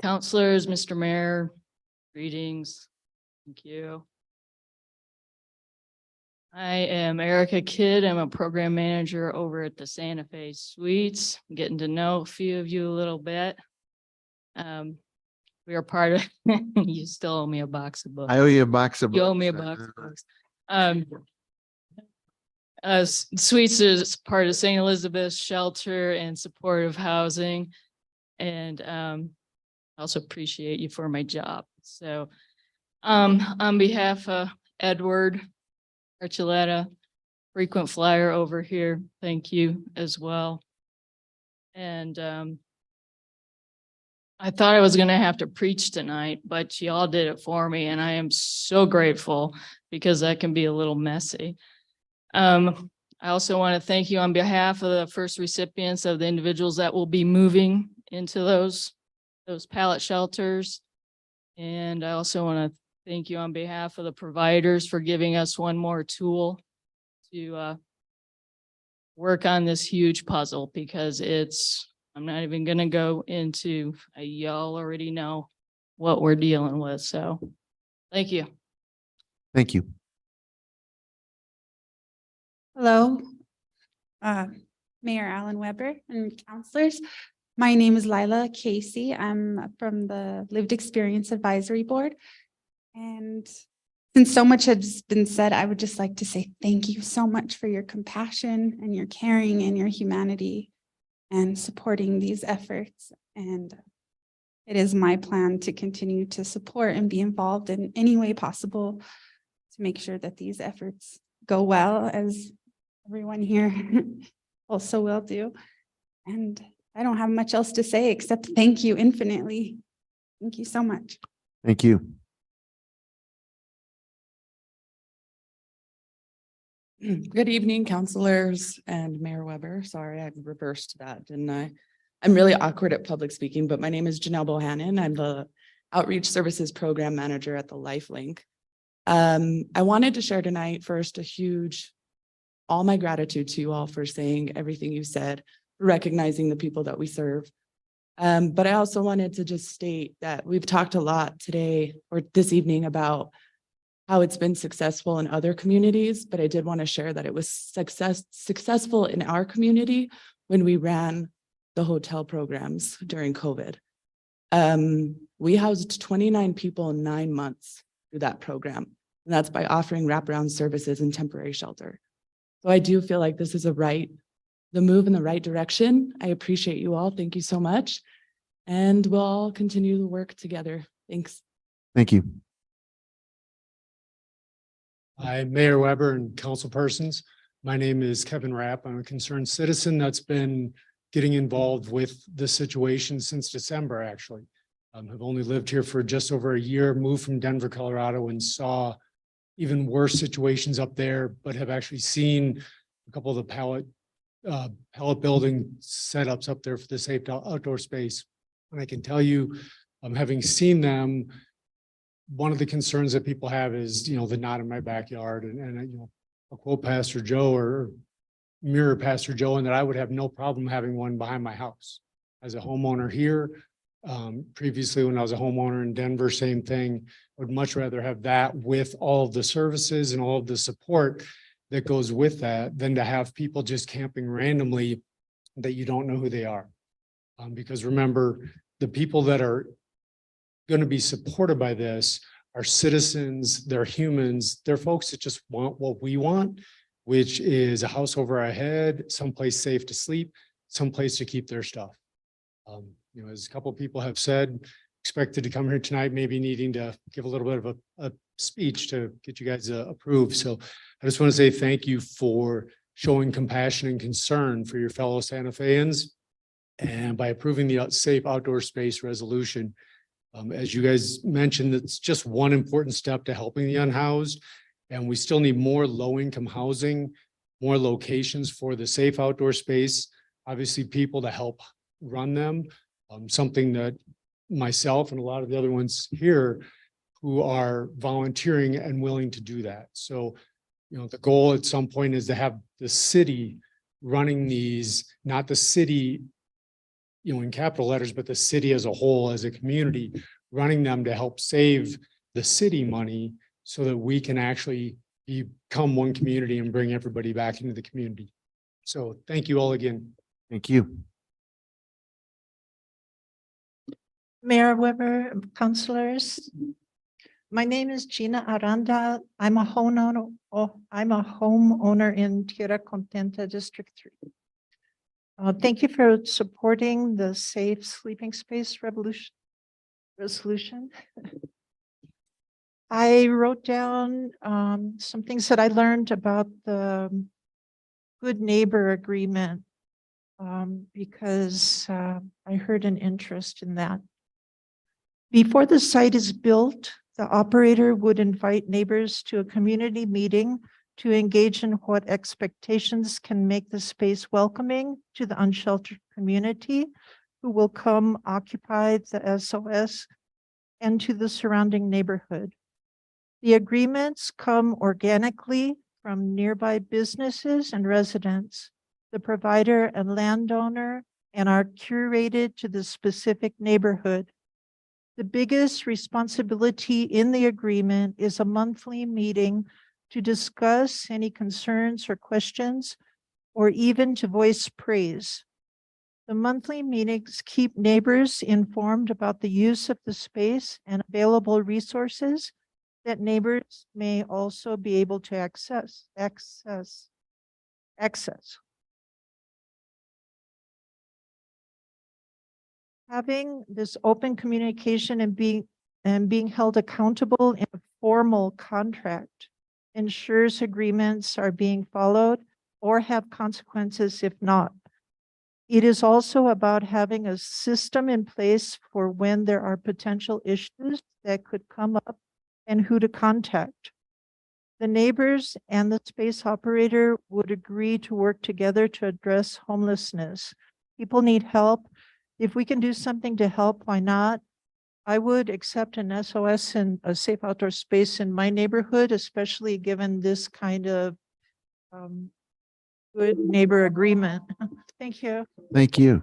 Counselors, Mr. Mayor, greetings. Thank you. I am Erica Kidd. I'm a program manager over at the Santa Fe Suites. Getting to know a few of you a little bit. We are part of, you still owe me a box of books. I owe you a box of. You owe me a box of books. Suites is part of St. Elizabeth's Shelter and Supportive Housing. And I also appreciate you for my job. So on behalf of Edward Archuleta, frequent flyer over here, thank you as well. And I thought I was gonna have to preach tonight, but y'all did it for me, and I am so grateful because that can be a little messy. I also want to thank you on behalf of the first recipients of the individuals that will be moving into those pallet shelters. And I also want to thank you on behalf of the providers for giving us one more tool to work on this huge puzzle, because I'm not even gonna go into, y'all already know what we're dealing with, so thank you. Thank you. Hello, Mayor Alan Weber and counselors. My name is Lila Casey. I'm from the Lived Experience Advisory Board. And since so much has been said, I would just like to say thank you so much for your compassion and your caring and your humanity and supporting these efforts. And it is my plan to continue to support and be involved in any way possible to make sure that these efforts go well, as everyone here also will do. And I don't have much else to say except thank you infinitely. Thank you so much. Thank you. Good evening, counselors and Mayor Weber. Sorry, I reversed that, didn't I? I'm really awkward at public speaking, but my name is Janelle Bohannon. I'm the Outreach Services Program Manager at the LifeLink. I wanted to share tonight first all my gratitude to you all for saying everything you said, recognizing the people that we serve. But I also wanted to just state that we've talked a lot today or this evening about how it's been successful in other communities, but I did want to share that it was successful in our community when we ran the hotel programs during COVID. We housed 29 people in 9 months through that program, and that's by offering wraparound services and temporary shelter. So I do feel like this is the move in the right direction. I appreciate you all. Thank you so much. And we'll all continue to work together. Thanks. Thank you. Hi, Mayor Weber and council persons. My name is Kevin Rapp. I'm a concerned citizen that's been getting involved with the situation since December, actually. I've only lived here for just over a year, moved from Denver, Colorado, and saw even worse situations up there, but have actually seen a couple of the pallet building setups up there for the safe outdoor space. And I can tell you, having seen them, one of the concerns that people have is, the not in my backyard, and I'll quote Pastor Joe or mirror Pastor Joe, and that I would have no problem having one behind my house. As a homeowner here, previously when I was a homeowner in Denver, same thing. I would much rather have that with all of the services and all of the support that goes with that than to have people just camping randomly that you don't know who they are. Because remember, the people that are going to be supported by this are citizens, they're humans, they're folks that just want what we want, which is a house over our head, someplace safe to sleep, someplace to keep their stuff. As a couple of people have said, expected to come here tonight, maybe needing to give a little bit of a speech to get you guys approved. So I just want to say thank you for showing compassion and concern for your fellow Santa Feans. And by approving the safe outdoor space resolution, as you guys mentioned, it's just one important step to helping the unhoused. And we still need more low-income housing, more locations for the safe outdoor space, obviously people to help run them. Something that myself and a lot of the other ones here who are volunteering and willing to do that. So, the goal at some point is to have the city running these, not the city, in capital letters, but the city as a whole, as a community, running them to help save the city money so that we can actually be become one community and bring everybody back into the community. So thank you all again. Thank you. Mayor Weber, councilors. My name is Gina Aranda. I'm a homeowner in Tierra Contenta District 3. Thank you for supporting the Safe Sleeping Space resolution. I wrote down some things that I learned about the Good Neighbor Agreement because I heard an interest in that. Before the site is built, the operator would invite neighbors to a community meeting to engage in what expectations can make the space welcoming to the unsheltered community who will come occupy the SOS and to the surrounding neighborhood. The agreements come organically from nearby businesses and residents, the provider and landowner, and are curated to the specific neighborhood. The biggest responsibility in the agreement is a monthly meeting to discuss any concerns or questions, or even to voice praise. The monthly meetings keep neighbors informed about the use of the space and available resources that neighbors may also be able to access. Having this open communication and being held accountable in a formal contract ensures agreements are being followed or have consequences if not. It is also about having a system in place for when there are potential issues that could come up and who to contact. The neighbors and the space operator would agree to work together to address homelessness. People need help. If we can do something to help, why not? I would accept an SOS and a safe outdoor space in my neighborhood, especially given this kind of good neighbor agreement. Thank you. Thank you.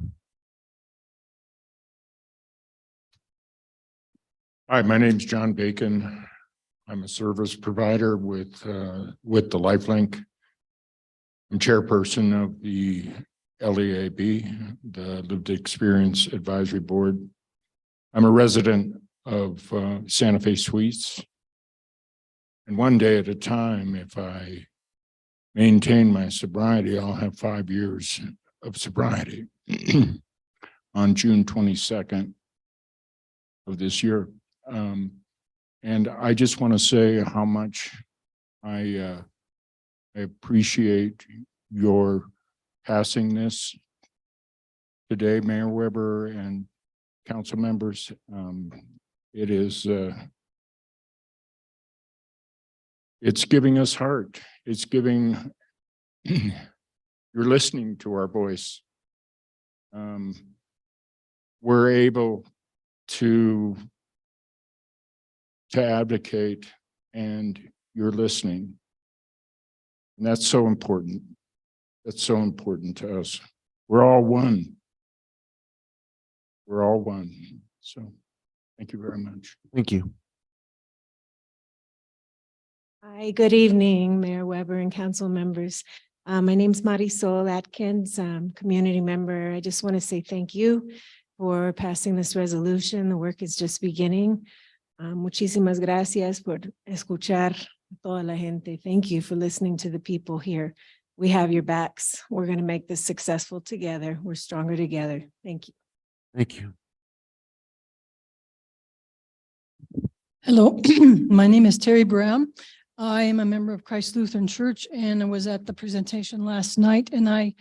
Hi, my name's John Bacon. I'm a service provider with the Lifelink. I'm chairperson of the LEAB, the Lived Experience Advisory Board. I'm a resident of Santa Fe Suites. And one day at a time, if I maintain my sobriety, I'll have 5 years of sobriety on June 22nd of this year. And I just want to say how much I appreciate your passing this today, Mayor Weber and council members. It is, it's giving us heart. It's giving, you're listening to our voice. We're able to advocate and you're listening. And that's so important. That's so important to us. We're all one. We're all one. So thank you very much. Thank you. Hi, good evening, Mayor Weber and council members. My name's Marisol Atkins, community member. I just want to say thank you for passing this resolution. The work is just beginning. Muchísimas gracias por escuchar a toda la gente. Thank you for listening to the people here. We have your backs. We're going to make this successful together. We're stronger together. Thank you. Thank you. Hello, my name is Terry Brown. I am a member of Christ Lutheran Church and I was at the presentation last night and I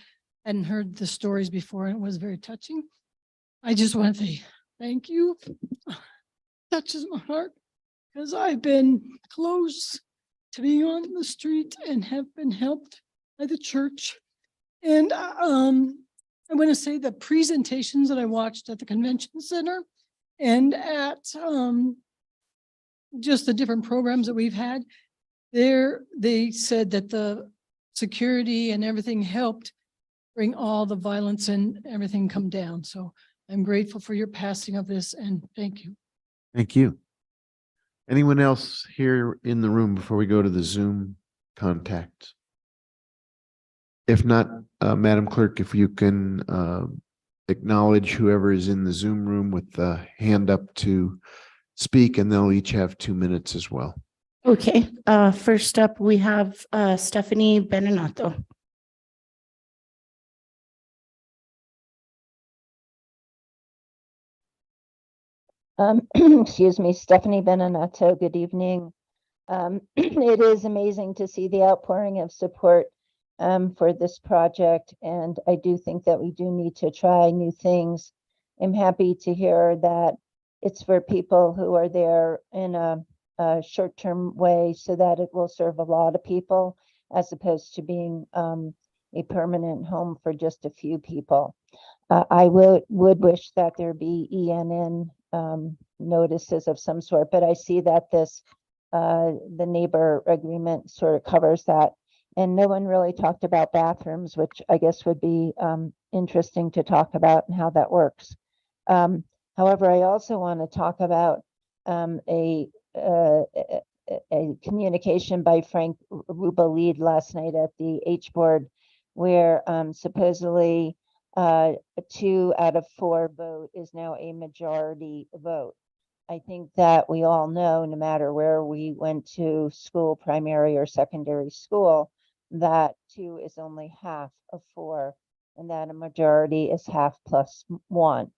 hadn't heard the stories before and it was very touching. I just want to say thank you. Touches my heart because I've been close to being on the street and have been helped by the church. And I want to say the presentations that I watched at the convention center and at just the different programs that we've had there, they said that the security and everything helped bring all the violence and everything come down. So I'm grateful for your passing of this and thank you. Thank you. Anyone else here in the room before we go to the Zoom contact? If not, Madam Clerk, if you can acknowledge whoever is in the Zoom room with the hand up to speak, and they'll each have 2 minutes as well. Okay, first up, we have Stephanie Benenato. Excuse me, Stephanie Benenato, good evening. It is amazing to see the outpouring of support for this project, and I do think that we do need to try new things. I'm happy to hear that it's for people who are there in a short-term way so that it will serve a lot of people as opposed to being a permanent home for just a few people. I would wish that there be ENN notices of some sort, but I see that this the neighbor agreement sort of covers that. And no one really talked about bathrooms, which I guess would be interesting to talk about and how that works. However, I also want to talk about a communication by Frank Rubalid last night at the H board, where supposedly 2 out of 4 vote is now a majority vote. I think that we all know, no matter where we went to school, primary or secondary school, that 2 is only half of 4, and that a majority is half plus 1.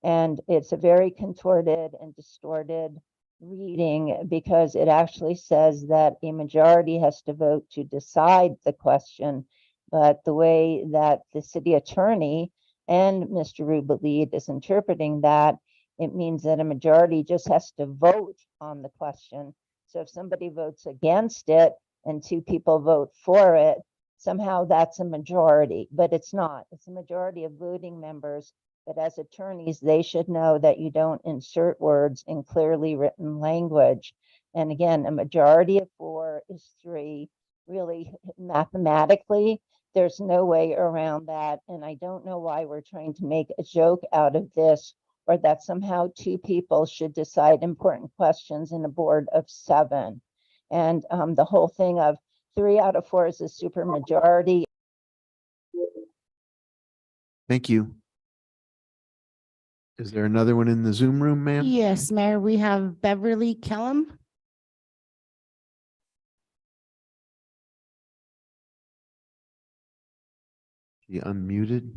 And it's a very contorted and distorted reading, because it actually says that a majority has to vote to decide the question. But the way that the city attorney and Mr. Rubalid is interpreting that, it means that a majority just has to vote on the question. So if somebody votes against it and 2 people vote for it, somehow that's a majority, but it's not. It's a majority of voting members. But as attorneys, they should know that you don't insert words in clearly written language. And again, a majority of 4 is 3. Really, mathematically, there's no way around that. And I don't know why we're trying to make a joke out of this, or that somehow 2 people should decide important questions in a board of 7. And the whole thing of 3 out of 4 is a super majority. Thank you. Is there another one in the Zoom room, ma'am? Yes, Mayor, we have Beverly Kellum. You unmuted?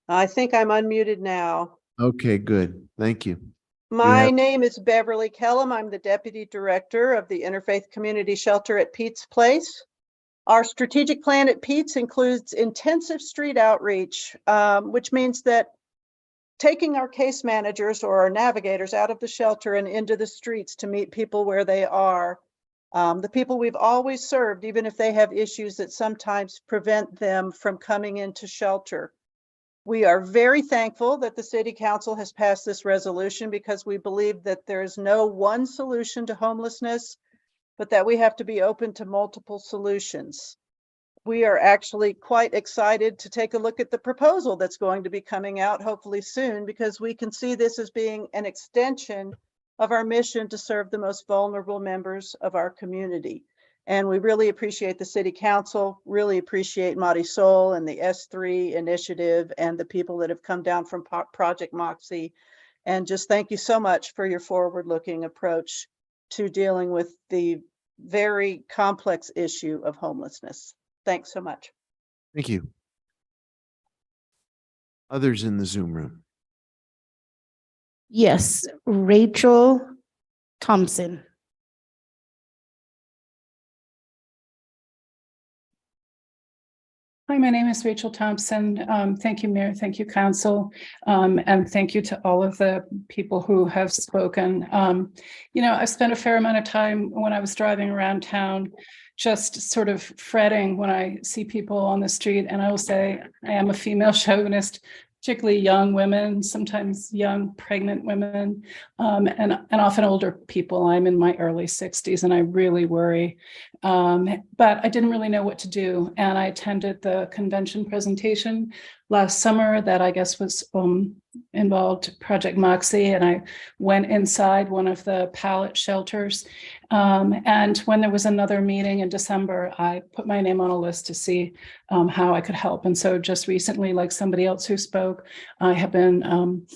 I think I'm unmuted now. Okay, good. Thank you. My name is Beverly Kellum. I'm the Deputy Director of the Interfaith Community Shelter at Pete's Place. Our strategic plan at Pete's includes intensive street outreach, which means that taking our case managers or our navigators out of the shelter and into the streets to meet people where they are. The people we've always served, even if they have issues that sometimes prevent them from coming into shelter. We are very thankful that the City Council has passed this resolution, because we believe that there is no one solution to homelessness, but that we have to be open to multiple solutions. We are actually quite excited to take a look at the proposal that's going to be coming out hopefully soon, because we can see this as being an extension of our mission to serve the most vulnerable members of our community. And we really appreciate the City Council, really appreciate Marisol and the S3 initiative and the people that have come down from Project Moxie. And just thank you so much for your forward-looking approach to dealing with the very complex issue of homelessness. Thanks so much. Thank you. Others in the Zoom room? Yes, Rachel Thompson. Hi, my name is Rachel Thompson. Thank you, Mayor. Thank you, Council. And thank you to all of the people who have spoken. You know, I've spent a fair amount of time when I was driving around town, just sort of fretting when I see people on the street. And I will say I am a female chauvinist, particularly young women, sometimes young pregnant women, and often older people. I'm in my early 60s and I really worry, but I didn't really know what to do. And I attended the convention presentation last summer that I guess was involved Project Moxie, and I went inside one of the pallet shelters. And when there was another meeting in December, I put my name on a list to see how I could help. And so just recently, like somebody else who spoke, I have been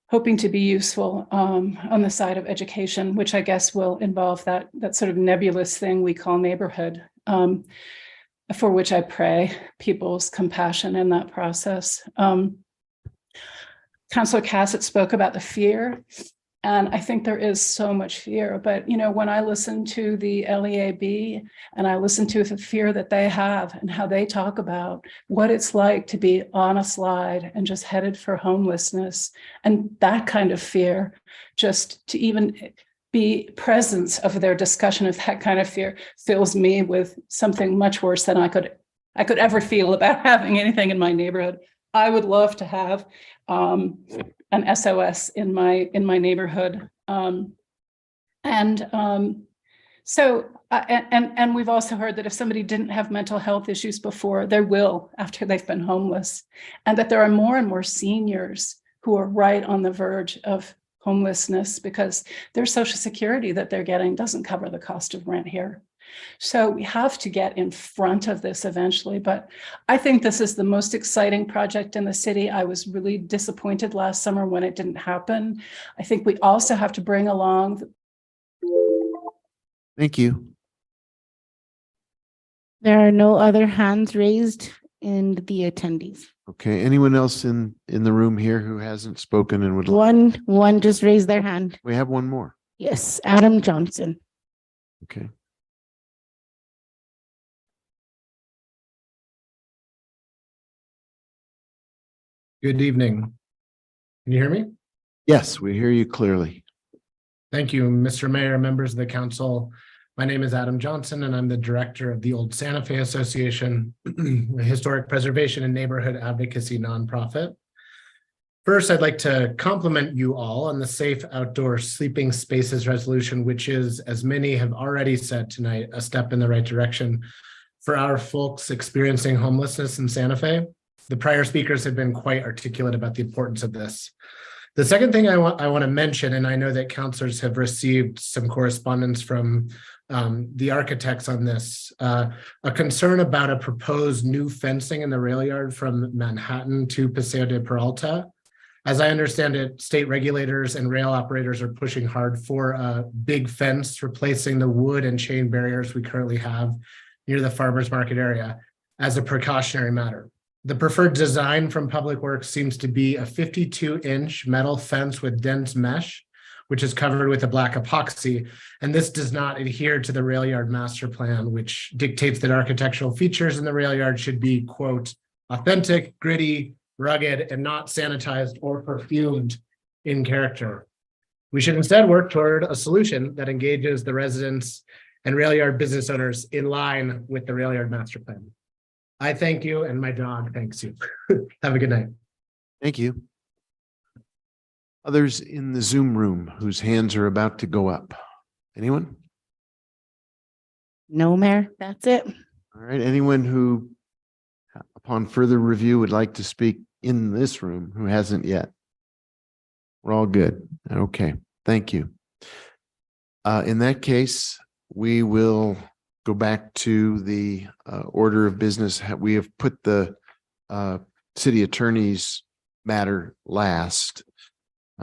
hoping to be useful on the side of education, which I guess will involve that sort of nebulous thing we call neighborhood, for which I pray people's compassion in that process. Councillor Cassett spoke about the fear. And I think there is so much fear, but when I listen to the LEAB and I listen to the fear that they have and how they talk about what it's like to be on a slide and just headed for homelessness, and that kind of fear, just to even be presence of their discussion of that kind of fear fills me with something much worse than I could ever feel about having anything in my neighborhood. I would love to have an SOS in my neighborhood. So we've also heard that if somebody didn't have mental health issues before, they will after they've been homeless, and that there are more and more seniors who are right on the verge of homelessness because their Social Security that they're getting doesn't cover the cost of rent here. So we have to get in front of this eventually, but I think this is the most exciting project in the city. I was really disappointed last summer when it didn't happen. I think we also have to bring along. Thank you. There are no other hands raised in the attendees. Okay, anyone else in the room here who hasn't spoken and would like? One just raised their hand. We have one more. Yes, Adam Johnson. Okay. Good evening. Can you hear me? Yes, we hear you clearly. Thank you, Mr. Mayor, members of the council. My name is Adam Johnson, and I'm the director of the Old Santa Fe Association, a historic preservation and neighborhood advocacy nonprofit. First, I'd like to compliment you all on the Safe Outdoor Sleeping Spaces resolution, which is, as many have already said tonight, a step in the right direction for our folks experiencing homelessness in Santa Fe. The prior speakers have been quite articulate about the importance of this. The second thing I want to mention, and I know that councilors have received some correspondence from the architects on this, a concern about a proposed new fencing in the rail yard from Manhattan to Paseo de Peralta. As I understand it, state regulators and rail operators are pushing hard for a big fence replacing the wood and chain barriers we currently have near the farmers market area as a precautionary matter. The preferred design from Public Works seems to be a 52-inch metal fence with dense mesh, which is covered with a black epoxy. And this does not adhere to the rail yard master plan, which dictates that architectural features in the rail yard should be, quote, authentic, gritty, rugged, and not sanitized or perfumed in character. We should instead work toward a solution that engages the residents and rail yard business owners in line with the rail yard master plan. I thank you, and my dog thanks you. Have a good night. Thank you. Others in the Zoom room whose hands are about to go up? Anyone? No, Mayor, that's it. All right, anyone who, upon further review, would like to speak in this room who hasn't yet? We're all good. Okay, thank you. In that case, we will go back to the order of business. We have put the city attorney's matter last.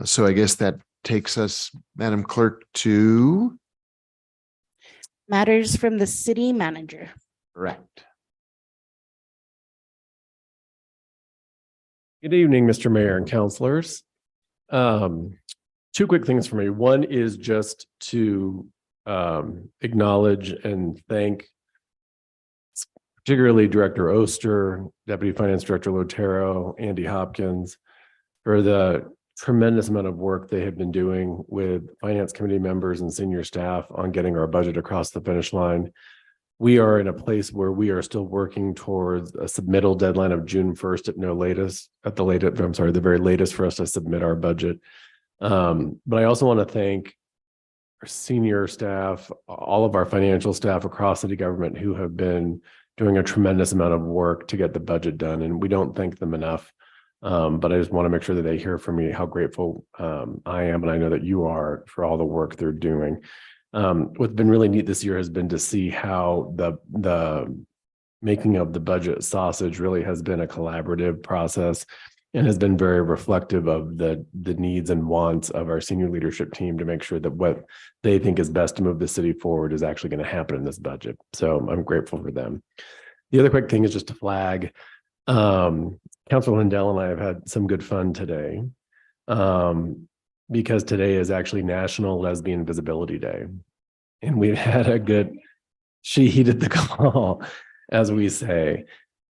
So I guess that takes us, Madam Clerk, to Matters from the city manager. correct. Good evening, Mr. Mayor and councilors. Two quick things for me. One is just to acknowledge and thank particularly Director Oster, Deputy Finance Director Lotero, Andy Hopkins, for the tremendous amount of work they have been doing with finance committee members and senior staff on getting our budget across the finish line. We are in a place where we are still working towards a submittal deadline of June 1st the very latest for us to submit our budget. But I also want to thank our senior staff, all of our financial staff across city government who have been doing a tremendous amount of work to get the budget done. And we don't thank them enough. But I just want to make sure that they hear from me how grateful I am, and I know that you are, for all the work they're doing. What's been really neat this year has been to see how the making of the budget sausage really has been a collaborative process and has been very reflective of the needs and wants of our senior leadership team to make sure that what they think is best to move the city forward is actually going to happen in this budget. So I'm grateful for them. The other quick thing is just to flag, Councilor Lindell and I have had some good fun today, because today is actually National Lesbian Visibility Day. And we've had a good, she heeded the call, as we say.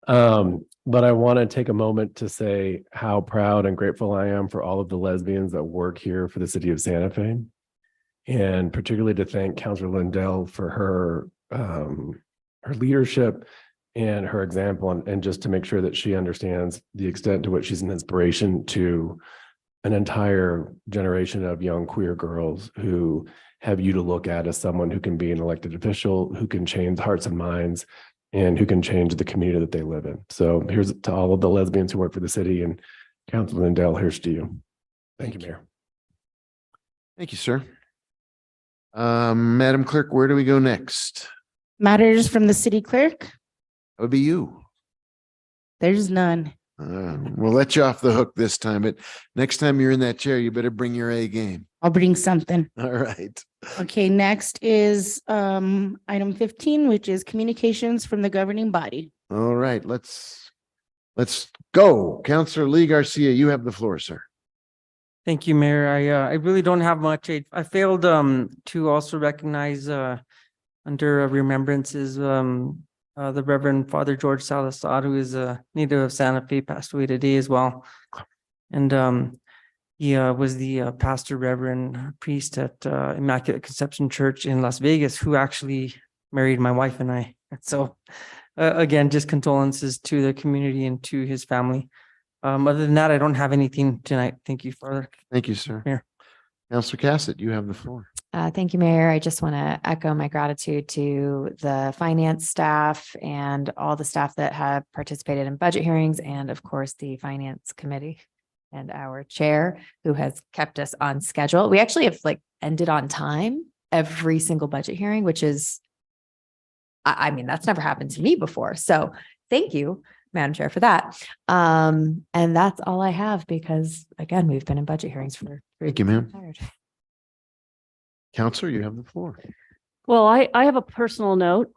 But I want to take a moment to say how proud and grateful I am for all of the lesbians that work here for the city of Santa Fe. And particularly to thank Councilor Lindell for her leadership and her example, and just to make sure that she understands the extent to which she's an inspiration to an entire generation of young queer girls who have you to look at as someone who can be an elected official, who can change hearts and minds, and who can change the community that they live in. So here's to all of the lesbians who work for the city, and Councilor Lindell, here's to you. Thank you, Mayor. Thank you, sir. Madam Clerk, where do we go next? Matters from the city clerk? That would be you. There's none. We'll let you off the hook this time, but next time you're in that chair, you better bring your A game. I'll bring something. All right. Okay, next is item 15, which is communications from the governing body. All right, let's go. Councilor Lee Garcia, you have the floor, sir. Thank you, Mayor. I really don't have much. I failed to also recognize under remembrances the Reverend Father George Salazar, who is a native of Santa Fe, passed away today as well. And he was the pastor, reverend, priest at Immaculate Conception Church in Las Vegas, who actually married my wife and I. So again, just condolences to the community and to his family. Other than that, I don't have anything tonight. Thank you, Father. Thank you, sir. Mayor. Councilor Cassett, you have the floor. Thank you, Mayor. I just want to echo my gratitude to the finance staff and all the staff that have participated in budget hearings, and of course, the finance committee and our chair who has kept us on schedule. We actually have ended on time every single budget hearing, which is, I mean, that's never happened to me before. So thank you, Madam Chair, for that. And that's all I have because, again, we've been in budget hearings for. Thank you, ma'am. Councilor, you have the floor. Well, I have a personal note.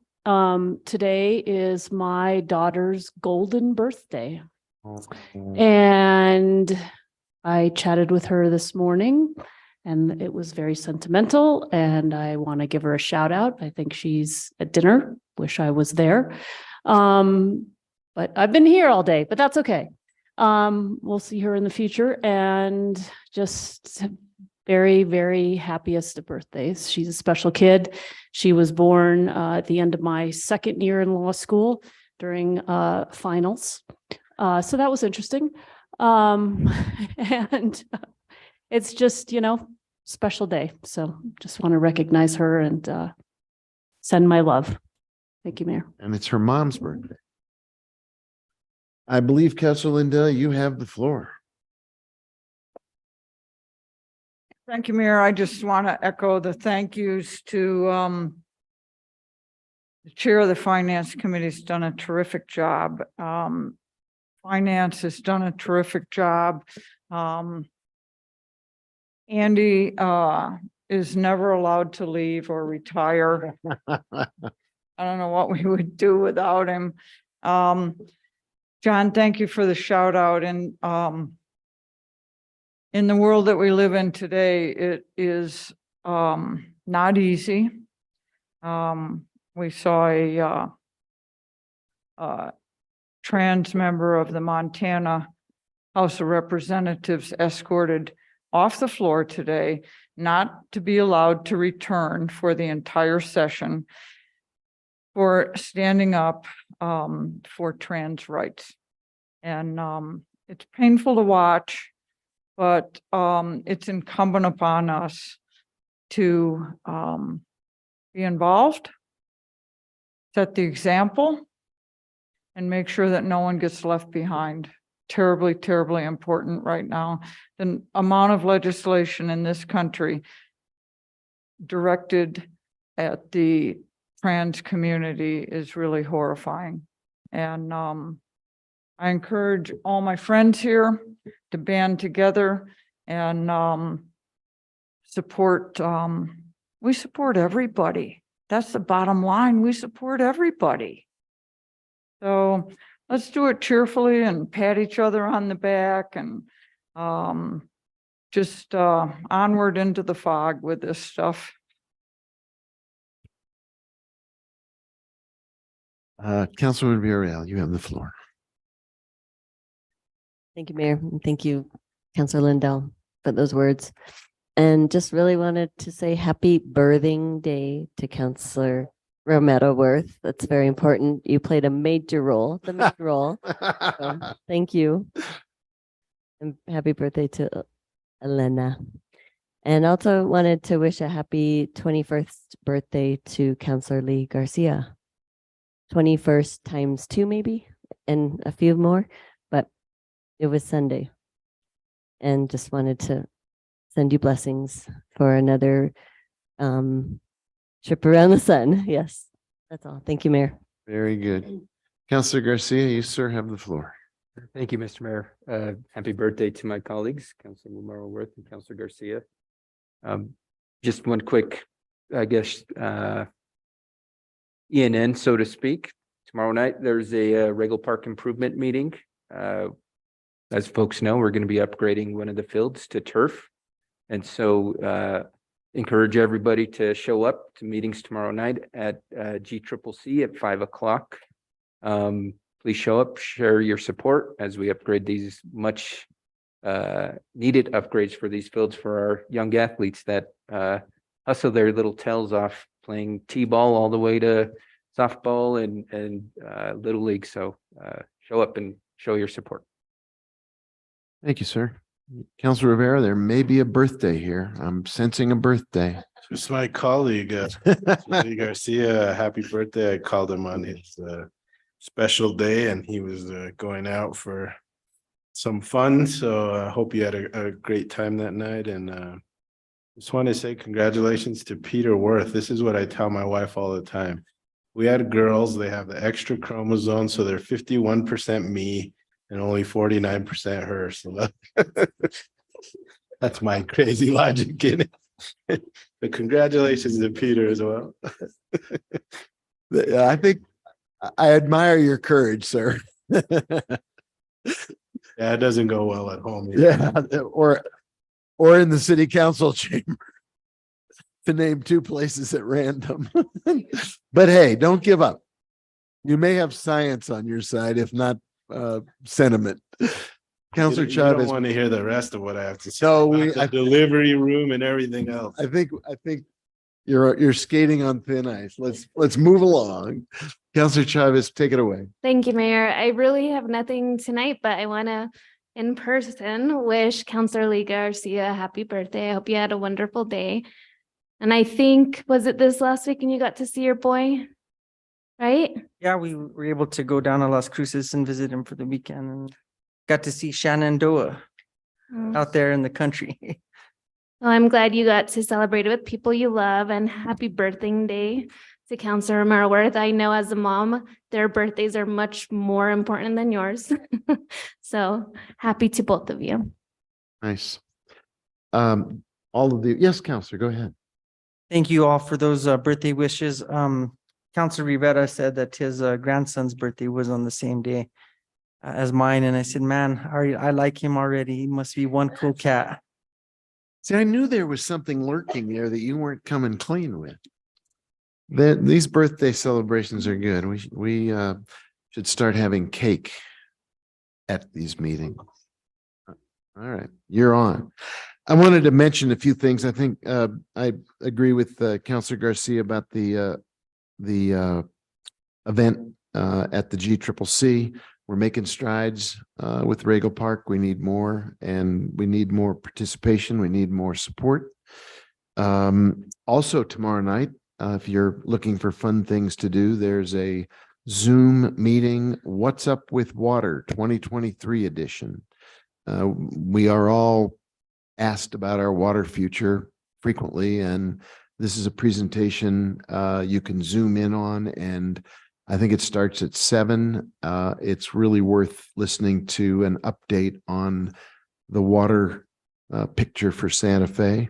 Today is my daughter's golden birthday. And I chatted with her this morning and it was very sentimental, and I want to give her a shout out. I think she's at dinner. Wish I was there. But I've been here all day, but that's okay. We'll see her in the future, and just very, very happiest of birthdays. She's a special kid. She was born at the end of my second year in law school during finals. So that was interesting. And it's just, special day. So just want to recognize her and send my love. Thank you, Mayor. And it's her mom's birthday. I believe, Councilor Lindell, you have the floor. Thank you, Mayor. I just want to echo the thank yous to the chair of the Finance Committee has done a terrific job. Finance has done a terrific job. Andy is never allowed to leave or retire. I don't know what we would do without him. John, thank you for the shout out. And in the world that we live in today, it is not easy. We saw a trans member of the Montana House of Representatives escorted off the floor today, not to be allowed to return for the entire session for standing up for trans rights. And it's painful to watch, but it's incumbent upon us to be involved, set the example, and make sure that no one gets left behind. Terribly, terribly important right now. The amount of legislation in this country directed at the trans community is really horrifying. And I encourage all my friends here to band together and support, we support everybody. That's the bottom line. We support everybody. So let's do it cheerfully and pat each other on the back and just onward into the fog with this stuff. Councilwoman Villarreal, you have the floor. Thank you, Mayor. And thank you, Councilor Lindell, for those words. And just really wanted to say happy birthing day to Councilor Romero Worth. That's very important. You played a major role, the main role. So thank you. And happy birthday to Elena. And also wanted to wish a happy 21st birthday to Councilor Lee Garcia. 21st times 2 maybe, and a few more, but it was Sunday. And just wanted to send you blessings for another trip around the sun. Yes, that's all. Thank you, Mayor. Very good. Councilor Garcia, you, sir, have the floor. Thank you, Mr. Mayor. Happy birthday to my colleagues, Councilor Romero Worth and Councilor Garcia. Just one quick, I guess, ENN, so to speak. Tomorrow night, there's a Regal Park improvement meeting. As folks know, we're going to be upgrading one of the fields to turf. And so encourage everybody to show up to meetings tomorrow night at GCCC at 5 o'clock. Please show up, share your support as we upgrade these much needed upgrades for these fields for our young athletes that hustle their little tails off playing t-ball all the way to softball and little league. So show up and show your support. Thank you, sir. Councilor Rivera, there may be a birthday here. I'm sensing a birthday. It's my colleague, Lee Garcia. Happy birthday. I called him on his special day and he was going out for some fun. So I hope you had a great time that night. And just want to say congratulations to Peter Worth. This is what I tell my wife all the time. We had girls, they have the extra chromosome, so they're 51% me and only 49% her. So that's my crazy logic in it. But congratulations to Peter as well. I think I admire your courage, sir. Yeah, it doesn't go well at home either. Yeah, or in the city council chamber. To name 2 places at random. But hey, don't give up. You may have science on your side, if not sentiment. Councilor You Chavez. don't want to hear the rest of what I have to say. No, about the delivery room and everything else. I think you're skating on thin ice. Let's move along. Councilor Chavez, take it away. Thank you, Mayor. I really have nothing tonight, but I want to in person wish Councilor Lee Garcia a happy birthday. I hope you had a wonderful day. And I think, was it this last week and you got to see your boy? Right? Yeah, we were able to go down to Las Cruces and visit him for the weekend and got to see Shenandoah out there in the country. Well, I'm glad you got to celebrate it with people you love, and happy birthday day to Councilor Romero Worth. I know as a mom, their birthdays are much more important than yours. So happy to both of you. Nice. All of the, yes, Councilor, go ahead. Thank you all for those birthday wishes. Councilor Rivera said that his grandson's birthday was on the same day as mine. And I said, man, I like him already. He must be one cool cat. See, I knew there was something lurking there that you weren't coming clean with. These birthday celebrations are good. We should start having cake at these meetings. All right, you're on. I wanted to mention a few things. I think I agree with Councilor Garcia about the event at the GCCC. We're making strides with Regal Park. We need more, and we need more participation. We need more support. Also tomorrow night, if you're looking for fun things to do, there's a Zoom meeting, What's Up with Water 2023 edition. We are all asked about our water future frequently, and This is a presentation you can zoom in on, and I think it starts at 7. It's really worth listening to an update on the water picture for Santa Fe.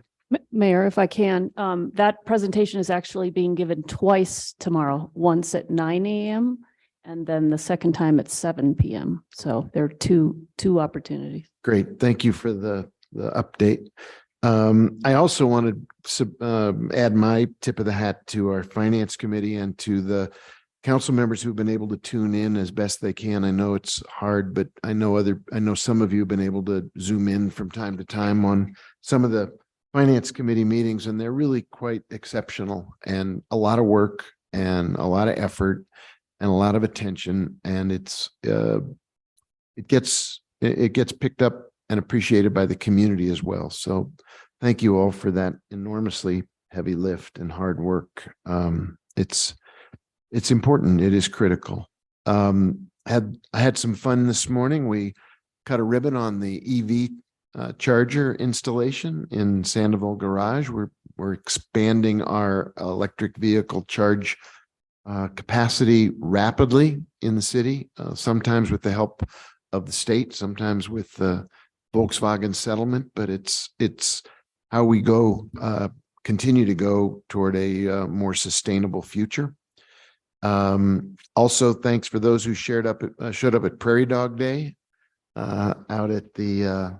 Mayor, if I can, that presentation is actually being given twice tomorrow, once at 9 a.m. and then the second time at 7 p.m. So there are two opportunities. Great. Thank you for the update. I also wanted to add my tip of the hat to our finance committee and to the council members who've been able to tune in as best they can. I know it's hard, but I know some of you have been able to zoom in from time to time on some of the finance committee meetings, and they're really quite exceptional, and a lot of work and a lot of effort and a lot of attention. And it gets picked up and appreciated by the community as well. So thank you all for that enormously heavy lift and hard work. It's important. It is critical. I had some fun this morning. We cut a ribbon on the EV charger installation in Sandoval Garage. We're expanding our electric vehicle charge capacity rapidly in the city, sometimes with the help of the state, sometimes with the Volkswagen settlement, but it's how we continue to go toward a more sustainable future. Also, thanks for those who showed up at Prairie Dog Day out at the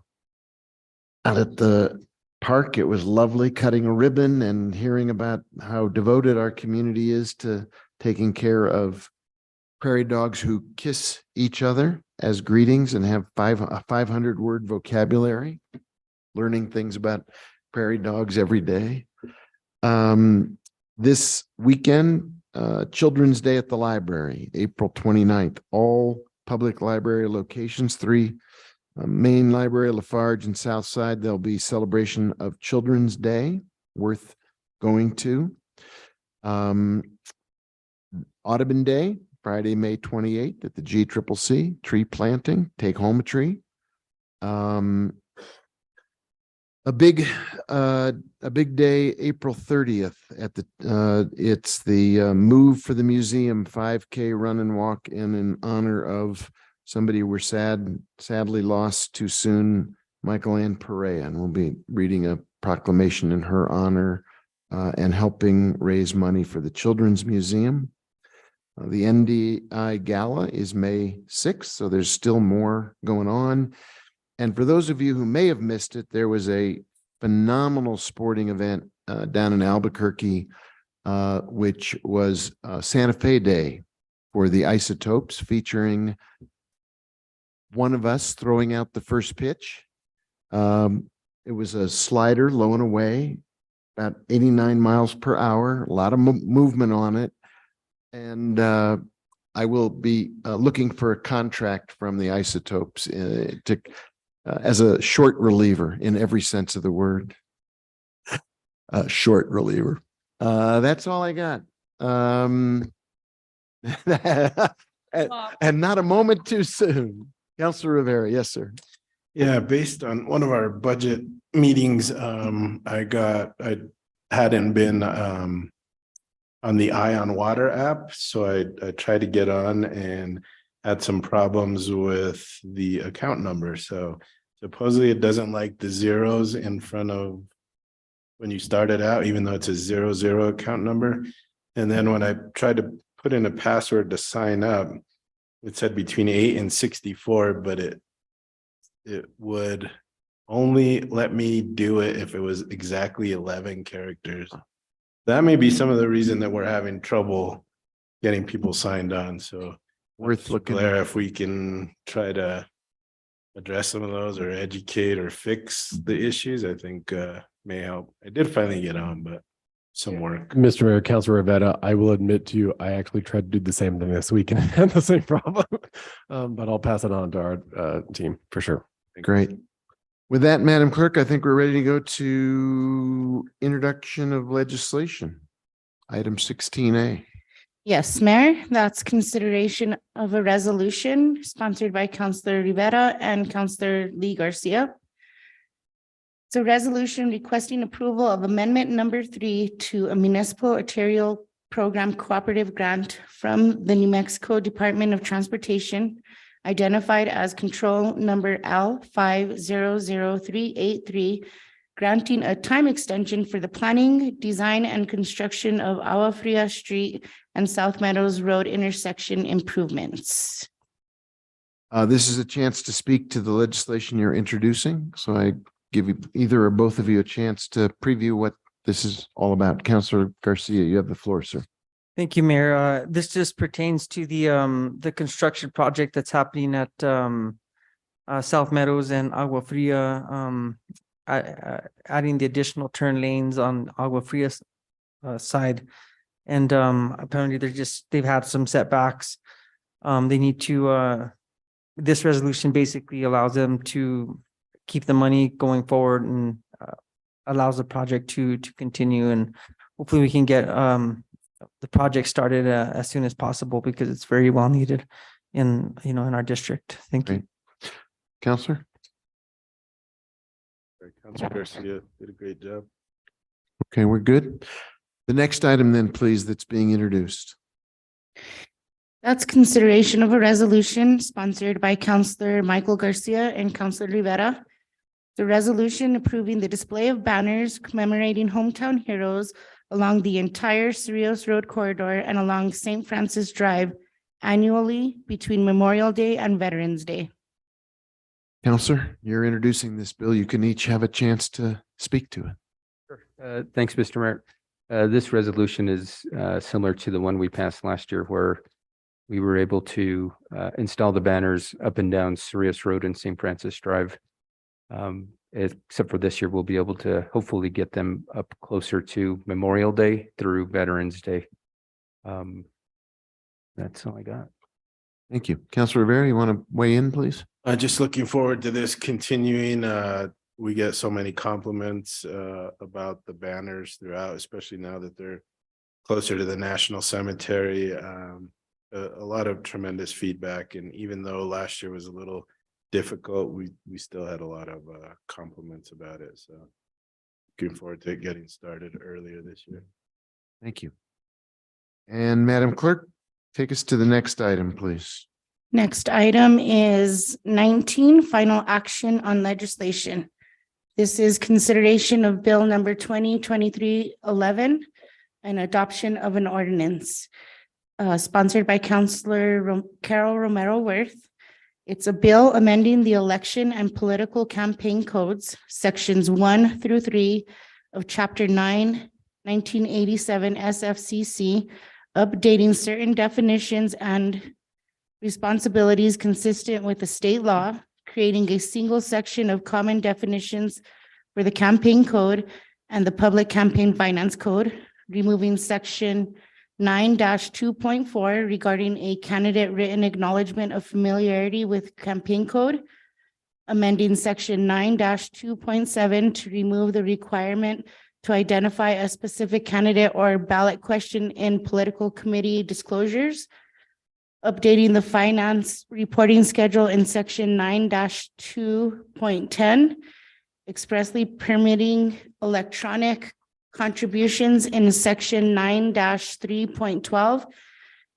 park. It was lovely cutting a ribbon and hearing about how devoted our community is to taking care of prairie dogs who kiss each other as greetings and have a 500-word vocabulary, learning things about prairie dogs every day. This weekend, Children's Day at the library, April 29th, all public library locations, 3 main library, Lafarge and Southside. There'll be celebration of Children's Day, worth going to. Audubon Day, Friday, May 28th at the GCCC, tree planting, take home a tree. A big day, April 30th at it's the Move for the Museum 5K run and walk in honor of somebody we're sadly lost too soon, Michael Ann Perea, and we'll be reading a proclamation in her honor and helping raise money for the Children's Museum. The NDI Gala is May 6th, so there's still more going on. And for those of you who may have missed it, there was a phenomenal sporting event down in Albuquerque, which was Santa Fe Day for the Isotopes, featuring one of us throwing out the first pitch. It was a slider low and away, about 89 miles per hour, a lot of movement on it. And I will be looking for a contract from the Isotopes as a short reliever in every sense of the word. Short reliever. That's all I got. And not a moment too soon. Councilor Rivera, yes, sir. Yeah, based on one of our budget meetings, I hadn't been on the Eye on Water app, so I tried to get on and had some problems with the account number. So supposedly it doesn't like the zeros in front of when you started out, even though it's a 00 account number. And then when I tried to put in a password to sign up, it said between 8 and 64, but it would only let me do it if it was exactly 11 characters. That may be some of the reason that we're having trouble getting people signed on. So worth looking at if we can try to address some of those or educate or fix the issues, I think may help. I did finally get on, but some work. Mr. Mayor, Councilor Rivera, I will admit to you, I actually tried to do the same thing this week and had the same problem. But I'll pass it on to our team for sure. Great. With that, Madam Clerk, I think we're ready to go to introduction of legislation. Item 16A. Yes, Mayor, that's consideration of a resolution sponsored by Councilor Rivera and Councilor Lee Garcia. It's a resolution requesting approval of amendment number 3 to a municipal arterial program cooperative grant from the New Mexico Department of Transportation, identified as control number L500383, granting a time extension for the planning, design, and construction of Agua Fria Street and South Meadows Road intersection improvements. This is a chance to speak to the legislation you're introducing. So I give you either or both of you a chance to preview what this is all about. Councilor Garcia, you have the floor, sir. Thank you, Mayor. This just pertains to the construction project that's happening at South Meadows and Agua Fria, adding the additional turn lanes on Agua Fria's side. And apparently they've had some setbacks. They need to, this resolution basically allows them to keep the money going forward and allows the project to continue. And hopefully we can get the project started as soon as possible, because it's very well needed in our district. Thank you. Councilor? Councilor Garcia did a great job. Okay, we're good. The next item then, please, that's being introduced. That's consideration of a resolution sponsored by Councilor Michael Garcia and Councilor Rivera. The resolution approving the display of banners commemorating hometown heroes along the entire Cerrillos Road corridor and along St. Francis Drive annually between Memorial Day and Veterans Day. Councilor, you're introducing this bill. You can each have a chance to speak to it. Thanks, Mr. Mayor. This resolution is similar to the one we passed last year, where we were able to install the banners up and down Cerrillos Road and St. Francis Drive. Except for this year, we'll be able to hopefully get them up closer to Memorial Day through Veterans Day. That's all I got. Thank you. Councilor Rivera, you want to weigh in, please? Just looking forward to this continuing. We get so many compliments about the banners throughout, especially now that they're closer to the National Cemetery. A lot of tremendous feedback. And even though last year was a little difficult, we still had a lot of compliments about it. So looking forward to getting started earlier this year. Thank you. And Madam Clerk, take us to the next item, please. Next item is 19, final action on legislation. This is consideration of bill number 2023-11, and adoption of an ordinance sponsored by Councilor Carol Romero Worth. It's a bill amending the election and political campaign codes, sections 1 through 3 of chapter 9, 1987 SFCC, updating certain definitions and responsibilities consistent with the state law, creating a single section of common definitions for the campaign code and the public campaign finance code, removing section 9-2.4 regarding a candidate written acknowledgement of familiarity with campaign code, amending section 9-2.7 to remove the requirement to identify a specific candidate or ballot question in political committee disclosures, updating the finance reporting schedule in section 9-2.10, expressly permitting electronic contributions in section 9-3.12,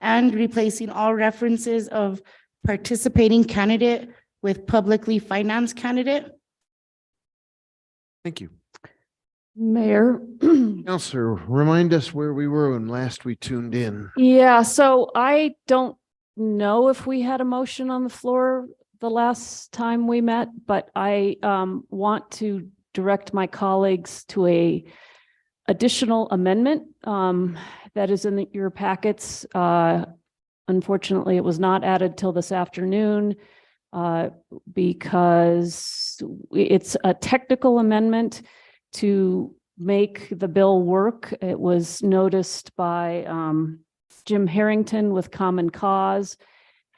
and replacing all references of participating candidate with publicly financed candidate. Thank you. Mayor. Councilor, remind us where we were when last we tuned in. Yeah, so I don't know if we had a motion on the floor the last time we met, but I want to direct my colleagues to a additional amendment that is in your packets. Unfortunately, it was not added till this afternoon because it's a technical amendment to make the bill work. It was noticed by Jim Harrington with Common Cause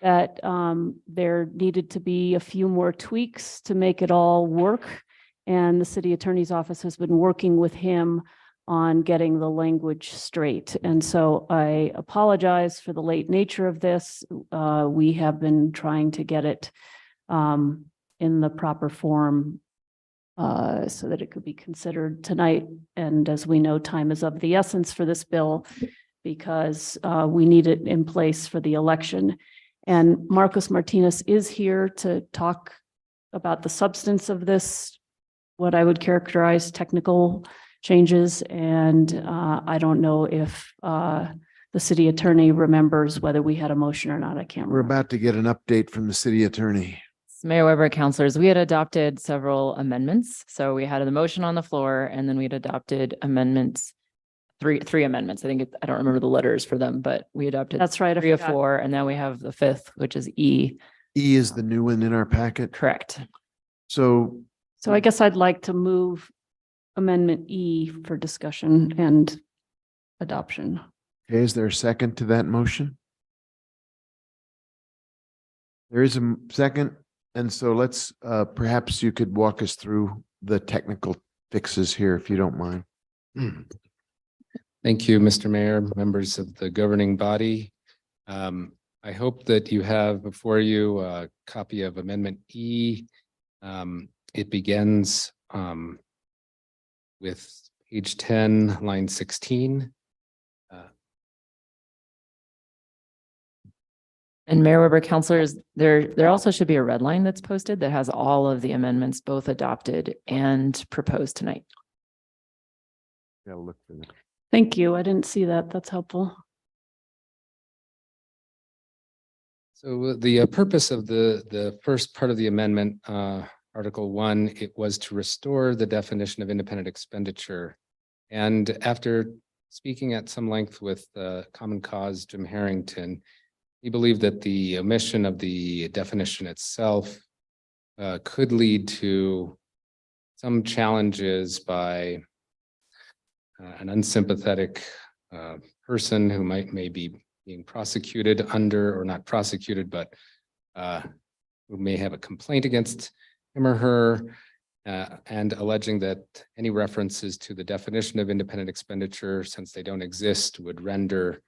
that there needed to be a few more tweaks to make it all work. And the city attorney's office has been working with him on getting the language straight. And so I apologize for the late nature of this. We have been trying to get it in the proper form so that it could be considered tonight. And as we know, time is of the essence for this bill because we need it in place for the election. And Marcos Martinez is here to talk about the substance of this, what I would characterize technical changes. And I don't know if the city attorney remembers whether we had a motion or not. I can't We're remember. about to get an update from the city attorney. Mayor Weber, councilors, we had adopted several amendments. So we had the motion on the floor and then we had adopted amendments, three amendments. I think I don't remember the letters for them, but we adopted. That's right, I 3 of forgot. 4, and now we have the 5th, which is E. E is the new one in our packet. Correct. So So I guess I'd like to move Amendment E for discussion and adoption. okay, is there a second to that motion? There is a second. And so let's, perhaps you could walk us through the technical fixes here, if you don't mind. Thank you, Mr. Mayor, members of the governing body. I hope that you have before you a copy of Amendment E. It begins with page 10, line 16. And Mayor Weber, councilors, there also should be a red line that's posted that has all of the amendments both adopted and proposed tonight. Gotta look for that. Thank you. I didn't see that. That's helpful. So the purpose of the first part of the amendment, Article 1, it was to restore the definition of independent expenditure. And after speaking at some length with Common Cause, Jim Harrington, he believed that the omission of the definition itself could lead to some challenges by an unsympathetic person who may be being prosecuted under, or not prosecuted, but who may have a complaint against him or her, and alleging that any references to the definition of independent expenditure, since they don't exist, would render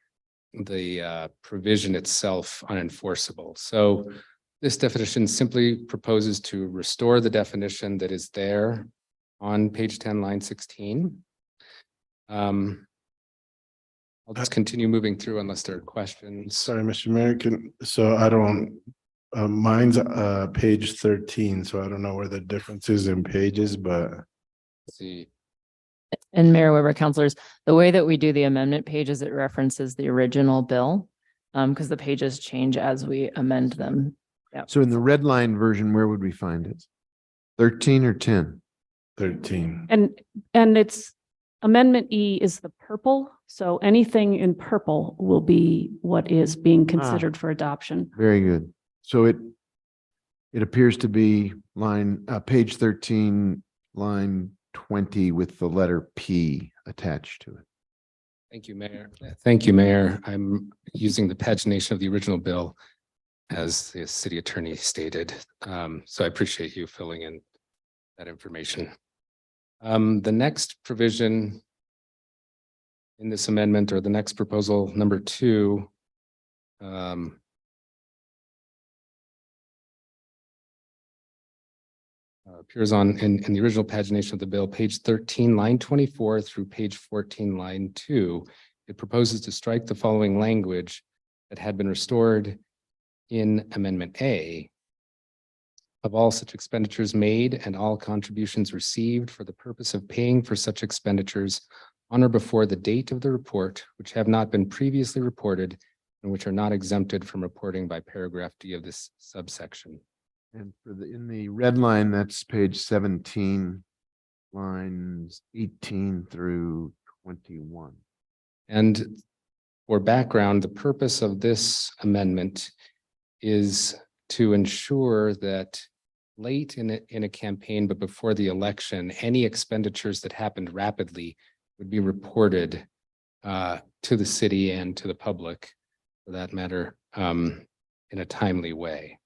the provision itself unenforceable. So this definition simply proposes to restore the definition that is there on page 10, line 16. I'll just continue moving through unless there are questions. Sorry, Mr. Mayor, so I don't, mine's page 13, so I don't know where the difference is in pages, but. Let's see. And Mayor Weber, councilors, the way that we do the amendment pages, it references the original bill because the pages change as we amend them. Yep. So in the red line version, where would we find it? 13 or 10? 13. And it's Amendment E is the purple. So anything in purple will be what is being considered for adoption. Very good. So it appears to be page 13, line 20 with the letter P attached to it. Thank you, Mayor. Thank you, Mayor. I'm using the pagination of the original bill as the city attorney stated. So I appreciate you filling in that information. The next provision in this amendment, or the next proposal, number 2, appears in the original pagination of the bill, page 13, line 24 through page 14, line 2. It proposes to strike the following language that had been restored in Amendment A. Of all such expenditures made and all contributions received for the purpose of paying for such expenditures on or before the date of the report, which have not been previously reported and which are not exempted from reporting by paragraph D of this subsection. And in the red line, that's page 17, lines 18 through 21. And for background, the purpose of this amendment is to ensure that late in a campaign, but before the election, any expenditures that happened rapidly would be reported to the city and to the public, for that matter, in a timely way.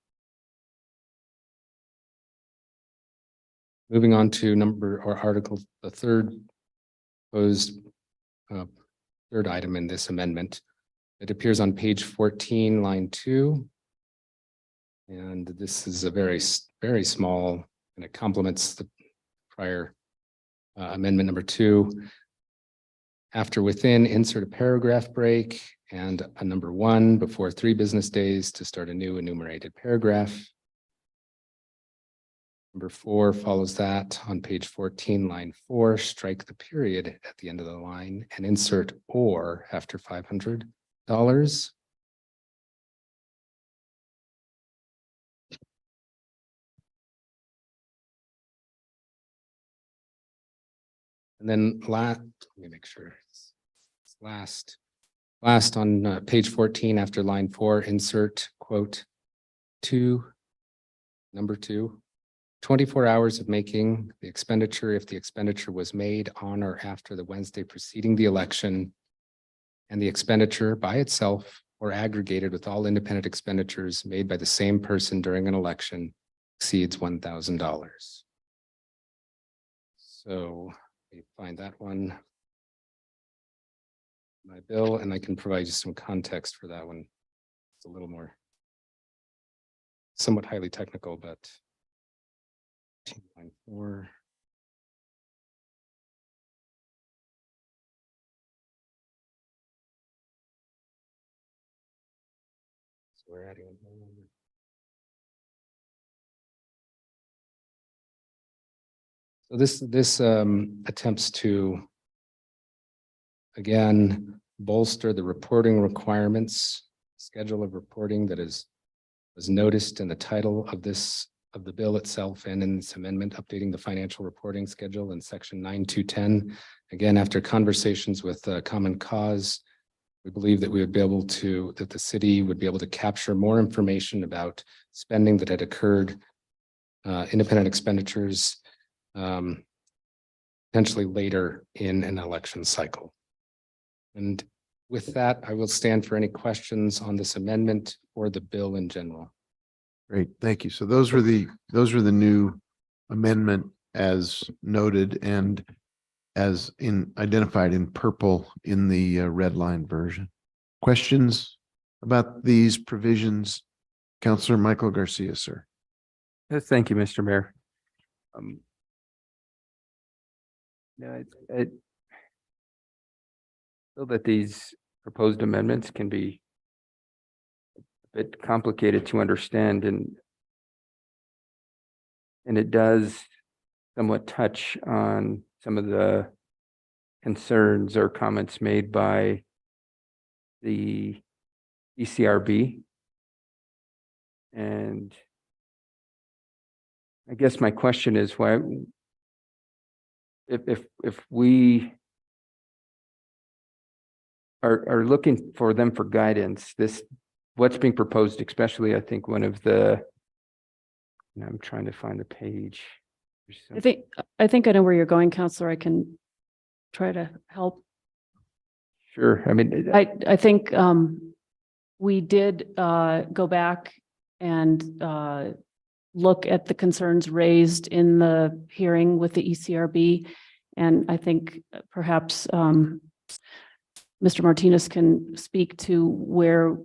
Moving on to article, the third proposed third item in this amendment. It appears on page 14, line 2. And this is a very, very small, and it complements the prior amendment number 2. After within, insert a paragraph break and a number 1 before 3 business days to start a new enumerated paragraph. Number 4 follows that on page 14, line 4, strike the period at the end of the line and insert or after $500. And then let me make sure it's last on page 14 after line 4, insert quote 2, number 2, 24 hours of making the expenditure if the expenditure was made on or after the Wednesday preceding the election and the expenditure by itself or aggregated with all independent expenditures made by the same person during an election exceeds $1,000. So let me find that one. My bill, and I can provide you some context for that one. It's a little more somewhat highly technical, but line 4. So we're adding. So this attempts to again bolster the reporting requirements, schedule of reporting that was noticed in the title of the bill itself and in this amendment, updating the financial reporting schedule in section 9210. Again, after conversations with Common Cause, we believe that that the city would be able to capture more information about spending that had occurred, independent expenditures, potentially later in an election cycle. And with that, I will stand for any questions on this amendment or the bill in general. Great, thank you. So those were the new amendment as noted and as identified in purple in the red line version. Questions about these provisions? Councillor Michael Garcia, sir. Thank you, Mr. Mayor. I feel that these proposed amendments can be a bit complicated to understand, and it does somewhat touch on some of the concerns or comments made by the ECRB. And I guess my question is why, if we are looking for them for guidance, what's being proposed, especially I think one of the, and I'm trying to find the page. I think I know where you're going, Counselor. I can try to help. Sure. I mean, I think we did go back and look at the concerns raised in the hearing with the ECRB. And I think perhaps Mr. Martinez can speak to where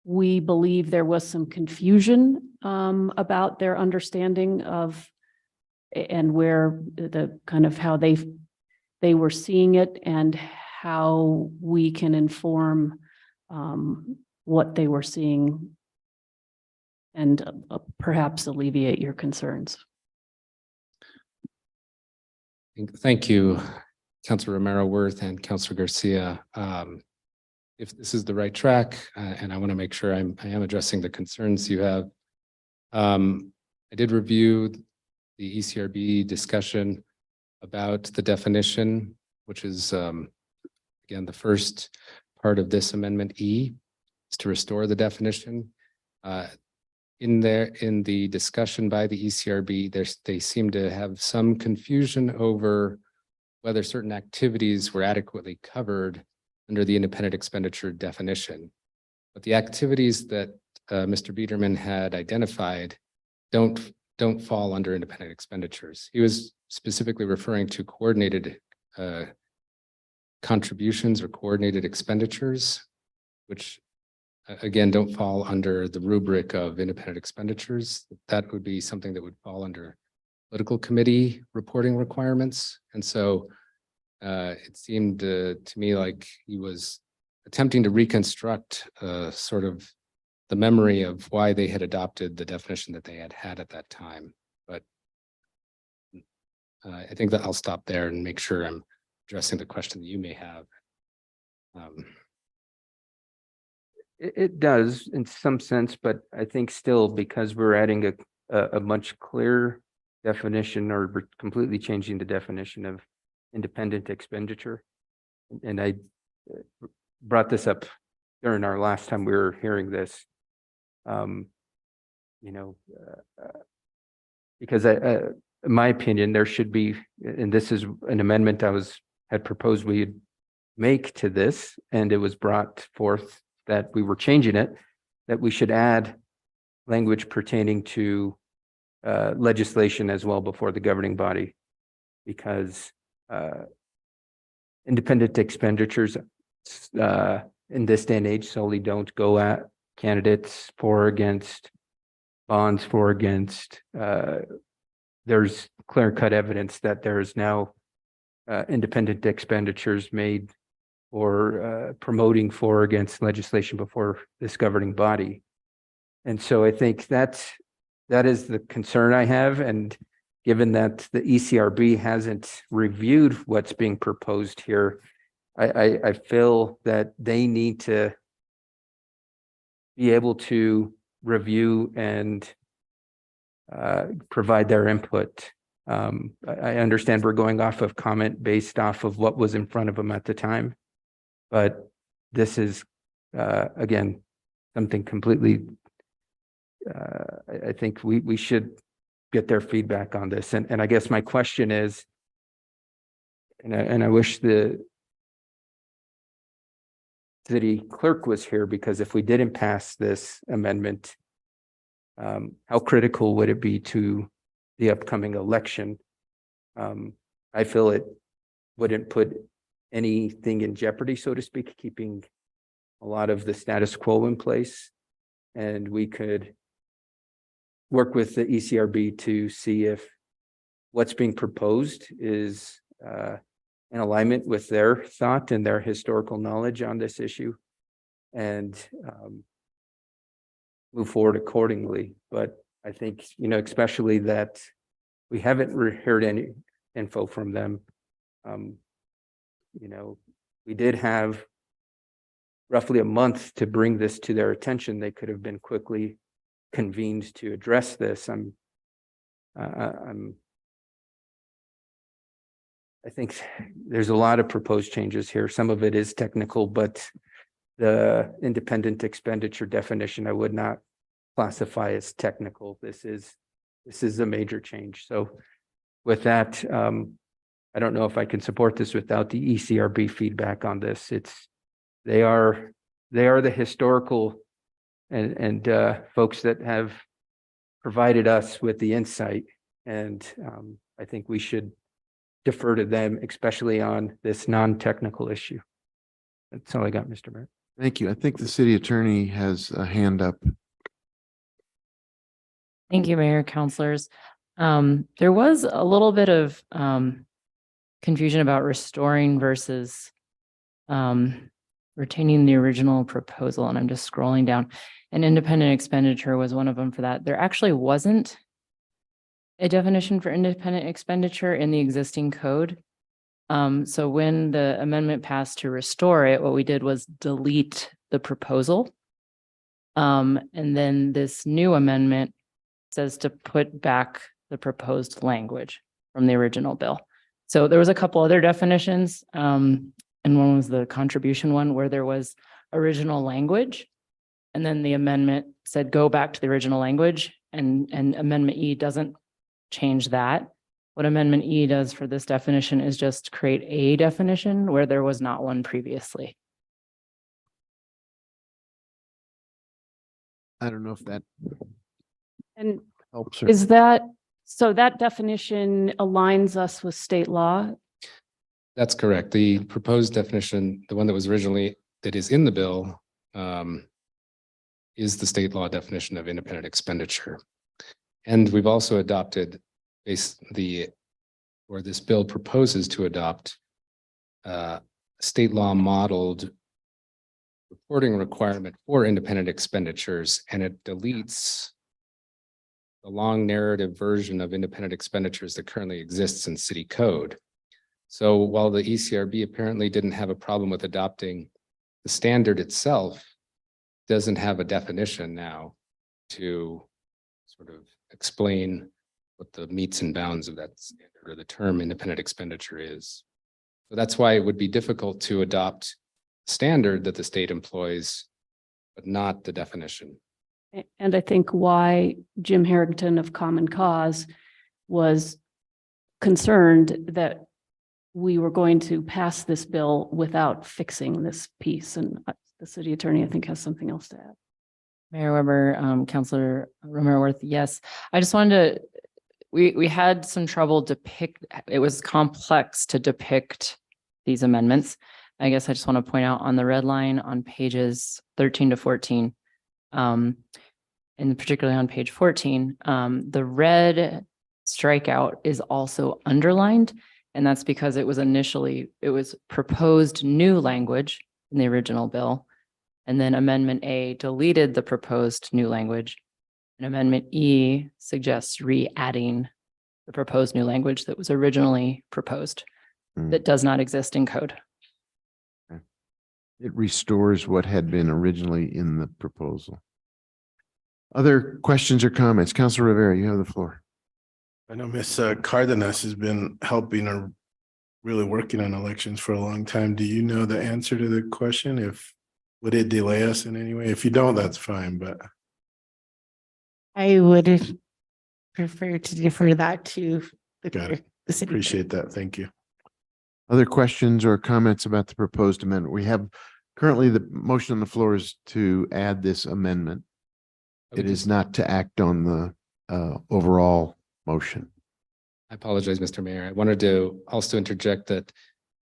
we believe there was some confusion about their understanding of and where the kind of how they were seeing it and how we can inform what they were seeing and perhaps alleviate your concerns. Thank you, Councilor Romero Worth and Councilor Garcia. If this is the right track, and I want to make sure I am addressing the concerns you have. I did review the ECRB discussion about the definition, which is again, the first part of this amendment E is to restore the definition. In the discussion by the ECRB, they seem to have some confusion over whether certain activities were adequately covered under the independent expenditure definition. But the activities that Mr. Biederman had identified don't fall under independent expenditures. He was specifically referring to coordinated contributions or coordinated expenditures, which again, don't fall under the rubric of independent expenditures. That would be something that would fall under political committee reporting requirements. And so it seemed to me like he was attempting to reconstruct sort of the memory of why they had adopted the definition that they had at that time. But I think that I'll stop there and make sure I'm addressing the question that you may have. It does in some sense, but I think still because we're adding a much clearer definition, or we're completely changing the definition of independent expenditure. And I brought this up during our last time we were hearing this. Because in my opinion, there should be, and this is an amendment I had proposed we make to this, and it was brought forth that we were changing it, that we should add language pertaining to legislation as well before the governing body, because independent expenditures in this day and age solely don't go at candidates for or against, bonds for or against. There's clear-cut evidence that there is now independent expenditures made or promoting for or against legislation before this governing body. And so I think that is the concern I have. And given that the ECRB hasn't reviewed what's being proposed here, I feel that they need to be able to review and provide their input. I understand we're going off of comment based off of what was in front of them at the time, but this is, again, something completely, I think we should get their feedback on this. And I guess my question is, and I wish the city clerk was here, because if we didn't pass this amendment, how critical would it be to the upcoming election? I feel it wouldn't put anything in jeopardy, so to speak, keeping a lot of the status quo in place. And we could work with the ECRB to see if what's being proposed is in alignment with their thought and their historical knowledge on this issue, and move forward accordingly. But I think, especially that we haven't heard any info from them. We did have roughly a month to bring this to their attention. They could have been quickly convened to address this. I think there's a lot of proposed changes here. Some of it is technical, but the independent expenditure definition, I would not classify as technical. This is a major change. So with that, I don't know if I can support this without the ECRB feedback on this. They are the historical and folks that have provided us with the insight. And I think we should defer to them, especially on this non-technical issue. That's all I got, Mr. Mayor. Thank you. I think the city attorney has a hand up. Thank you, Mayor, councilors. There was a little bit of confusion about restoring versus retaining the original proposal, and I'm just scrolling down. And independent expenditure was one of them for that. There actually wasn't a definition for independent expenditure in the existing code. So when the amendment passed to restore it, what we did was delete the proposal. And then this new amendment says to put back the proposed language from the original bill. So there was a couple other definitions, and one was the contribution one where there was original language. And then the amendment said, go back to the original language, and Amendment E doesn't change that. What Amendment E does for this definition is just create a definition where there was not one previously. I don't know if that And helps her. is that, so that definition aligns us with state law? That's correct. The proposed definition, the one that was originally, that is in the bill, is the state law definition of independent expenditure. And we've also adopted this bill proposes to adopt state law modeled reporting requirement for independent expenditures, and it deletes the long narrative version of independent expenditures that currently exists in city code. So while the ECRB apparently didn't have a problem with adopting the standard itself, doesn't have a definition now to sort of explain what the metes and bounds of that standard or the term independent expenditure is. So that's why it would be difficult to adopt standard that the state employs, but not the definition. And I think why Jim Harrington of Common Cause was concerned that we were going to pass this bill without fixing this piece. And the city attorney, I think, has something else to add. Mayor Weber, Councilor Romero Worth, yes. I just wanted to, we had some trouble it was complex to depict these amendments. I guess I just want to point out on the red line on pages 13 to 14, and particularly on page 14, the red strikeout is also underlined. And that's because it was proposed new language in the original bill. And then Amendment A deleted the proposed new language. And Amendment E suggests re-adding the proposed new language that was originally proposed that does not exist in code. It restores what had been originally in the proposal. Other questions or comments? Councilor Rivera, you have the floor. I know Ms. Cardenas has been helping or really working on elections for a long time. Do you know the answer to the question? Would it delay us in any way? If you don't, that's fine, but. I would prefer to defer that to Got it. the city. Appreciate that. Thank you. Other questions or comments about the proposed amendment? We have currently the motion on the floor is to add this amendment. It is not to act on the overall motion. I apologize, Mr. Mayor. I wanted to also interject that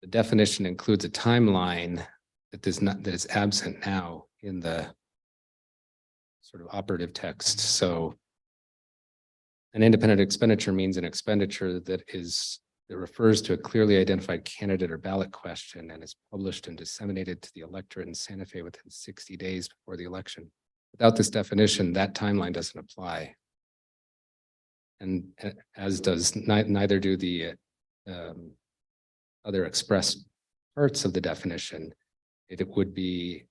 the definition includes a timeline that is absent now in the sort of operative text. So an independent expenditure means an expenditure that refers to a clearly identified candidate or ballot question and is published and disseminated to the electorate in Santa Fe within 60 days before the election. Without this definition, that timeline doesn't apply. And as does neither do the other express parts of the definition. It would be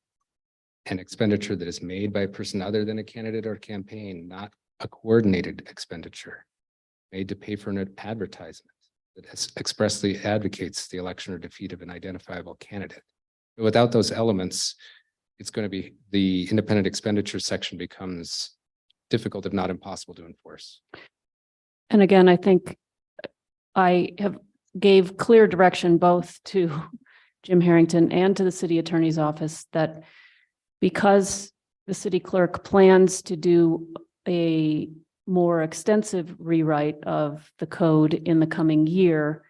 an expenditure that is made by a person other than a candidate or campaign, not a coordinated expenditure made to pay for an advertisement that expressly advocates the election or defeat of an identifiable candidate. But without those elements, it's going to be the independent expenditure section becomes difficult, if not impossible, to enforce. And again, I think I gave clear direction both to Jim Harrington and to the city attorney's office that because the city clerk plans to do a more extensive rewrite of the code in the coming year,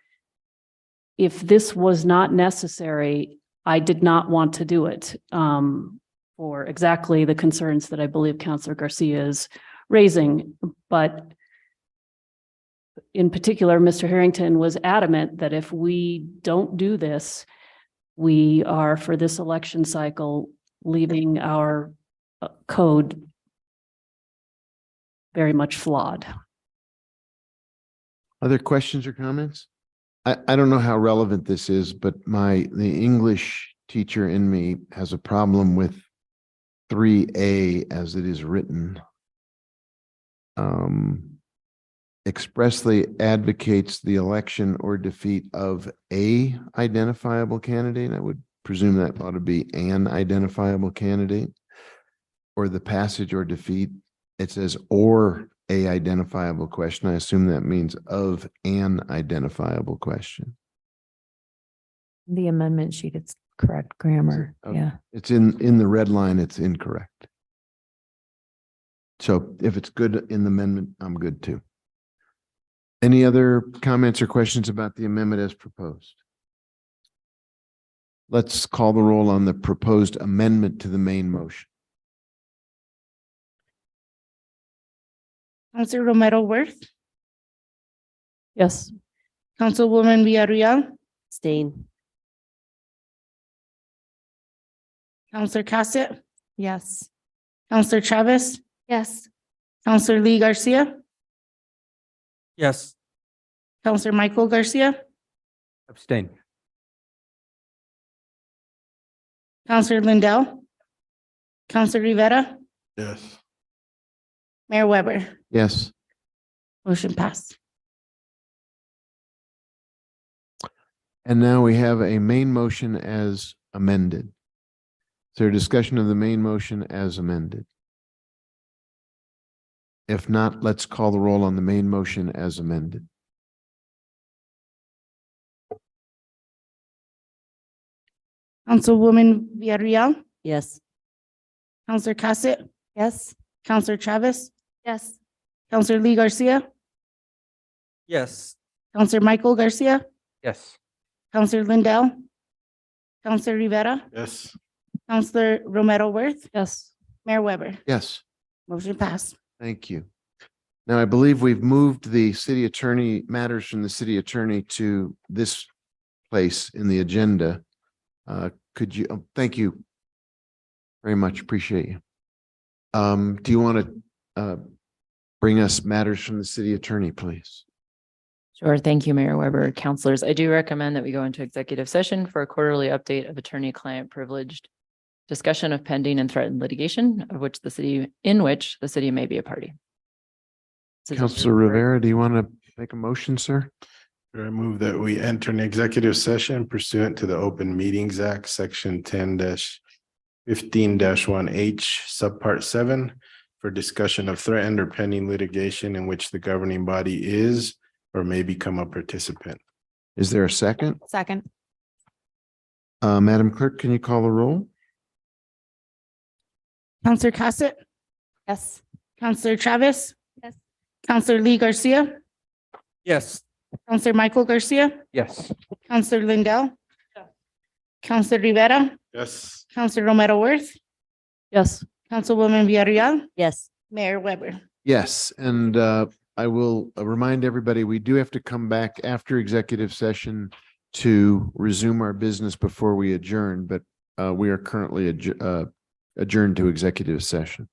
if this was not necessary, I did not want to do it for exactly the concerns that I believe Councilor Garcia is raising. But in particular, Mr. Harrington was adamant that if we don't do this, we are, for this election cycle, leaving our code very much flawed. Other questions or comments? I don't know how relevant this is, but the English teacher in me has a problem with 3A as it is written. Expressly advocates the election or defeat of a identifiable candidate. I would presume that ought to be an identifiable candidate, or the passage or defeat. It says or a identifiable question. I assume that means of an identifiable question. The amendment sheet, it's correct grammar. Okay. Yeah. It's in the red line, it's incorrect. So if it's good in the amendment, I'm good too. Any other comments or questions about the amendment as proposed? Let's call the roll on the proposed amendment to the main motion. Councilor Romero Worth, Yes. Councilwoman Villarreal, Abstain. Counselor Cassett, Yes. Counselor Chavez, Yes. Counselor Lee Garcia, Yes. Counselor Michael Garcia, Abstain. Counselor Lindell, Counselor Rivera, Yes. Mayor Weber. Yes. Motion passed. And now we have a main motion as amended. Is there a discussion of the main motion as amended? If not, let's call the roll on the main motion as amended. Councilwoman Villarreal, Yes. Counselor Cassett, Yes. Counselor Chavez, Yes. Counselor Lee Garcia, Yes. Counselor Michael Garcia, Yes. Counselor Lindell, Counselor Rivera, Yes. Counselor Romero Worth, Yes. Mayor Weber. Yes. Motion passed. Thank you. Now, I believe we've moved the city attorney, matters from the city attorney to this place in the agenda. Could you, thank you very much. Appreciate you. Do you want to bring us matters from the city attorney, please? Sure. Thank you, Mayor Weber. Counselors, I do recommend that we go into executive session for a quarterly update of attorney-client privileged discussion of pending and threatened litigation of which the city, in which the city may be a party. This is a Counselor Rivera, do you want to make a motion, sir? I move that we enter an executive session pursuant to the Open Meetings Act, section 10-15-1H, subpart 7, for discussion of threatened or pending litigation in which the governing body is or may become a participant. Is there a second? Second. Madam Clerk, can you call the roll? Counselor Cassett, Yes. Counselor Chavez, Yes. Counselor Lee Garcia, Yes. Counselor Michael Garcia, Yes. Counselor Lindell, Counselor Rivera, Yes. Counselor Romero Worth, Yes. Councilwoman Villarreal, Yes. Mayor Weber. Yes, and I will remind everybody, we do have to come back after executive session to resume our business before we adjourn, but we are currently adjourned to executive session.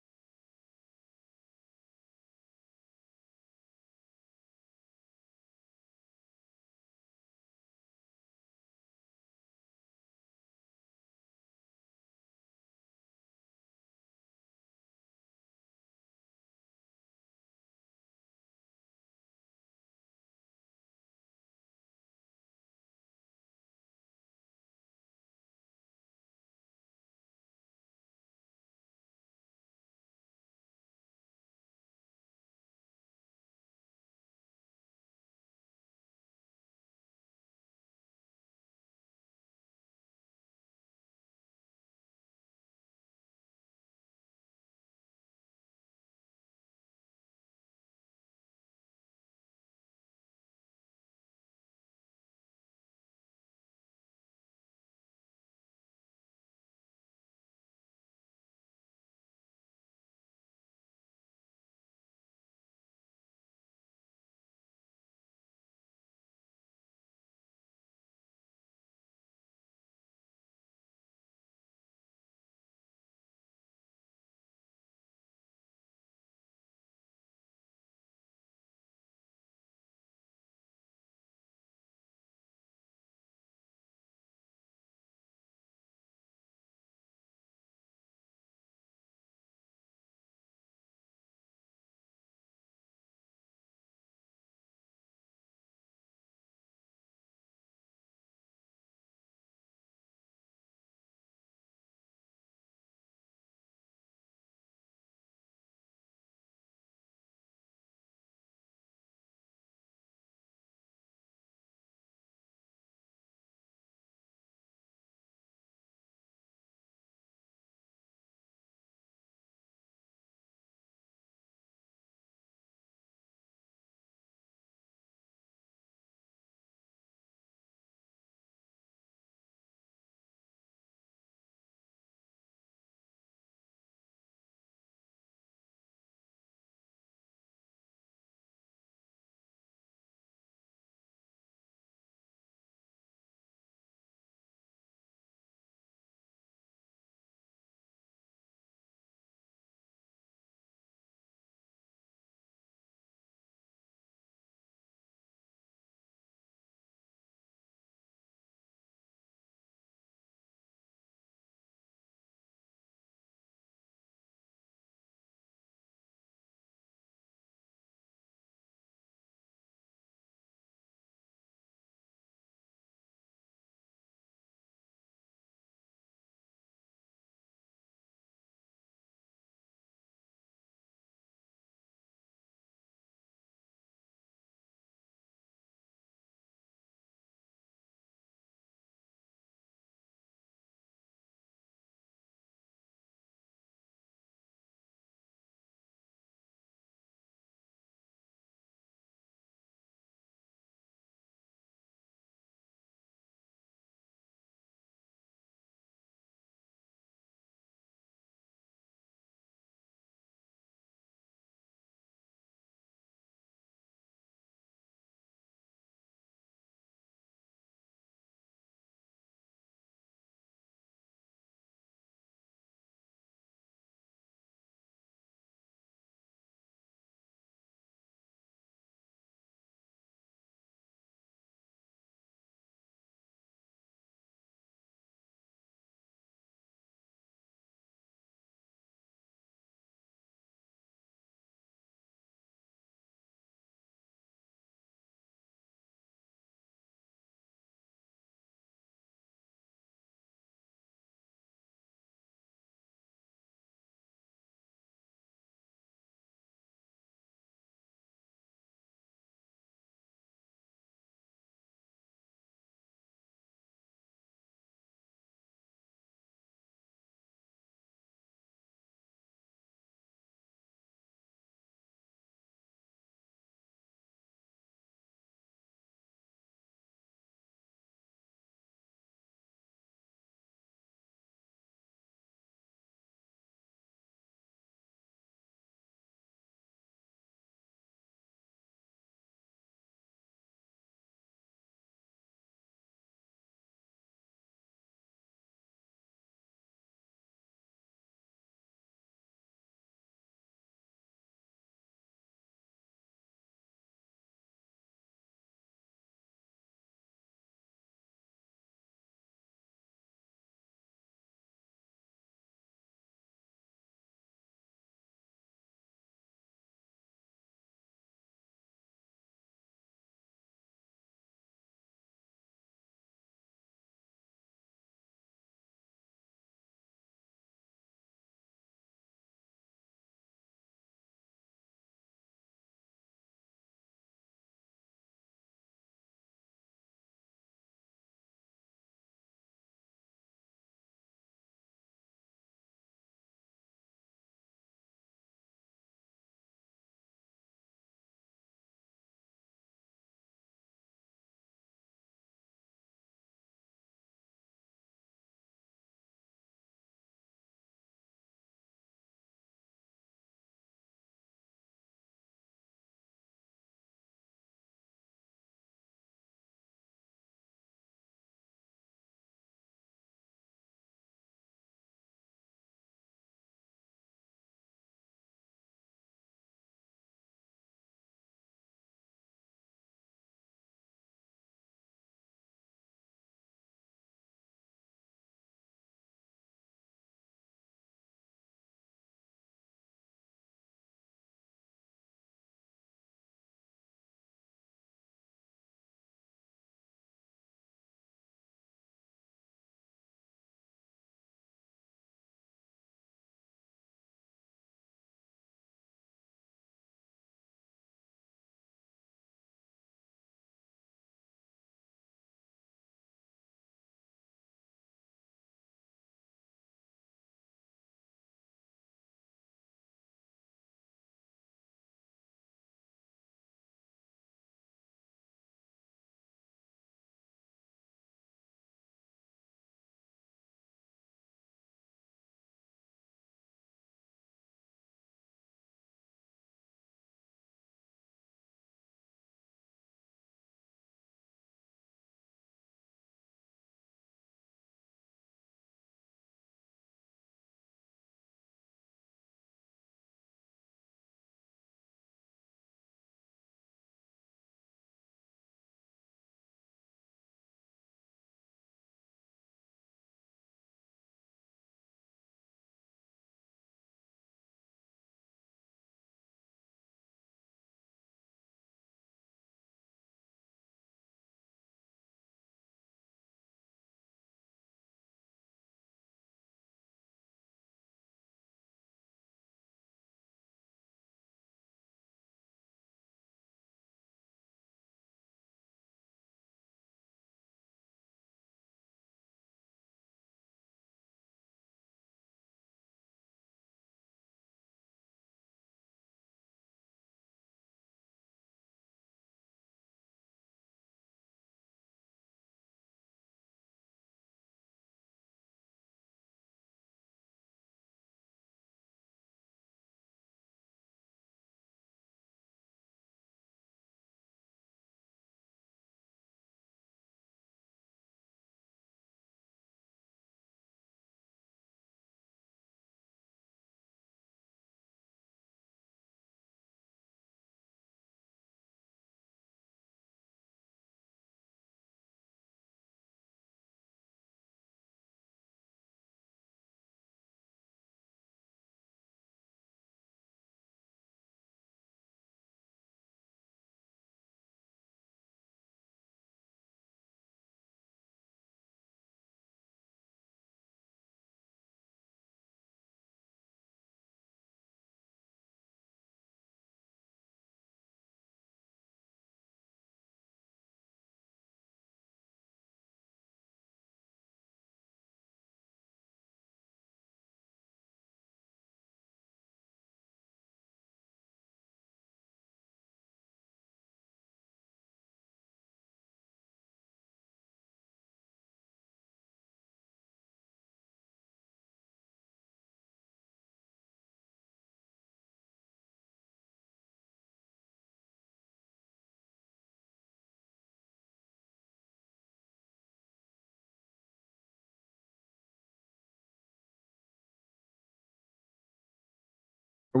Are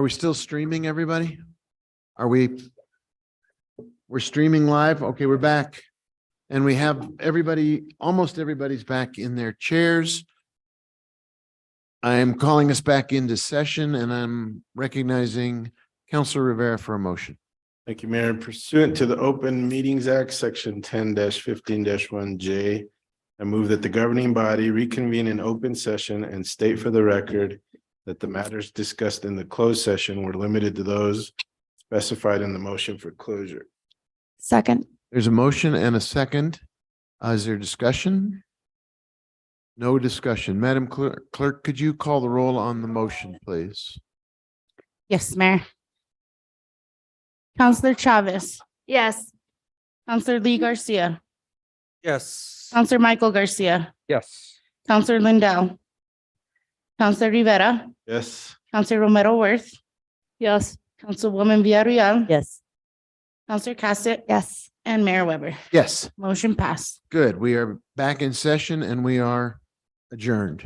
we still streaming, everybody? We're streaming live? Okay, we're back. And we have almost everybody's back in their chairs. I am calling us back into session and I'm recognizing Councilor Rivera for a motion. Thank you, Mayor. Pursuant to the Open Meetings Act, Section 10-15-1J, I move that the governing body reconvene in open session and state for the record that the matters discussed in the closed session were limited to those specified in the motion for closure. Second. There's a motion and a second. Is there discussion? No discussion. Madam Clerk, could you call the roll on the motion, please? Yes, Mayor. Counselor Chavez, Yes. Counselor Lee Garcia, Yes. Counselor Michael Garcia, Yes. Counselor Lindell, Counselor Rivera, Yes. Counselor Romero Worth, Yes. Councilwoman Villarreal, Yes. Counselor Cassett, Yes. and Mayor Weber. Yes, Motion passed. good. We are back in session and we are adjourned.